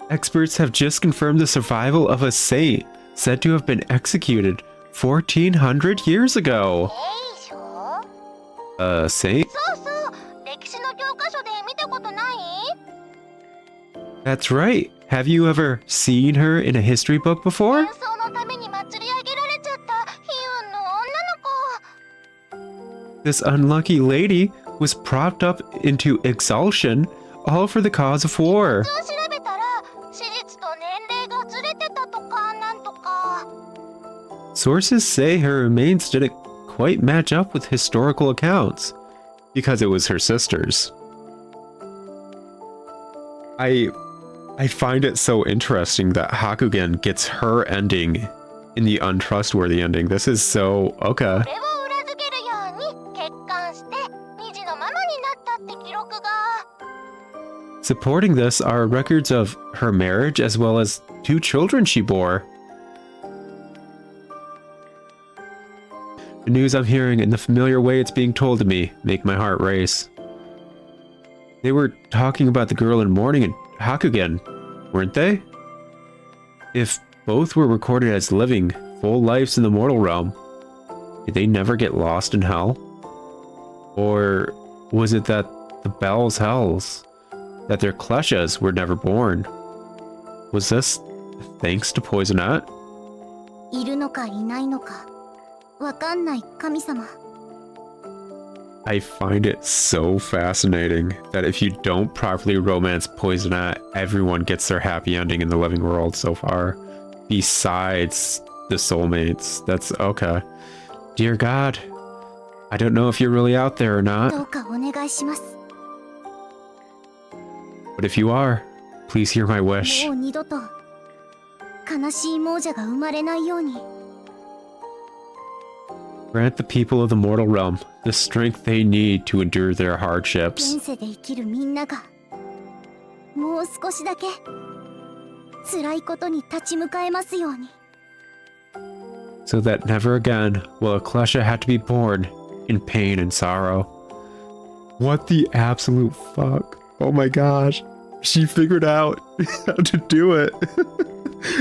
Experts have just confirmed the survival of a saint said to have been executed 1400 years ago. A saint? That's right. Have you ever seen her in a history book before? 戦争のために祭り上げられちゃった悲運の女の子。 This unlucky lady was propped up into exhaustion, all for the cause of war. 普通調べたら史実と年齢がずれてたとかなんとか。 Sources say her remains didn't quite match up with historical accounts because it was her sister's. I find it so interesting that Hakugen gets her ending in the untrustworthy ending. This is so okay. これを裏付けるように結婚して2児のママになったって記録が。 Supporting this are records of her marriage as well as 2 children she bore. The news I'm hearing and the familiar way it's being told to me make my heart race. They were talking about the girl in mourning and Hakugen, weren't they? If both were recorded as living full lives in the mortal realm, did they never get lost in hell? Or was it that the Bell's hells, that their kleshas were never born? Was this thanks to Poisonette? いるのかいないのかわかんない神様。 I find it so fascinating that if you don't properly romance Poisonette, everyone gets their happy ending in the living world so far. Besides the soulmates. That's okay. Dear God, I don't know if you're really out there or ど not, うかお願いします。 but if you are, please hear my wish. もう二度と悲しい亡者が生まれないように。 Grant the people of the mortal realm the strength they need to endure their hardships, 現世で生きるみんながもう少しだけ辛いことに立ち向かえますように。 so that never again will Klesha have to be born in pain and sorrow. What the absolute fuck? Oh my gosh. She figured out how to do it.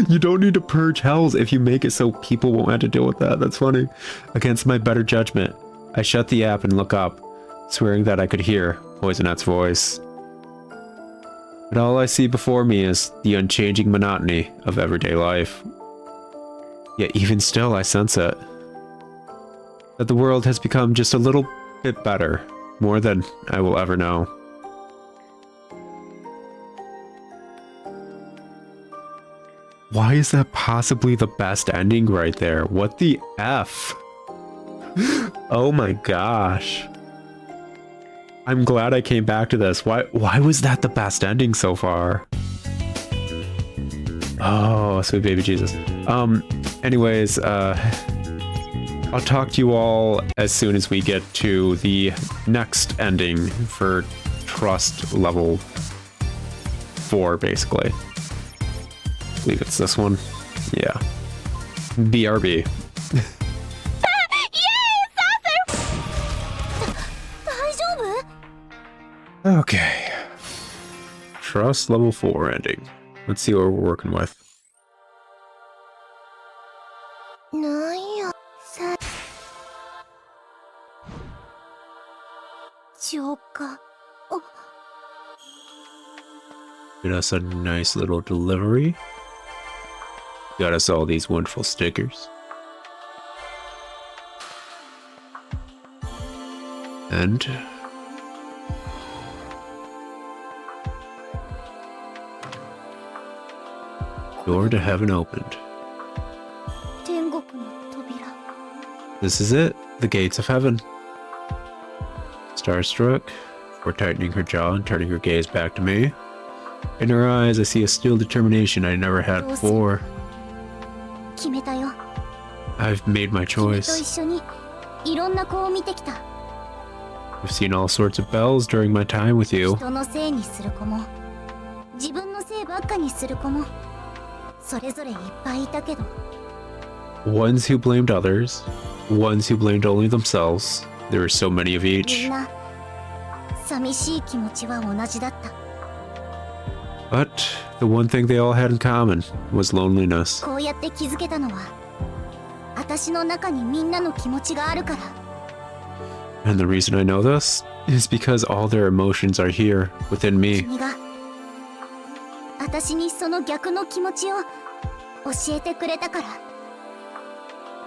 You don't need to purge hells if you make it so people won't have to deal with that. That's funny. Against my better judgment, I shut the app and look up, swearing that I could hear Poisonette's voice. But all I see before me is the unchanging monotony of everyday life. Yet even still, I sense it. That the world has become just a little bit better, more than I will ever know. Why is that possibly the best ending right there? What the F? Oh my gosh. I'm glad I came back to this. Why was that the best ending so far? Oh, sweet baby Jesus. Anyways, I'll talk to you all as soon as we get to the next ending for trust level 4, basically. I believe it's this one. Yeah. BRB. 大丈夫？ Okay. Trust level 4 ending. Let's see what we're working with. なんやさ浄化。 Get us a nice little delivery. Got us all these wonderful stickers. And door to heaven opened. 天国の扉。 This is it, the gates of heaven. Starstruck, before tightening her jaw and turning her gaze back to me. In her eyes, I see a still determination I never had before. 決めたよ。 I've made my 君と choice. 一緒にいろんな子を見てきた。 I've seen all sorts of bells during my time with you. 人のせいにする子も自分のせいばっかにする子もそれぞれいっぱいいたけど Ones who blamed others, ones who blamed only themselves. There were so many of み each. んな寂しい気持ちは同じだった。 But the one thing they all had in common was loneliness. こうやって気づけたのは私の中にみんなの気持ちがあるから。 And the reason I know this is because all their emotions are here within me. 君が私にその逆の気持ちを教えてくれたから。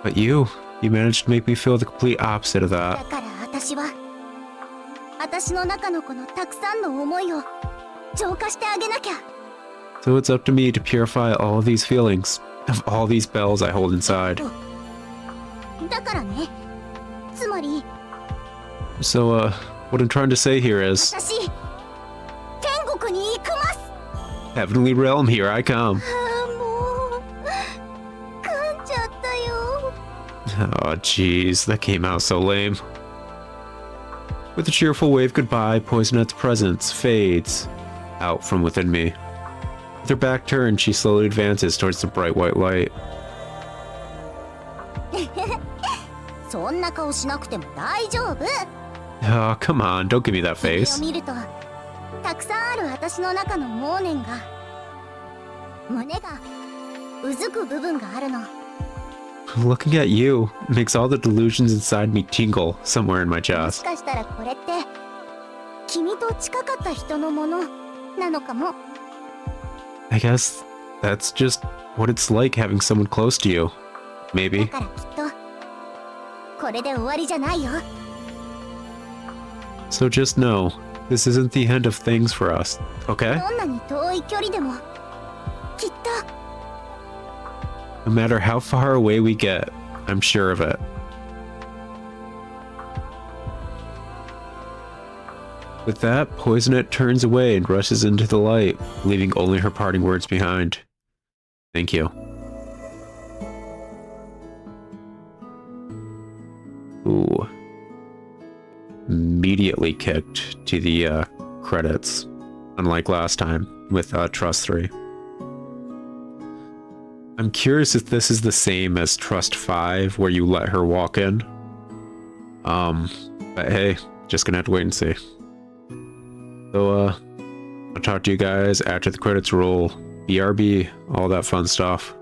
But you managed to make me feel the complete opposite of だ that. から私の中のこのたくさんの思いを浄化してあげなきゃ。 So it's up to me to purify all of these feelings, of all these bells I hold inside. だからね、つまり So, what I'm trying to say here is, 私天国に行くます。 Heavenly Realm, here I come. もう噛んじゃったよ。 Oh, jeez, that came out so lame. With a cheerful wave goodbye, Poisonette's presence fades out from within me. With her back turned, she slowly advances towards the bright white light. そんな顔しなくても大丈夫。 Oh, come on, don't give me that それを face. 見るとたくさんある私の中の妄念が胸がうずく部分があるの。 Looking at you makes all the delusions inside me tingle somewhere in my もし chest. かしたらこれって君と近かった人のものなのかも。 I guess that's just what it's like having someone close to you. だ Maybe. からきっとこれで終わりじゃないよ。 So just know, this isn't the end of things for us, okay? どんなに遠い距離でもきっと No matter how far away we get, I'm sure of it. With that, Poisonette turns away and rushes into the light, leaving only her parting words behind. Thank you. Ooh. Immediately kicked to the credits, unlike last time with Trust 3. I'm curious if this is the same as Trust 5, where you let her walk in. But hey, just gonna have to wait and see. So, I'll talk to you guys after the credits roll. BRB, all that fun stuff.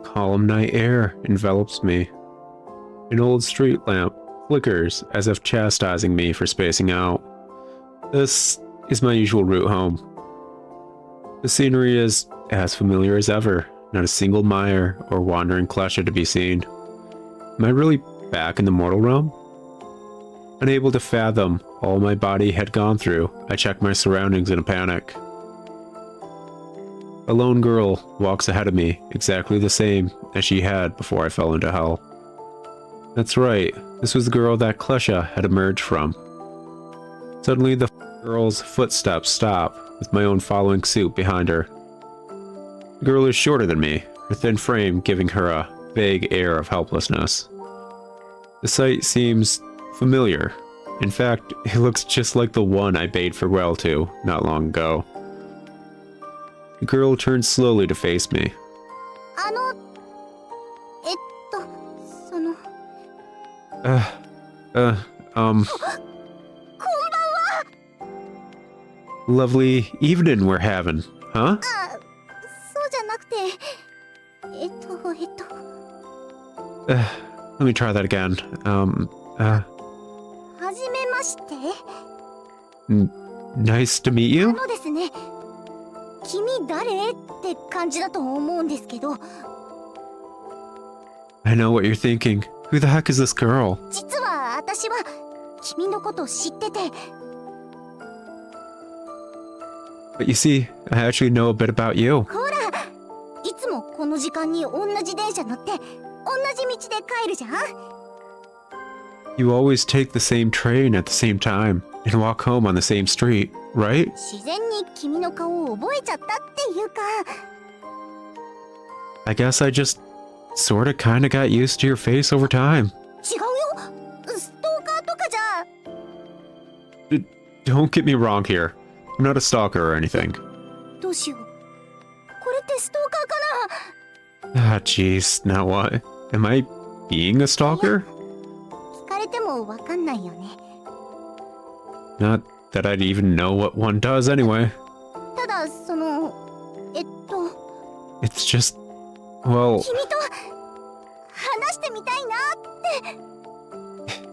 Calm night air envelops me. An old street lamp flickers as if chastising me for spacing out. This is my usual route home. The scenery is as familiar as ever, not a single mire or wandering klesha to be seen. Am I really back in the mortal realm? Unable to fathom all my body had gone through, I check my surroundings in a panic. A lone girl walks ahead of me, exactly the same as she had before I fell into hell. That's right, this was the girl that Klesha had emerged from. Suddenly the girl's footsteps stop, with my own following suit behind her. The girl is shorter than me, her thin frame giving her a vague air of helplessness. The sight seems familiar. In fact, it looks just like the one I bade farewell to not long ago. The girl turns slowly to face me. その Lovely evening we're having, huh? そうじゃなくてLet me try that again. はじめまして。 Nice to meet you? ですね、君誰って感じだと思うんですけど、 I know what you're thinking. Who the heck is this girl? 実は私は君のこと知ってて。 But you see, I actually know a bit about you. ほら、いつもこの時間に同じ電車乗って同じ道で帰るじゃん。 You always take the same train at the same time and walk home on the same street, right? 自然に君の顔を覚えちゃったっていうか。 I guess I just sorta kinda got used to your face over time. 違うよ、ストーカーとかじゃ。 Don't get me wrong here. I'm not a stalker or anything. どうしよう、これってストーカーかな。 Ah, jeez, now what? Am I being a stalker? 聞かれてもわかんないよね。 Not that I'd even know what one does anyway. ただその just, well, 君と話してみたいなっ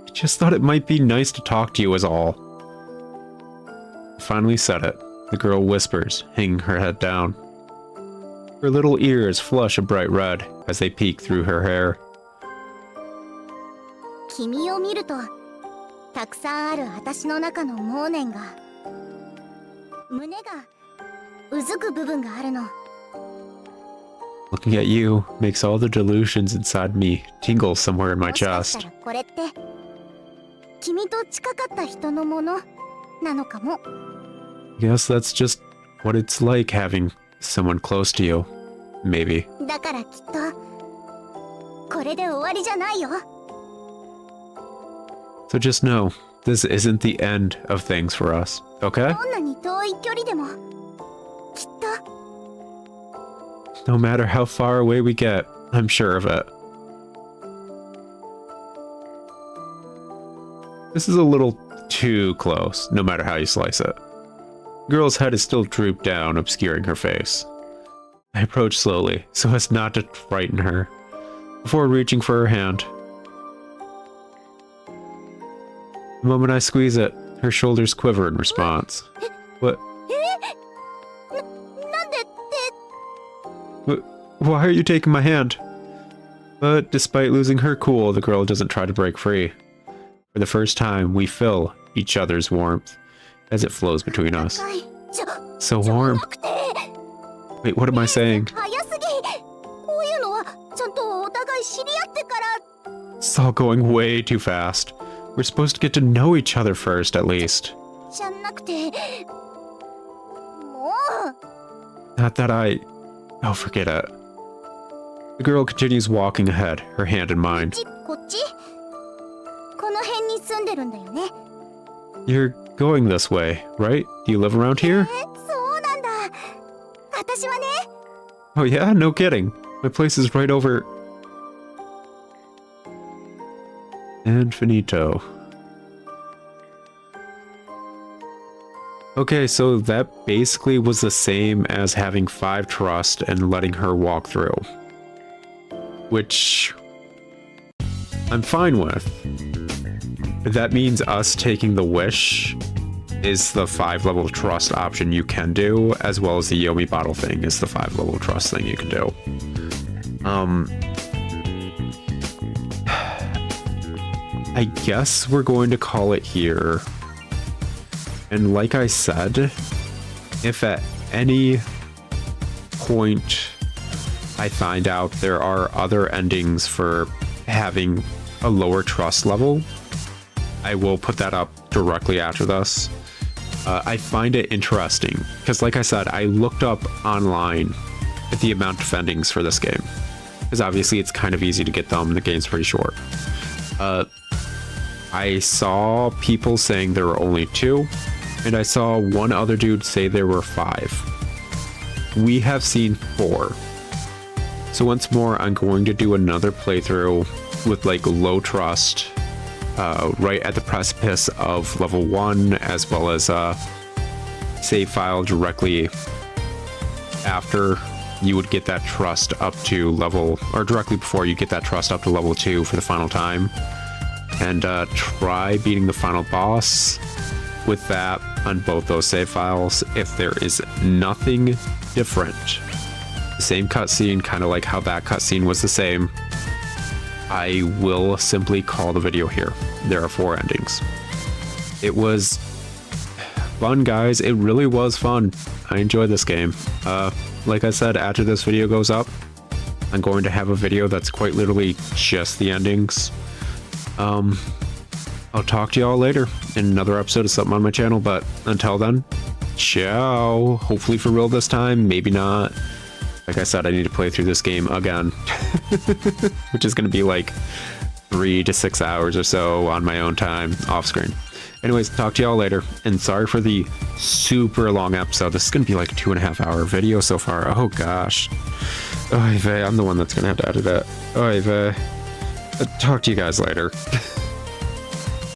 て。 just thought it might be nice to talk to you is all. Finally said it. The girl whispers, hanging her head down. Her little ears flush a bright red as they peek through her hair. 君を見るとたくさんある私の中の妄念が胸がうずく部分があるの。 Looking at you makes all the delusions inside me tingle somewhere in my もしかした chest. らこれって君と近かった人のものなのかも。 Guess that's just what it's like having someone close to you. Maybe. だからきっとこれで終わりじゃないよ。 So just know, this isn't the end of things for us, okay? どんなに遠い距離でもきっと No matter how far away we get, I'm sure of it. This is a little too close, no matter how you slice it. The girl's head is still drooped down, obscuring her face. I approach slowly, so as not to frighten her, before reaching for her hand. The moment I squeeze it, her shoulders quiver in response. What? なんでって。 Why are you taking my hand? But despite losing her cool, the girl doesn't try to break free. For the first time, we feel each other's warmth as it flows between us. はいじゃ So じゃ warm. なくて Wait, what am I saying? 早すぎ。こういうのはちゃんとお互い知り合ってから。 It's all going way too fast. We're supposed to get to know each other first, at least. じゃなくてもう Not that I... Oh, forget it. The girl continues walking ahead, her hand in mine. こっちこの辺に住んでるんだよね。 You're going this way, right? Do you live around here? そうなんだ。私はね Oh yeah? No kidding. My place is right over... And finito. Okay, so that basically was the same as having 5 trust and letting her walk through. Which... I'm fine with. That means us taking the wish is the 5 level trust option you can do, as well as the Yomi bottle thing is the 5 level trust thing you can do. I guess we're going to call it here. And like I said, if at any point I find out there are other endings for having a lower trust level, I will put that up directly after this. I find it interesting because, like I said, I looked up online at the amount of endings for this game, because obviously it's kind of easy to get them. The game's pretty short. I saw people saying there were only 2, and I saw one other dude say there were 5. We have seen 4. So once more, I'm going to do another playthrough with like low trust, right at the precipice of level 1, as well as a save file directly after you would get that trust up to level, or directly before you get that trust up to level 2 for the final time. And try beating the final boss with that on both those save files. If there is nothing different, the same cutscene, kind of like how that cutscene was the same, I will simply call the video here. There are 4 endings. It was fun, guys. It really was fun. I enjoyed this game. Like I said, after this video goes up, I'm going to have a video that's quite literally just the endings. I'll talk to y'all later in another episode of something on my channel, but until then, ciao. Hopefully for real this time, maybe not. Like I said, I need to play through this game again, which is going to be like 3 to 6 hours or so on my own time off screen. Anyways, talk to y'all later, and sorry for the super long episode. This is going to be like a 2.5 hour video so far. Oh gosh. Oy vey, I'm the one that's going to have to edit it. Oy vey. Talk to you guys later.